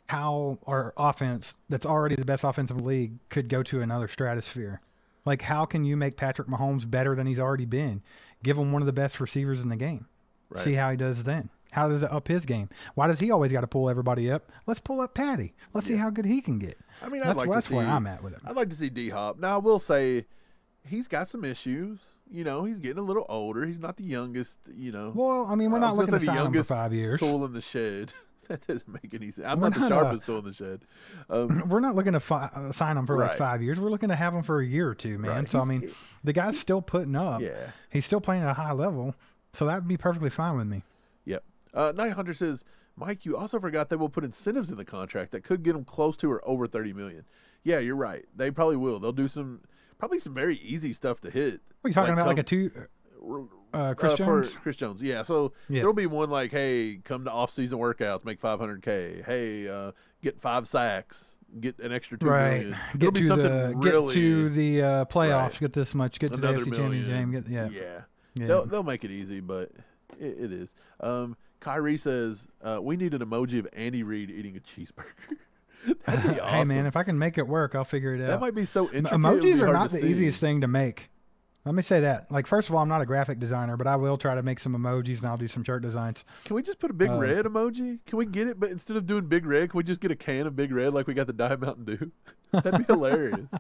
how our offense, that's already the best offense in the league, could go to another stratosphere. Like, how can you make Patrick Mahomes better than he's already been? Give him one of the best receivers in the game. Right. See how he does then. How does it up his game? Why does he always got to pull everybody up? Let's pull up Patty. Let's see how good he can get. I mean, that's where I'm at with him. I'd like to see D-Hop. Now, I will say he's got some issues. He's getting a little older. He's not the youngest, Well, I mean, we're not looking to sign him for 5 years. Tool in the shed. That doesn't make any sense. I'm not the sharpest tool in the shed. We're not looking to sign him for like 5 years. We're looking to have him for a year or two, man. Right. So, I mean, the guy's still putting up. Yeah. He's still playing at a high level. So that would be perfectly fine with me. Yep. Night Hunter says, Mike, you also forgot they will put incentives in the contract that could get them close to or over $30 million. Yeah, you're right. They probably will. They'll do some very easy stuff to hit. What are you talking about? Like a Chris Jones? For Chris Jones, yeah. So there'll be one like, hey, come to off-season workouts, make $500K. Hey, get 5 sacks, get an extra $2 million. Get to the playoffs, right. Get this much, get to the AFC Championship game. They'll make it easy, but it is. Kyrie says, we need an emoji of Andy Reid eating a cheeseburger. That'd be awesome. Hey, man, if I can make it work, I'll figure it out. That might be so intricate. Emojis are not the easiest thing to make. Let me say that. Like, first of all, I'm not a graphic designer, but I will try to make some emojis, and I'll do some shirt designs. Can we just put a big red emoji? Can we get it? But instead of doing big red, can we just get a can of big red like we got the Diet Mountain Dew? That'd be hilarious.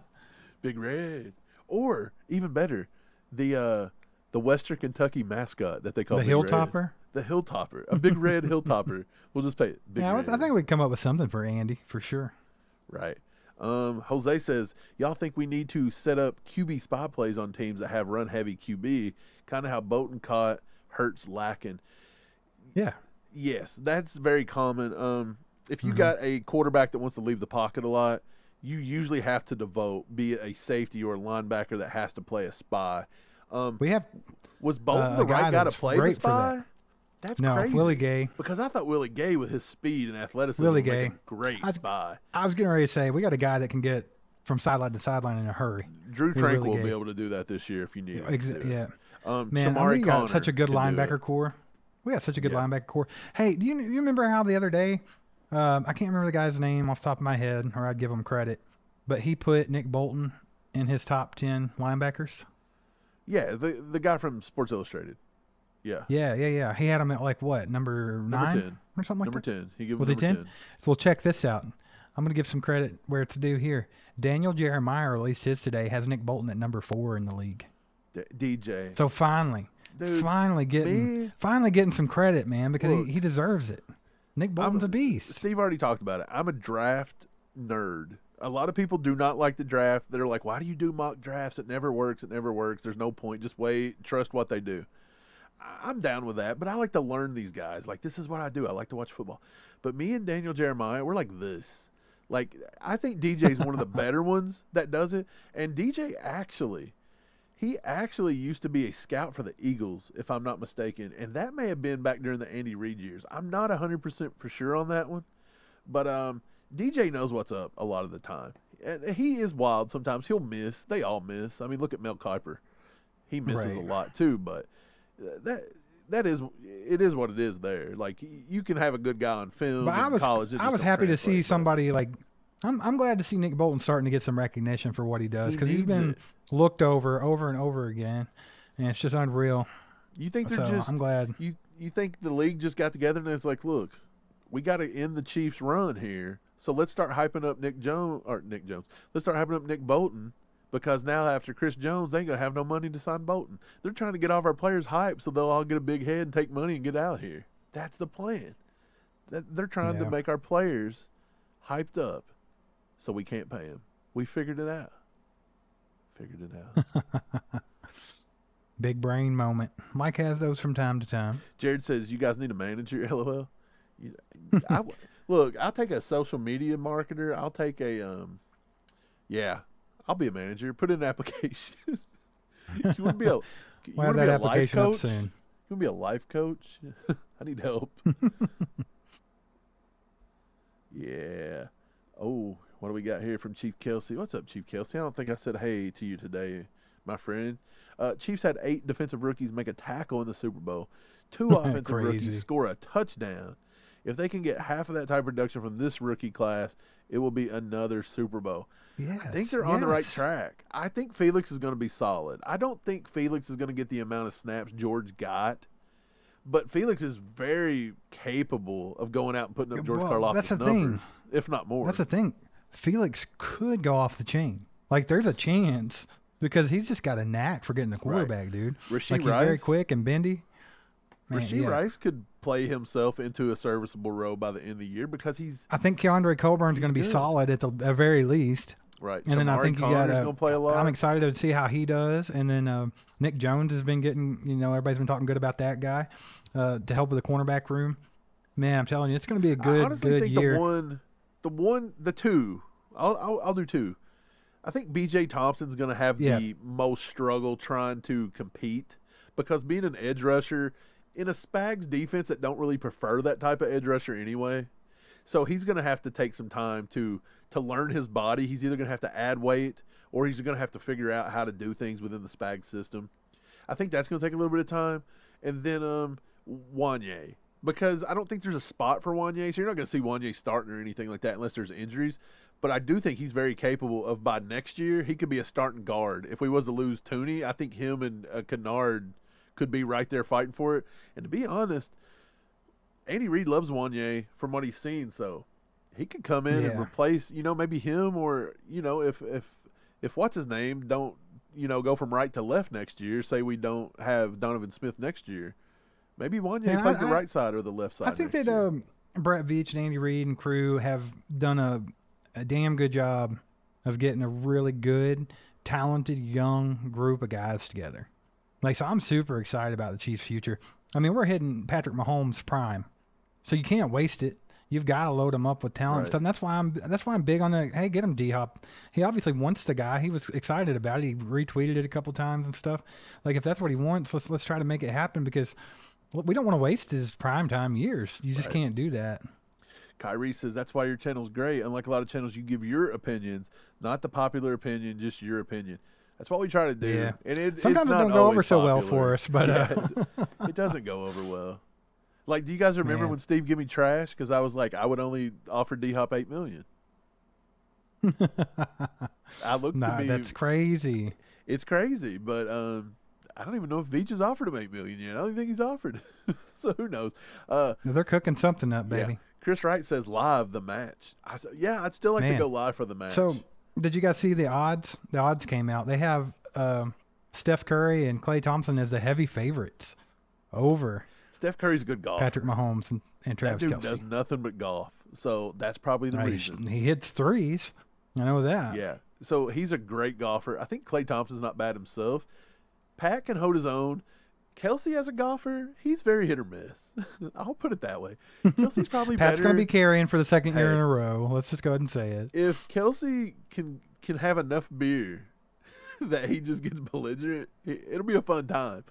Big red. Or, even better, the Western Kentucky mascot that they call the Big Hilltopper? Red. The Hilltopper. A big red Hilltopper. We'll just pay it. Big red. I think we'd come up with something for Andy, for sure. Right. Jose says, y'all think we need to set up QB spy plays on teams that have run-heavy QB, kind of how Bolton caught Hurts lacking. Yeah. Yes, that's very common. If you got a quarterback that wants to leave the pocket a lot, you usually have to devote, be it a safety or a linebacker that has to play a spy. Was Bolton the right guy to play the spy? That's crazy. Willie Gay. Because I thought Willie Gay, with his speed and athleticism, would make a great spy. I was getting ready to say, we got a guy that can get from sideline to sideline in a hurry. Drew We Trank really will gave. be able to do that this year if you need him. to do it. Yeah. Man, Shamari we got Connor such a good can do linebacker it. core. We got such a good Yeah. linebacker core. Hey, do you remember how the other day, I can't remember the guy's name off the top of my head, or I'd give him credit, but he put Nick Bolton in his top 10 linebackers? Yeah, the guy from Sports Illustrated. Yeah. Yeah. He had him at like what, number 9 10. or something like Number that? 10. He gave him Was he number 10? 10. So we'll check this out. I'm going to give some credit where it's due here. Daniel Jeremiah released his today, has Nick Bolton at number 4 in the league. DJ. So finally getting some credit, man, because Look, he deserves it. Nick Bolton's a beast. Steve already talked about it. I'm a draft nerd. A lot of people do not like the draft. They're like, why do you do mock drafts? It never works. It never works. There's no point. Just wait. Trust what they do. I'm down with that, but I like to learn these guys. Like, this is what I do. I like to watch football. But me and Daniel Jeremiah, we're like this. Like, I think DJ's one of the better ones that does it. And DJ he actually used to be a scout for the Eagles, if I'm not mistaken. And that may have been back during the Andy Reid years. I'm not 100% for sure on that one. But DJ knows what's up a lot of the time. And he is wild sometimes. He'll miss. They all miss. I mean, look at Mel Kiper. He misses a lot too, but it is what it is there. Like, you can have a good guy on film But in college. I was happy to see somebody like I'm glad to see Nick Bolton starting to get some recognition for what he does, because he's been looked over and over again, and it's just unreal. You think they're So, I'm glad. You think the league just got together and it's like, look, we got to end the Chiefs' run here, so let's start hyping up Nick Jones. Let's start hyping up Nick Bolton, because now after Chris Jones, they ain't gonna have no money to sign Bolton. They're trying to get all of our players hyped so they'll all get a big head and take money and get out of here. That's the plan. They're trying to make our players hyped up so we can't pay them. We figured it out. Big brain moment. Mike has those from time to time. Jared says, you guys need a manager, LOL. Look, I'll take a social media marketer. I'll take a, I'll be a manager. Put in an application. You want to be a, you We'll want have to that be a life application up coach? soon. You want to be a life coach? I need help. Yeah. Oh, what do we got here from Chief Kelsey? What's up, Chief Kelsey? I don't think I said hey to you today, my friend. Chiefs had 8 defensive rookies make a tackle in the Super Bowl. 2 offensive rookies score a touchdown. If they can get half of that type of production from this rookie class, it will be another Super Bowl. Yes, I think they're on the right track. I think Felix is going to be solid. I don't think Felix is going to get the amount of snaps George got, but Felix is very capable of going out and putting up George Karlaftis numbers, if not more. That's the thing. Felix could go off the chain. Like, there's a chance, because he's just got a knack for getting the quarterback, dude. Rasheed Like, he's Rice, very quick and bendy. Man, Rasheed Rice could play himself into a serviceable role by the end of the year, because I think Keandre Colburn's going to be good. solid at the very least. Right. And then I think you got going to play a lot. I'm excited to see how he does. And then Nick Jones has been getting, everybody's been talking good about that guy to help with the cornerback room. Man, I'm telling you, it's going to be a good, I honestly good think year. the 2. I'll do 2. I think B.J. Thompson's going to have the most struggle trying to compete, because being an edge rusher in a Spags defense that don't really prefer that type of edge rusher anyway, so he's going to have to take some time to learn his body. He's either going to have to add weight, or he's going to have to figure out how to do things within the Spags system. I think that's going to take a little bit of time. And then Wanye, because I don't think there's a spot for Wanye, so you're not going to see Wanye starting or anything like that unless there's injuries. But I do think he's very capable of, by next year, he could be a starting guard. If we was to lose Tooney, I think him and Kennard could be right there fighting for it. And to be honest, Andy Reid loves Wanye from what he's seen, so he could come in and replace, maybe him, or, if what's his name don't, go from right to left next year, say we don't have Donovan Smith next year, maybe Wanye plays the right side or the left side. I think that Brett Veach and Andy Reid and crew have done a damn good job of getting a really good, talented, young group of guys together. Like, so I'm super excited about the Chiefs' future. I mean, we're hitting Patrick Mahomes' prime, so you can't waste it. You've got to load him up with talent and stuff. And that's why I'm big on hey, get him D-Hop. He obviously wants the guy. He was excited about it. He retweeted it a couple times and stuff. Like, if that's what he wants, let's try to make it happen, because we don't want to waste his primetime years. You just can't do that. Kyrie says that's why your channel's great. Unlike a lot of channels, you give your opinions, not the popular opinion, just your opinion. That's what we try to do. Yeah. And Sometimes it's it not don't go over always so well popular. for us, but It doesn't go over well. Like, do you guys remember Man. when Steve gave me trash because I was like, I would only offer D-Hop $8 million. I looked to be. That's crazy. It's crazy, but I don't even know if Beach has offered him $8 million yet. I don't even think he's offered. So who knows? They're cooking something up, baby. Yeah. Chris Wright says live the match. I said, yeah, I'd still like to Man. go live for the match. So, did you guys see the odds? The odds came out. They have Steph Curry and Klay Thompson as the heavy favorites over Steph Curry's a good golfer. Patrick Mahomes and That Travis dude Kelce. does nothing but golf. So that's probably the reason. He hits threes. I know that. Yeah. So he's a great golfer. I think Klay Thompson's not bad himself. Pat can hold his own. Kelsey as a golfer, he's very hit or miss. I'll put it that way. Kelsey's probably Pat's better. going to be carrying for the second year Hey. in a row. Let's just go ahead and say it. If Kelsey can have enough beer that he just gets belligerent, it'll be a fun time.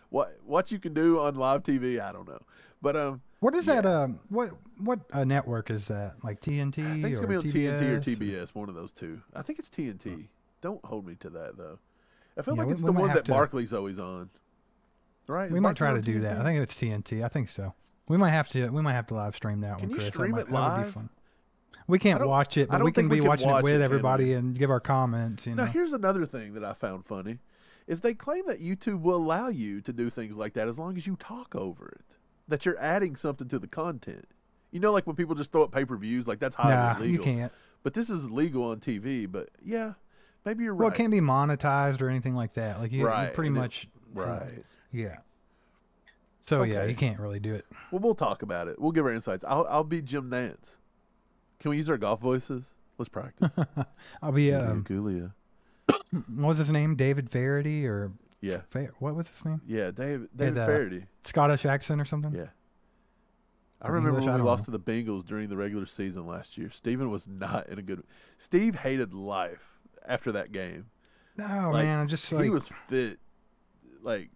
What you can do on live TV, I don't know. But What is yeah. that? What network is that? Like TNT I think it's or gonna be on TNT or TBS? TBS, one of those two. I think it's TNT. Don't hold me to that though. I feel Yeah, like we- it's we the might one have that to- Barkley's always on. Right? We Is might try to Barkley do on that. TNT? I think it's TNT. I think so. We might have to live stream that Can one, you Chris. stream that it would be live? fun. We I can't don't- watch it, I but don't we can think we be can watching watch it with it, can everybody we? and give our comments. You Now know. here's another thing that I found funny is they claim that YouTube will allow you to do things like that as long as you talk over it. That you're adding something to the content. You know, like when people just throw up pay-per-views, like that's highly Nah, illegal. you can't. But this is legal on TV. But yeah, maybe you're Well, right. it can't be monetized or anything like that. Like you Right, pretty and it- much. right. Yeah. So yeah, Okay. you can't really do it. Well, we'll talk about it. We'll give our insights. I'll be Jim Nance. Can we use our golf voices? Let's practice. I'll be Julia. what was his name? David Faraday or Yeah. what was his name? Yeah, David Had, Faraday. Scottish accent or something? Yeah. I Or remember English, when I we don't lost know. to the Bengals during the regular season last year. Steven was not in a good. Steve hated life after that game. No, Like, man, I'm just like he was fit. Like,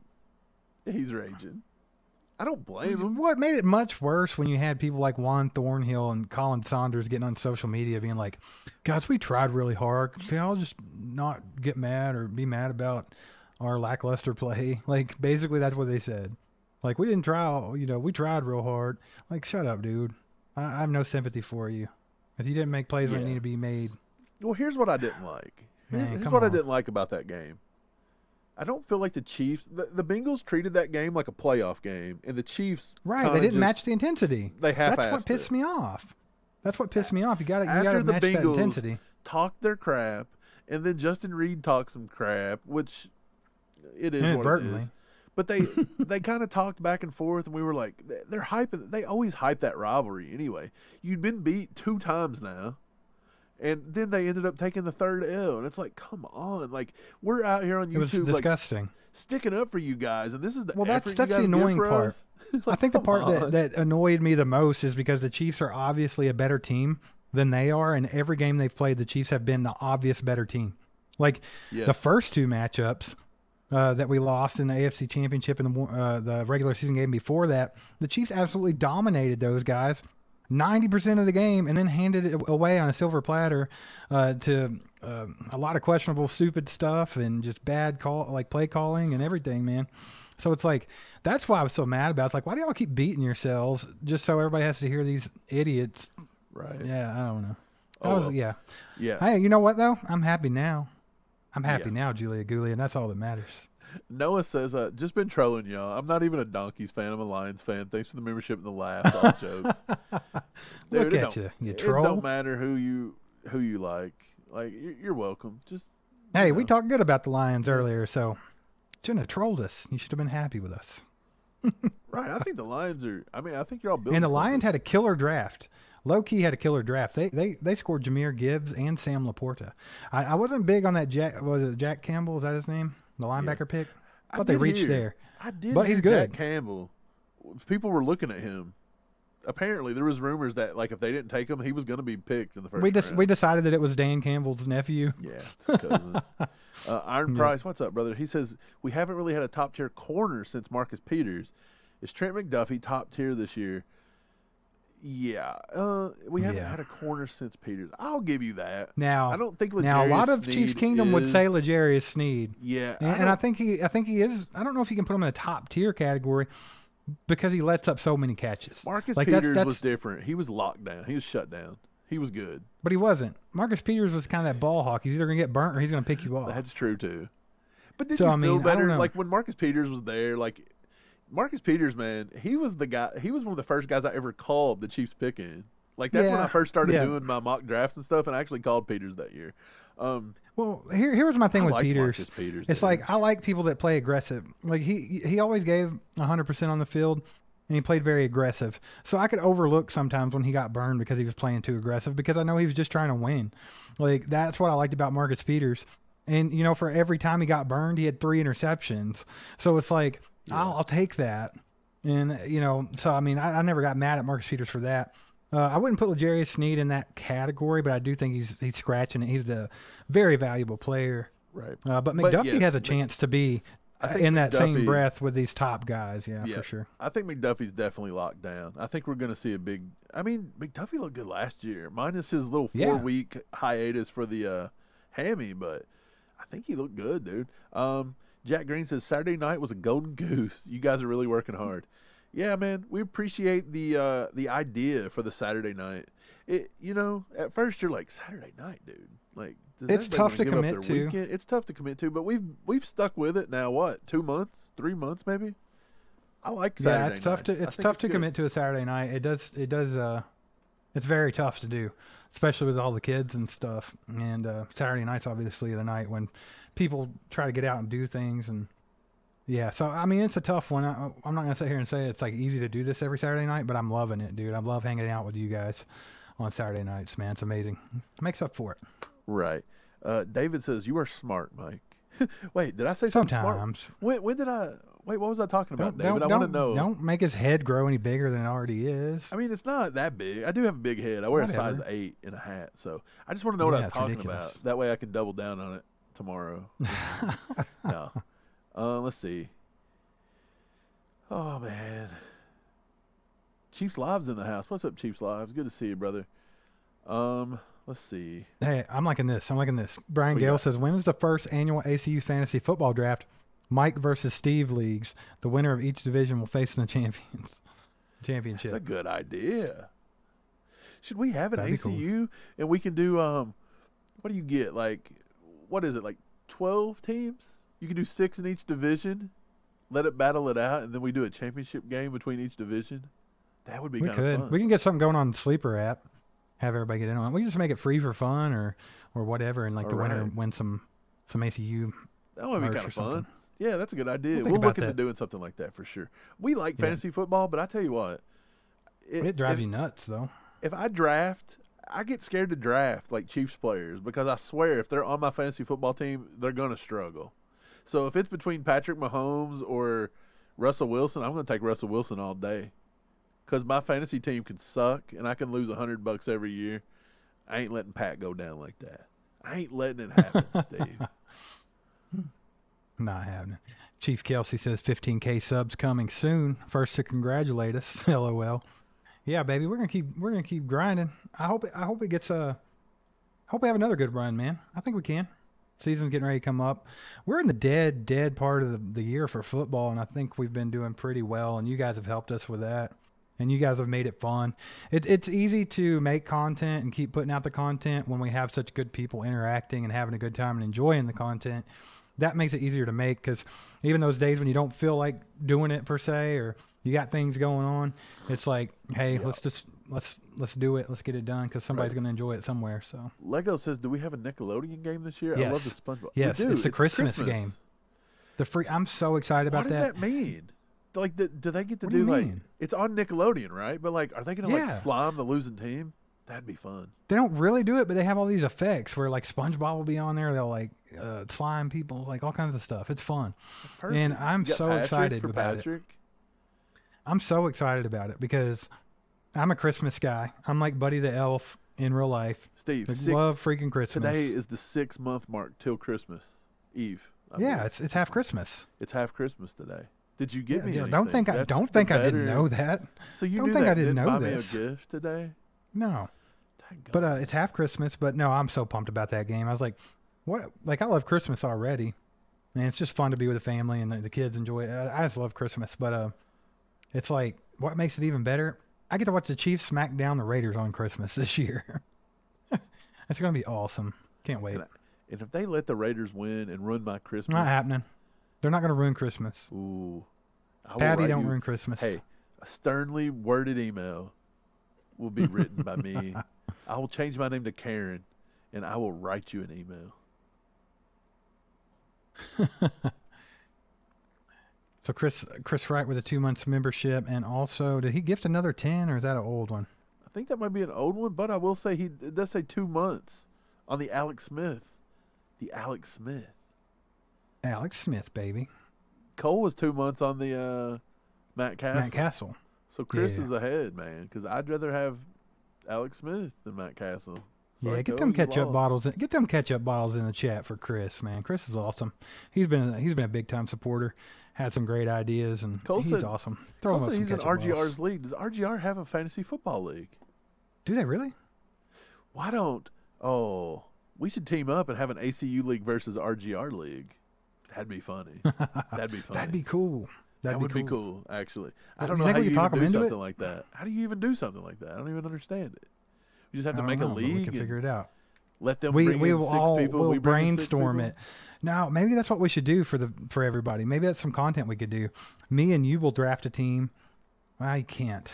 he's raging. I don't blame him. What made it much worse when you had people like Juan Thornhill and Colin Saunders getting on social media being like, guys, we tried really hard. Can y'all just not get mad or be mad about our lackluster play? Like, basically, that's what they said. Like, we didn't try, we tried real hard. Like, shut up, dude. I have no sympathy for you. If you didn't make plays when it Yeah. needed to be made. Well, here's what I didn't like. Man, Here's come what I on. didn't like about that game. I don't feel like the Chiefs. The Bengals treated that game like a playoff game, and the Chiefs. Right, they kinda didn't just- match the intensity. They That's what half-assed pissed it. me off. That's what pissed me off. You got to After the match that Bengals intensity. talked their crap, and then Justin Reed talked some crap, which it is what it Inadvertently. is. But they kind of talked back and forth, and we were like, they're hyping. They always hype that rivalry anyway. You'd been beat 2 times now, and then they ended up taking the 3rd L, and it's like, come on, like we're out here on It was YouTube, like disgusting. sticking up for you guys, and this is the Well, effort that's you the guys give annoying for part. us? I Like, think the come part on. that annoyed me the most is because the Chiefs are obviously a better team than they are, and every game they've played, the Chiefs have been the obvious better team. Like the Yes. first 2 matchups that we lost in the AFC Championship and the regular season game before that, the Chiefs absolutely dominated those guys 90% of the game, and then handed it away on a silver platter to a lot of questionable, stupid stuff and just bad play calling and everything, man. So it's like, that's why I was so mad about it. It's like, why do y'all keep beating yourselves just so everybody has to hear these idiots? Right. Yeah, I don't know. Oh, well. Yeah. Yeah. Hey, you know what, though? I'm happy now. I'm happy Yeah. now, Julia Gooley, and that's all that matters. Noah says, just been trolling y'all. I'm not even a Donkeys fan. I'm a Lions fan. Thanks for the membership and the laughs. All jokes. Dude, Look it at don't- you It troll. don't matter who you like. Like, you're welcome. Just Hey, you we know. talked good about the Lions earlier, so shouldn't have trolled us. You should have been happy with us. Right. I think the Lions are. I mean, I think you're all building. And the something. Lions had a killer draft. Low key had a killer draft. They scored Jameer Gibbs and Sam Laporta. I wasn't big on that Jack Campbell? Is that his name? The linebacker pick? But they did reached hear- there. I did. But hear he's good. Jack Campbell. People were looking at him. Apparently, there was rumors that like if they didn't take him, he was going to be picked in the first round. We decided that it was Dan Campbell's nephew. Yeah, his cousin. Iron Price, what's up, brother? He says, we haven't really had a top-tier corner since Marcus Peters. Is Trent McDuffie top tier this year? Yeah, we haven't had a corner since Peters. I'll give you that. Now, I don't think L'Jarius now a lot of Sneed Chiefs Kingdom would say is- L'Jarius Sneed. Yeah, And I think he is. I don't know if you can put him in a top tier category because he lets up so many catches. Marcus Like, Peters that's was different. He was locked down. He was shut down. He was good. But he wasn't. Marcus Peters was kind of that ball hawk. He's either gonna get burnt or he's gonna pick you off. That's true too. But did So, you I feel mean, I better don't know. like when Marcus Peters was there? Like Marcus Peters, man, he was the guy. He was one of the first guys I ever called the Chiefs pick in. Like that's when I first started doing my mock drafts and stuff, and I actually called Peters that year. Well, here was my thing I with liked Peters. Marcus Peters, It's dude. like I like people that play aggressive. Like he always gave 100% on the field, and he played very aggressive. So I could overlook sometimes when he got burned because he was playing too aggressive because I know he was just trying to win. Like that's what I liked about Marcus Peters. And you know, for every time he got burned, he had 3 interceptions. So it's like I'll take that. And you know, so I mean, I never got mad at Marcus Peters for that. I wouldn't put L'Jarius Sneed in that category, but I do think he's scratching it. He's a very valuable player. Right. But McDuffie yes, has a chance to be I think in that same McDuffie- breath with these top guys. Yeah, for sure. I think McDuffie's definitely locked down. I think we're going to see a big. I mean, McDuffie looked good last year, minus his little 4-week hiatus for the hammy, but I think he looked good, dude. Jack Green says Saturday night was a golden goose. You guys are really working hard. Yeah, man, we appreciate the idea for the Saturday night. You know, at first you're like Saturday night, dude. Like, does It's everybody tough wanna to give up commit their to. weekend? It's tough to commit to, but we've stuck with it now. What, 2 months, 3 months, maybe? I like Saturday Yeah, it's tough nights. I to think good. commit to a Saturday night. It does it's very tough to do, especially with all the kids and stuff. And Saturday night's obviously the night when people try to get out and do things. And yeah, so I mean, it's a tough one. I'm not gonna sit here and say it's like easy to do this every Saturday night, but I'm loving it, dude. I love hanging out with you guys on Saturday nights, man. It's amazing. It makes up for it. Right. David says you are smart, Mike. Wait, did I say something Sometimes. smart? When did I? Wait, what was I talking about, David? I want to know. Don't make his head grow any bigger than it already is. I mean, it's not that big. I do have a big head. I wear a Whatever. size 8 in a hat, so I just want to know what I Yeah, was it's talking ridiculous. about. That way, I can double down on it tomorrow. No. Let's see. Oh man, Chiefs Live's in the house. What's up, Chiefs Lives? Good to see you, brother. Let's see. Hey, I'm liking this. Brian What you Gale got? says, when is the first annual ACU fantasy football draft? Mike versus Steve leagues. The winner of each division will face in the championship. That's a good idea. Should we have an That'd be cool. ACU and we can do what do you get? Like, what is it? Like 12 teams? You can do 6 in each division. Let it battle it out, and then we do a championship game between each division. That would be We kind of could. fun. We can get something going on the Sleeper app. Have everybody get in on it. We can just make it free for fun or whatever, and like the winner Alright. wins some ACU. That would be merch kind or of fun. something. Yeah, that's a good idea. We'll think We'll look about into that. doing something like that for sure. We like Yeah. fantasy football, but I tell you what, It drives you nuts though. if I draft, I get scared to draft like Chiefs players because I swear if they're on my fantasy football team, they're going to struggle. So if it's between Patrick Mahomes or Russell Wilson, I'm going to take Russell Wilson all day because my fantasy team can suck and I can lose $100 every year. I ain't letting Pat go down like that. I ain't letting it happen, Steve. Not happening. Chief Kelsey says 15K subs coming soon. First to congratulate us. LOL. Yeah, baby, we're gonna keep grinding. I hope it gets hope we have another good run, man. I think we can. Season's getting ready to come up. We're in the dead part of the year for football, and I think we've been doing pretty well, and you guys have helped us with that. And you guys have made it fun. It's easy to make content and keep putting out the content when we have such good people interacting and having a good time and enjoying the content. That makes it easier to make because even those days when you don't feel like doing it per se or you got things going on, it's like, hey, let's do it. Let's get it done because somebody's going to enjoy it somewhere. So Lego says, do we have a Nickelodeon game this year? I love the Yes. SpongeBob. Yes, we do. it's a Christmas game. I'm so excited about What does that. that mean? Like, do they get to What do do you like? mean? It's on Nickelodeon, right? But like, are they gonna like Yeah. slime the losing team? That'd be fun. They don't really do it, but they have all these effects where like SpongeBob will be on there. They'll like slime people, like all kinds of stuff. It's fun. Perfect. And I'm You got so Patrick excited for about it. Patrick. I'm so excited about it because I'm a Christmas guy. I'm like Buddy the Elf in real life. Steve, I love freaking Christmas. today is the 6-month mark till Christmas Eve. I Yeah, believe. it's half Christmas. it's half Christmas today. Did you get me anything? Don't think I didn't know that. So you don't knew think that. I didn't know buy this. me a gift today? No. Thank But God. it's half Christmas. But no, I'm so pumped about that game. I was like, what? Like, I love Christmas already. And it's just fun to be with the family and the kids enjoy it. I just love Christmas. But it's like, what makes it even better? I get to watch the Chiefs smack down the Raiders on Christmas this year. It's going to be awesome. Can't wait. And if they let the Raiders win and ruin my Christmas, Not happening. They're not going to ruin Christmas. Ooh, Patty don't ruin Christmas. Hey, a sternly worded email will be written by me. I will change my name to Karen, and I will write you an email. So Chris Wright with a 2 months membership, and also did he gift another 10 or is that an old one? I think that might be an old one, but I will say it does say 2 months on the Alex Smith. The Alex Smith. Alex Smith, baby. Cole was 2 months on the Matt Castle. Matt Castle. So Chris Yeah. is ahead, man, because I'd rather have Alex Smith than Matt Castle. Yeah, Sorry, get Cole, them you ketchup lost. bottles. Get them ketchup bottles in the chat for Chris, man. Chris is awesome. He's been a big time supporter. Had some great ideas, and Cole he's said- awesome. Throw him Also, up some he's in ketchup RGR's bottles. league. Does RGR have a fantasy football league? Do they really? Why don't? Oh, we should team up and have an ACU league versus RGR league. That'd be funny. That'd be funny. That'd be cool. That would be cool, actually. I don't You know think how we you could talk even them do into it? something like that. How do you even do something like that? I don't even understand it. You just have to I make a don't know, but we league can and figure it out. let them We bring in will 6 all people. we'll we bring in 6 brainstorm people. it. Now, maybe that's what we should do for everybody. Maybe that's some content we could do. Me and you will draft a team. I can't.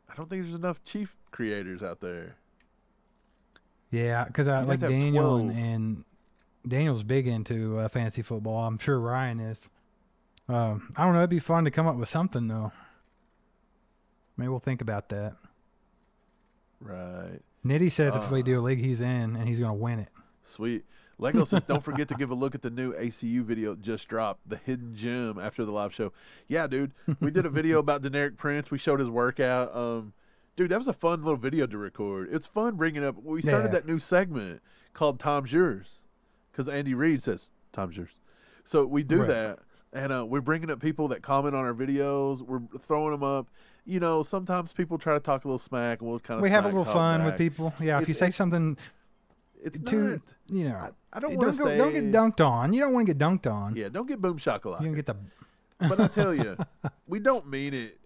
I don't think there's enough Chief creators out there. Yeah, because I You'd like have to have Daniel 12. and Daniel's big into fantasy football. I'm sure Ryan is. I don't know. It'd be fun to come up with something though. Maybe we'll think about that. Right. Nitty says if we do a league, he's in and he's gonna win it. Sweet. Lego says, don't forget to give a look at the new ACU video that just dropped, the hidden gem after the live show. Yeah, dude. We did a video about Deneric Prince. We showed his workout. Dude, that was a fun little video to record. It's fun bringing up. We started that new segment called Tom's Yours because Andy Reid says, Tom's Yours. So we do that, and we're bringing up people that comment on our videos. We're throwing them up. You know, sometimes people try to talk a little smack, and we'll kind of We have a little talk fun back. with people. Yeah, if you say something It's too, not. you know, I don't want to say. don't get dunked on. You don't want to get dunked on. Yeah, don't get boom shakalaka. You don't get the. But I tell you, we don't mean it.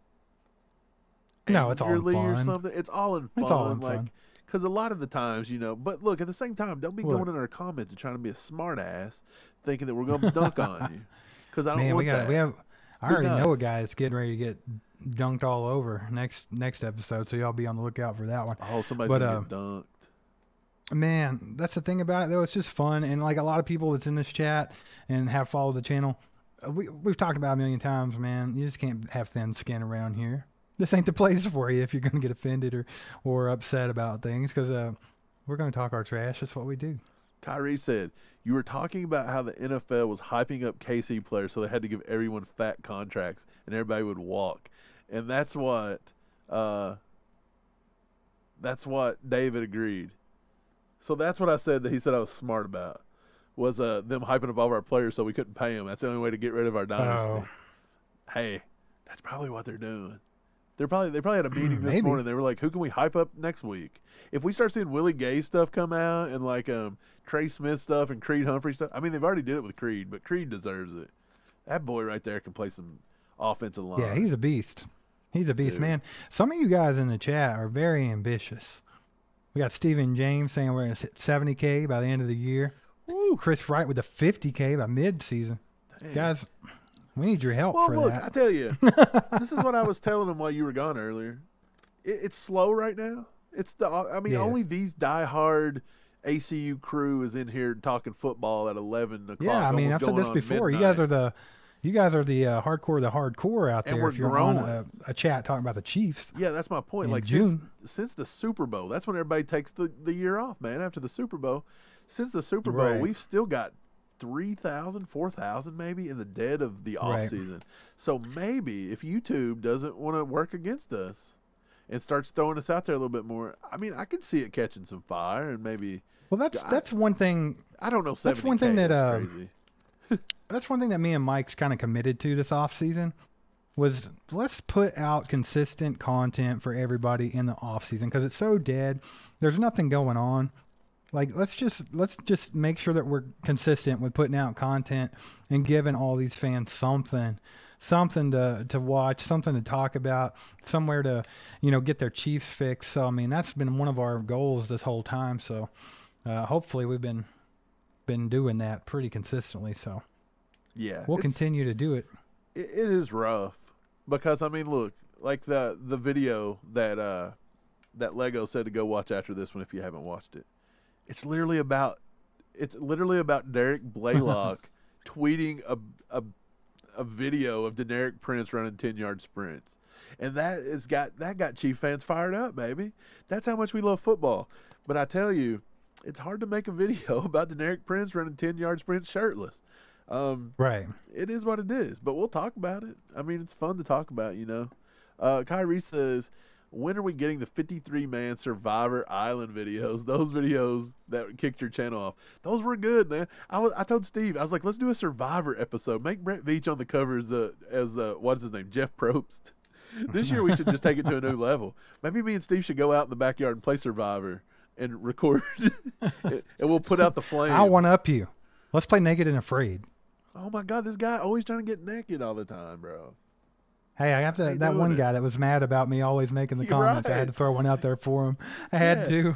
No, it's all in angrily or fun. something. It's all in fun. It's all in like, fun. because a lot of the times, you know. But look, at the same time, don't be What? going in our comments and trying to be a smart ass, thinking that we're going to dunk on you. Because I don't Man, want that. we have. I Who already know a does? guy that's getting ready to get dunked all over next episode, so y'all be on the lookout for that one. Oh, somebody's But, gonna get dunked. Man, that's the thing about it though. It's just fun, and like a lot of people that's in this chat and have followed the channel, we've talked about it a million times. Man, you just can't have thin skin around here. This ain't the place for you if you're gonna get offended or upset about things, because we're gonna talk our trash. That's what we do. Kyrie said, you were talking about how the NFL was hyping up KC players so they had to give everyone fat contracts and everybody would walk. And that's what David agreed. So that's what I said that he said I was smart about, was them hyping up all of our players so we couldn't pay them. That's the only way to get rid of our dynasty. Oh. Hey, that's probably what they're doing. They probably had a meeting this Maybe. morning. They were like, who can we hype up next week? If we start seeing Willie Gay stuff come out and like Trey Smith stuff and Creed Humphrey stuff, I mean, they've already did it with Creed, but Creed deserves it. That boy right there can play some offensive line. Yeah, he's a beast. He's a beast, Dude. man. Some of you guys in the chat are very ambitious. We got Stephen James saying we're going to hit 70K by the end of the year. Woo. Chris Wright with the 50K by mid-season. Dang. Guys, we need your help Well, for look, that. I tell you, this is what I was telling him while you were gone earlier. It's slow right now. Yeah. Only these diehard ACU crew is in here talking football at 11 o'clock. Yeah, I mean, I've almost said this going on before. You midnight. guys are the hardcore out And there. we're If you're on growing. a chat talking about the Chiefs. Yeah, that's my point. in Like June. since the Super Bowl, that's when everybody takes the year off, man. After the Super Bowl, since the Super Bowl, Right. we've still got 3,000, 4,000 maybe in the dead of the off Right. season. So maybe if YouTube doesn't want to work against us and starts throwing us out there a little bit more, I mean, I could see it catching some fire and maybe. Well, that's one thing. I don't know. That's one thing that, that's crazy. that's one thing that me and Mike's kind of committed to this off season was let's put out consistent content for everybody in the off season because it's so dead. There's nothing going on. Like let's just make sure that we're consistent with putting out content and giving all these fans something to watch, something to talk about, somewhere to, get their Chiefs fix. So I mean, that's been one of our goals this whole time. So hopefully we've been doing that pretty consistently. So yeah, we'll continue to do it. It is rough because I mean, look, like the video that Lego said to go watch after this one if you haven't watched it. It's literally about Derek Blaylock tweeting a video of Deneric Prince running 10-yard sprints. And that got Chief fans fired up, baby. That's how much we love football. But I tell you, it's hard to make a video about Deneric Prince running 10-yard sprints shirtless. Right. It is what it is, but we'll talk about it. I mean, it's fun to talk about, Kyrie says, when are we getting the 53-man Survivor Island videos? Those videos that kicked your channel off. Those were good, man. I told Steve, I was like, let's do a Survivor episode. Make Brett Veach on the cover as what's his name, Jeff Probst. This year we should just take it to a new level. Maybe me and Steve should go out in the backyard and play Survivor and record, and we'll put out the flames. I'll one-up you. Let's play Naked and Afraid. Oh, my God, this guy always trying to get naked all the time, bro. Hey, I got that one guy that was mad about me always making the comments. Right. I had to throw one out there for him. I had to.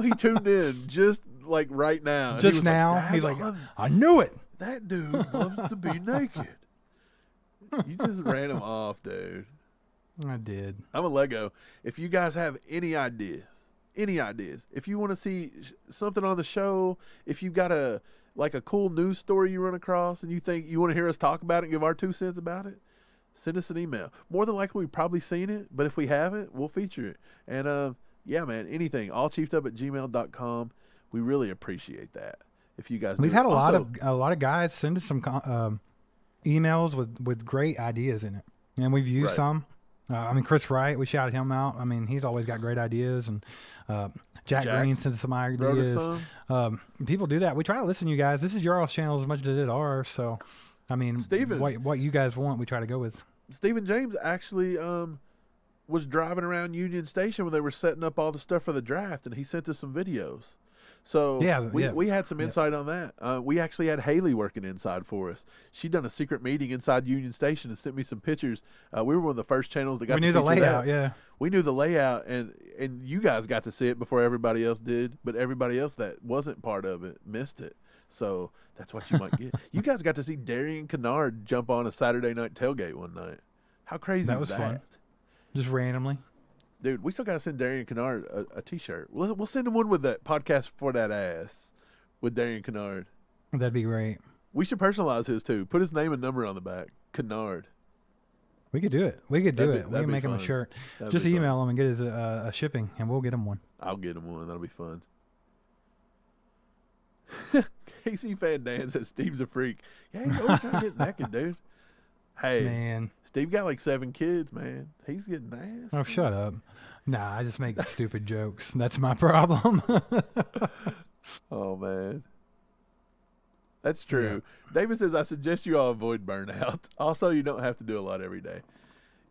He tuned in just like right now. Just now. Like, he's like, I knew it. That dude loves to be naked. You just ran him off, dude. I did. I'm a Lego. If you guys have any ideas, if you want to see something on the show, if you've got a cool news story you run across and you think you want to hear us talk about it and give our 2 cents about it, send us an email. More than likely, we've probably seen it, but if we haven't, we'll feature it. And, yeah, man, anything, allchiefedup@gmail.com. We really appreciate that. If you guys We've had a lot of guys send us some emails with great ideas in it. And we've used some. Chris Wright, we shouted him out. I mean, he's always got great ideas. And Jack Green sent us some ideas. People do that. We try to listen to you guys. This is your all's channel as much as it is ours, so... I mean, Steven, what you guys want, we try to go with. Stephen James actually was driving around Union Station when they were setting up all the stuff for the draft, and he sent us some videos. So we had some insight on that. We actually had Haley working inside for us. She'd done a secret meeting inside Union Station and sent me some pictures. We were one of the first channels that got to feature that. We knew the layout, yeah. We knew the layout, and you guys got to see it before everybody else did, but everybody else that wasn't part of it missed it. So that's what you might get. You guys got to see Darian Kennard jump on a Saturday night tailgate one night. How crazy is that? That was fun. Just randomly. Dude, we still got to send Darian Kennard a T-shirt. We'll send him one with that podcast for that ass with Darian Kennard. That'd be great. We should personalize his too. Put his name and number on the back. Kennard. We could do it. We can make him a shirt. Just email him and get his a shipping, and we'll get him one. I'll get him one. That'll be fun. KC fan Dan says Steve's a freak. Yeah, he's always trying to get naked, dude. Hey, man, Steve got like 7 kids, man. He's getting ass. Oh, shut up. Nah, I just make stupid jokes. That's my problem. Oh, man. That's true. Yeah. David says, I suggest you all avoid burnout. Also, you don't have to do a lot every day.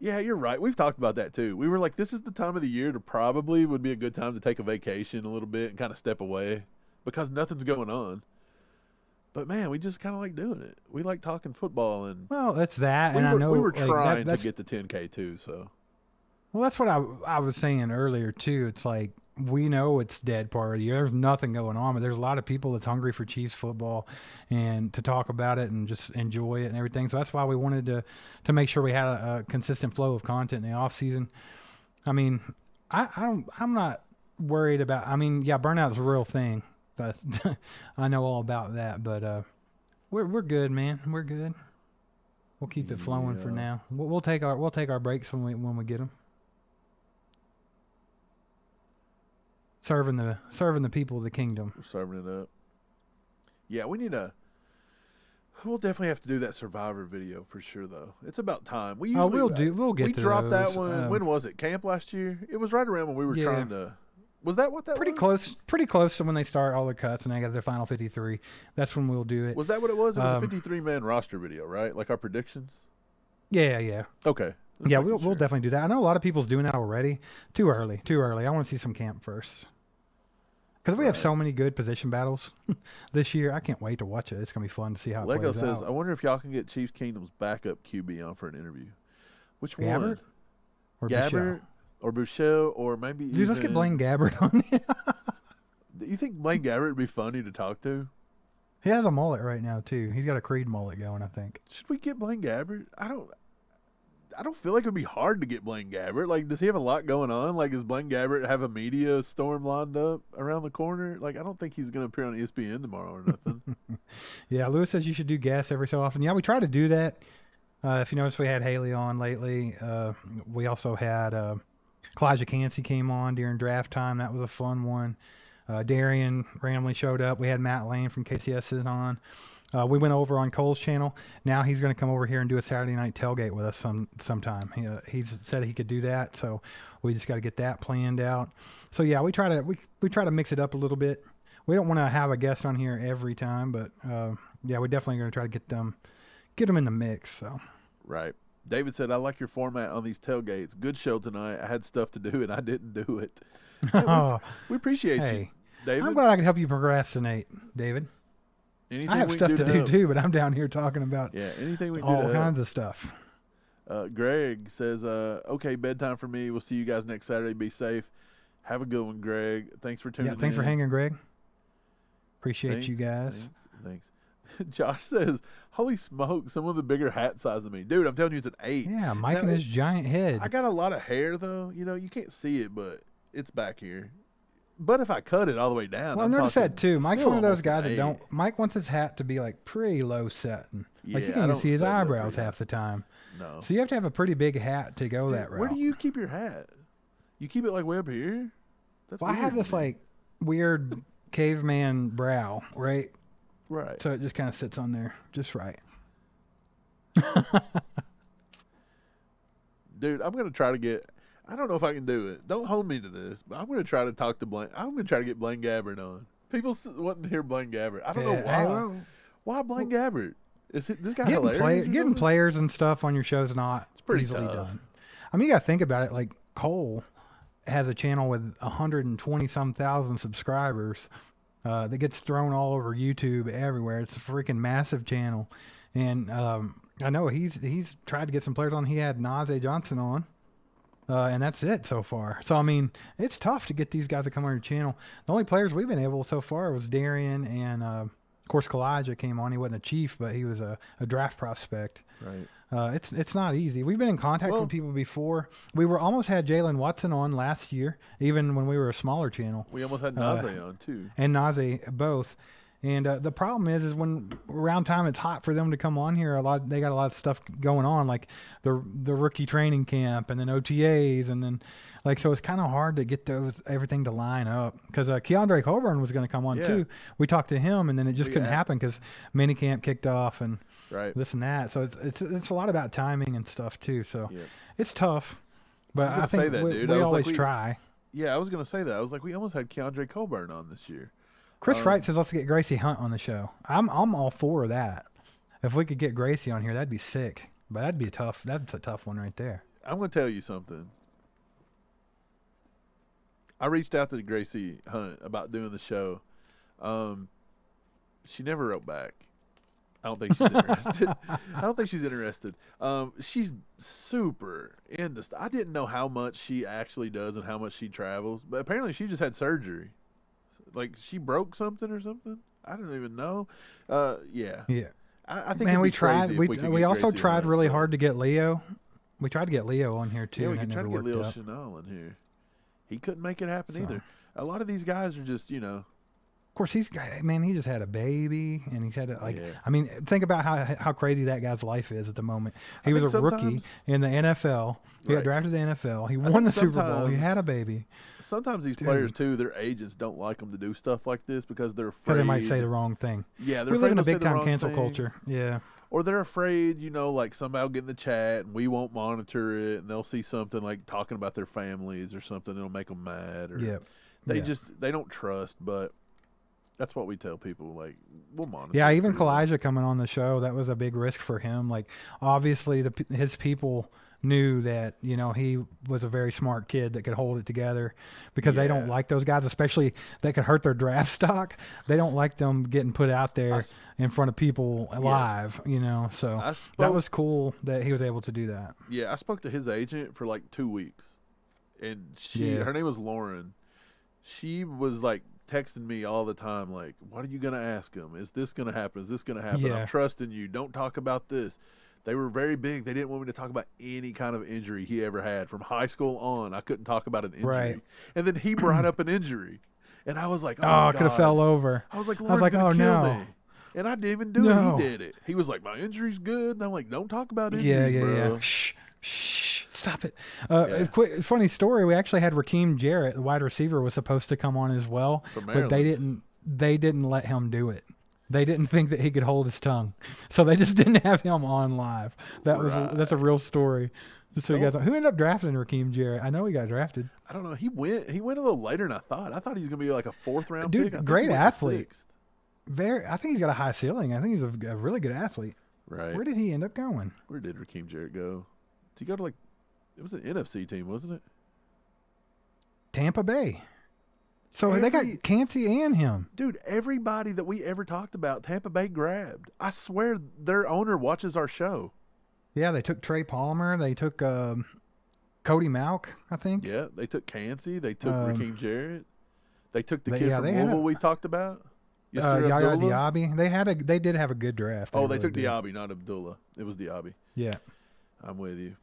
Yeah, you're right. We've talked about that too. We were like, this is the time of the year to probably would be a good time to take a vacation a little bit and kind of step away because nothing's going on. But man, we just kind of like doing it. We like talking football, and well, that's that. And I know we were trying to get to 10K too. So, well, that's what I was saying earlier too. It's like we know it's dead part of the year. There's nothing going on, but there's a lot of people that's hungry for Chiefs football and to talk about it and just enjoy it and everything. So that's why we wanted to make sure we had a consistent flow of content in the off season. I mean, I'm not worried about. I mean, yeah, burnout's a real thing. I know all about that, but we're good, man. We're good. We'll keep it flowing for now. We'll take our breaks when we get them. Serving the people of the kingdom. We're serving it up. Yeah, we'll definitely have to do that Survivor video for sure, though. It's about time. We dropped that one. When was it? Camp last year? It was right around when we were trying to Was that what that Pretty was? pretty close to when they start all the cuts and they got their final 53. That's when we'll do it. Was that what it was? It was a 53-man roster video, right? Like our predictions? Yeah. Okay. Yeah, we'll definitely do that. I know a lot of people's doing that already. Too early. I want to see some camp first. Because we have so many good position battles this year. I can't wait to watch it. It's going to be fun to see how it Lego plays says, out. I wonder if y'all can get Chiefs Kingdom's backup QB on for an interview. Which Gabbert? one? Or Gabbert Bouchel? or Bouchel or maybe Dude, let's get Blaine Gabbert on here. Do you think Blaine Gabbert would be funny to talk to? He has a mullet right now, too. He's got a Creed mullet going, I think. Should we get Blaine Gabbert? I don't feel like it would be hard to get Blaine Gabbert. Like, does he have a lot going on? Like, does Blaine Gabbert have a media storm lined up around the corner? Like, I don't think he's going to appear on ESPN tomorrow or nothing. Yeah, Lewis says you should do guests every so often. Yeah, we try to do that. If you notice, we had Haley on lately. We also had Kalijah Cansey came on during draft time. That was a fun one. Darian randomly showed up. We had Matt Lane from KCS on. We went over on Cole's channel. Now he's going to come over here and do a Saturday night tailgate with us sometime. He's said he could do that, so we just got to get that planned out. So yeah, we try to mix it up a little bit. We don't want to have a guest on here every time, but yeah, we're definitely going to try to get them in the mix. So Right. David said, I like your format on these tailgates. Good show tonight. I had stuff to do and I didn't do it. Hey, we appreciate you, David. I'm glad I can help you procrastinate, David. Anything I have we stuff can to do help. too, but I'm down here talking about anything we can all do to kinds help. of stuff. Greg says, okay, bedtime for me. We'll see you guys next Saturday. Be safe. Have a good one, Greg. Thanks for tuning in. Yeah, thanks for hanging, Greg. Appreciate you guys. Thanks. Josh says, holy smoke, some of the bigger hat size than me. Dude, I'm telling you, it's an 8. Yeah, Mike Now, and his giant head. I got a lot of hair, though. You know, you can't see it, but it's back here. But if I cut it all the way down, Well, I'm I noticed talking that too. Mike's still one of those almost guys an that 8. don't. Mike wants his hat to be like pretty low set, and like Yeah, you I can't even don't see his set it up eyebrows pretty half the time. No. So you have to have a pretty big hat to go Dude, that route. where do you keep your hat? You keep it like way up here? That's Well, I weird have to this me. like weird caveman brow, right? Right. So it just kind of sits on there, just right. Dude, I'm going to try to get, I don't know if I can do it. Don't hold me to this, but I'm going to try to talk to Blaine. I'm going to try to get Blaine Gabbert on. People wanting to hear Blaine Gabbert. I don't know why. Hey, well, Why Blaine Gabbert? Is this guy getting hilarious? or getting something? players and stuff on your show is not pretty easily tough. done. I mean, you got to think about it. Like Cole has a channel with 120-some thousand subscribers that gets thrown all over YouTube everywhere. It's a freaking massive channel, and I know he's tried to get some players on. He had Najee Johnson on, and that's it so far. So I mean, it's tough to get these guys to come on your channel. The only players we've been able so far was Darian and of course Kalijah came on. He wasn't a Chief, but he was a draft prospect. Right. It's not easy. We've been in contact with people before. We almost had Jalen Watson on last year, even when we were a smaller channel. We almost had Najee on, too. And Najee both. And the problem is when around time it's hot for them to come on here. They got a lot of stuff going on, like the rookie training camp and then OTAs, and then so it's kind of hard to get everything to line up. Because Keandre Coburn was going to come on too. We talked to him, and then it just couldn't happen because minicamp kicked off and this and that. So it's a lot about timing and stuff too. So it's tough. But I think we always try. Yeah, I was going to say that. I was like, we almost had Keandre Coburn on this year. Chris Wright says let's get Gracie Hunt on the show. I'm all for that. If we could get Gracie on here, that'd be sick. But that's a tough one right there. I'm going to tell you something. I reached out to Gracie Hunt about doing the show. She never wrote back. I don't think she's interested. She's super into stuff. I didn't know how much she actually does and how much she travels, but apparently she just had surgery. Like she broke something or something. I don't even know. Yeah. I think. Man, we tried. We also Gracie tried on, really hard to get Leo. We tried to get Leo on here too. Yeah, we and tried to get Leo Leo Chanel in here. He couldn't make it happen either. A lot of these guys are just, Of course, he just had a baby, and he's had I mean, think about how crazy that guy's life is at the moment. He was a rookie in the NFL. He got drafted to the NFL. He won the Super Bowl. He had a baby. Sometimes these players too, their agents don't like them to do stuff like this because they're afraid. Because they might say the wrong thing. Yeah, we live in a big time cancel culture. Yeah. Or they're afraid, like somebody will get in the chat and we won't monitor it, and they'll see something like talking about their families or something that'll make them mad. Or They don't trust, but that's what we tell people. Like, we'll monitor. Yeah, even pretty well. Kalijah coming on the show, that was a big risk for him. Like, obviously, his people knew that, he was a very smart kid that could hold it together, because they don't like those guys, especially that could hurt their draft stock. They don't like them getting put out there in front of people live, So that was cool that he was able to do that. Yeah, I spoke to his agent for like 2 weeks, and her name was Lauren. She was like texting me all the time, like, what are you going to ask him? Is this going to happen? Is this going to happen? Yeah. I'm trusting you. Don't talk about this. They were very big. They didn't want me to talk about any kind of injury he ever had. From high school on, I couldn't talk about an injury. Right. And then he brought up an injury. And I was like, I could have fell over. I was like, Lauren's going to kill me. And I didn't even do it. He did it. He was like, my injury's good. And I'm like, don't talk about injuries, bro. Yeah. Shh. Stop it. Quick, funny story. We actually had Rakeem Jarrett, the wide receiver, was supposed to come on as well. But they didn't let him do it. They didn't think that he could hold his tongue, so they just didn't have him on live. That's a real story. So you guys, who ended up drafting Rakeem Jarrett? I know he got drafted. I don't know. He went a little later than I thought. I thought he was gonna be like a 4th round pick. Dude, great athlete. I think he's got a high ceiling. I think he's a really good athlete. Right. Where did he end up going? Where did Rakeem Jarrett go? Did he go to it was an NFC team, wasn't it? Tampa Bay. So they got Cansey and him. Dude, everybody that we ever talked about, Tampa Bay grabbed. I swear their owner watches our show. Yeah, they took Trey Palmer. They took Cody Malk, I think. Yeah, they took Cansey. They took Rakeem Jarrett. They took the kid from Louisville we talked about. Yaya Diaby. They did have a good draft. They took Diaby, not Abdullah. It was Diaby. Yeah. I'm with you.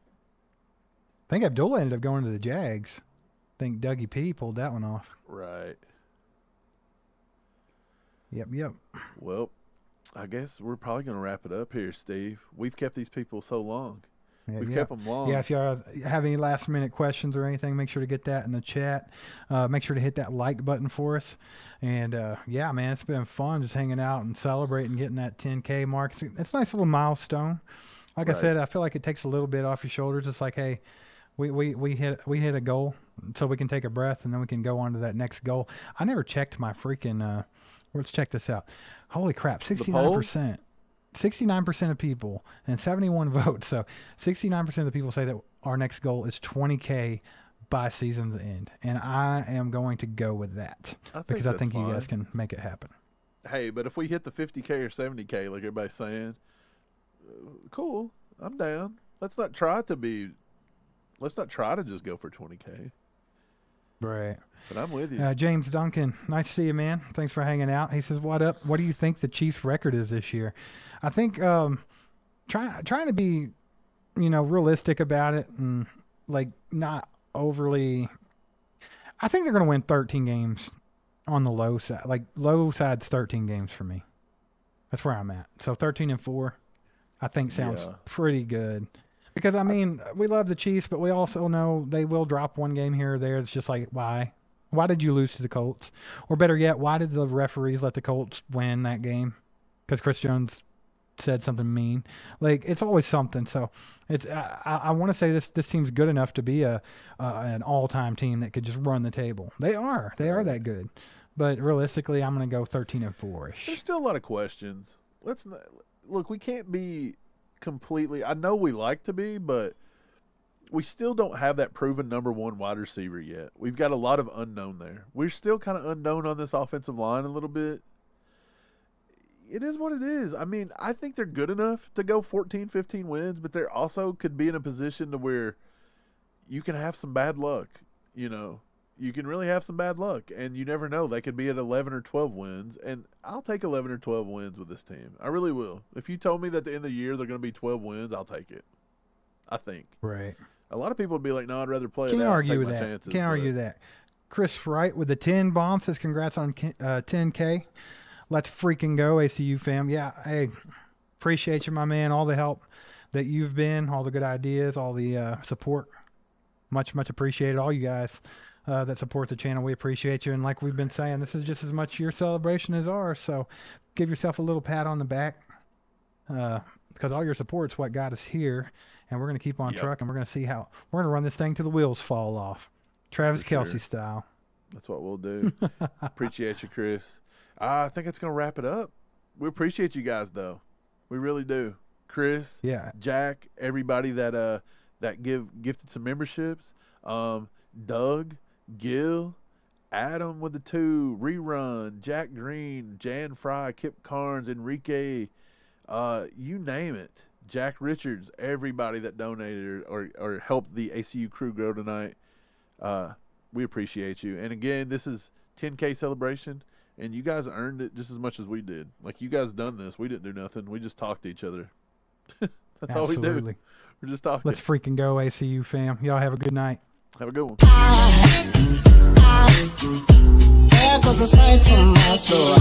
I think Abdullah ended up going to the Jags. I think Dougie P pulled that one off. Right. Yep. Well, I guess we're probably going to wrap it up here, Steve. We've kept these people so long. We've kept them long. Yeah, if y'all have any last-minute questions or anything, make sure to get that in the chat. Make sure to hit that like button for us. And, yeah, man, it's been fun just hanging out and celebrating, getting that 10K mark. It's a nice little milestone. Like I said, I feel like it takes a little bit off your shoulders. It's like, hey, we hit a goal, so we can take a breath, and then we can go on to that next goal. I never checked my freaking let's check this out. Holy crap, 69%. 69% of people and 71 votes. So 69% of the people say that our next goal is 20K by season's end. And I am going to go with that because I think you guys can make it happen. Hey, but if we hit the 50K or 70K, like everybody's saying, cool, I'm down. Let's not try to just go for 20K. Right. But I'm with you. James Duncan, nice to see you, man. Thanks for hanging out. He says, what up? What do you think the Chiefs' record is this year? I think trying to be, realistic about it and, not overly – I think they're going to win 13 games on the low side. Low side's 13 games for me. That's where I'm at. So 13-4 I think sounds pretty good. Because, we love the Chiefs, but we also know they will drop one game here or there. It's just like, why? Why did you lose to the Colts? Or better yet, why did the referees let the Colts win that game? Because Chris Jones said something mean. It's always something. So it's I want to say this team's good enough to be an all-time team that could just run the table. They are that good. But realistically, I'm going to go 13-4-ish. There's still a lot of questions. Look, we can't be completely, I know we like to be, but we still don't have that proven number one wide receiver yet. We've got a lot of unknown there. We're still kind of unknown on this offensive line a little bit. It is what it is. I think they're good enough to go 14, 15 wins, but they also could be in a position to where you can have some bad luck. You can really have some bad luck, and you never know. They could be at 11 or 12 wins, and I'll take 11 or 12 wins with this team. I really will. If you told me that at the end of the year they're going to be 12 wins, I'll take it. I think. Right. A lot of people would be like, no, I'd rather play it out. Can't argue that. Chris Wright with the 10 bomb says, congrats on 10K. Let's freaking go, ACU fam. Yeah, hey, appreciate you, my man. All the help that you've been, all the good ideas, all the support. Much, much appreciated. All you guys that support the channel, we appreciate you. And like we've been saying, this is just as much your celebration as ours. So give yourself a little pat on the back because all your support's what got us here. And we're going to keep on trucking. We're going to see how we're going to run this thing till the wheels fall off. Travis Kelce style. That's what we'll do. Appreciate you, Chris. I think it's going to wrap it up. We appreciate you guys, though. We really do. Chris, Jack, everybody that gifted some memberships, Doug, Gil, Adam with the 2, Rerun, Jack Green, Jan Fry, Kip Carnes, Enrique, you name it. Jack Richards, everybody that donated or helped the ACU crew grow tonight. We appreciate you. And again, this is 10K celebration, and you guys earned it just as much as we did. Like, you guys done this. We didn't do nothing. We just talked to each other. That's all we do. We're just talking. Let's freaking go, ACU fam. Y'all have a good night. Have a good one. There goes a sight from my soul.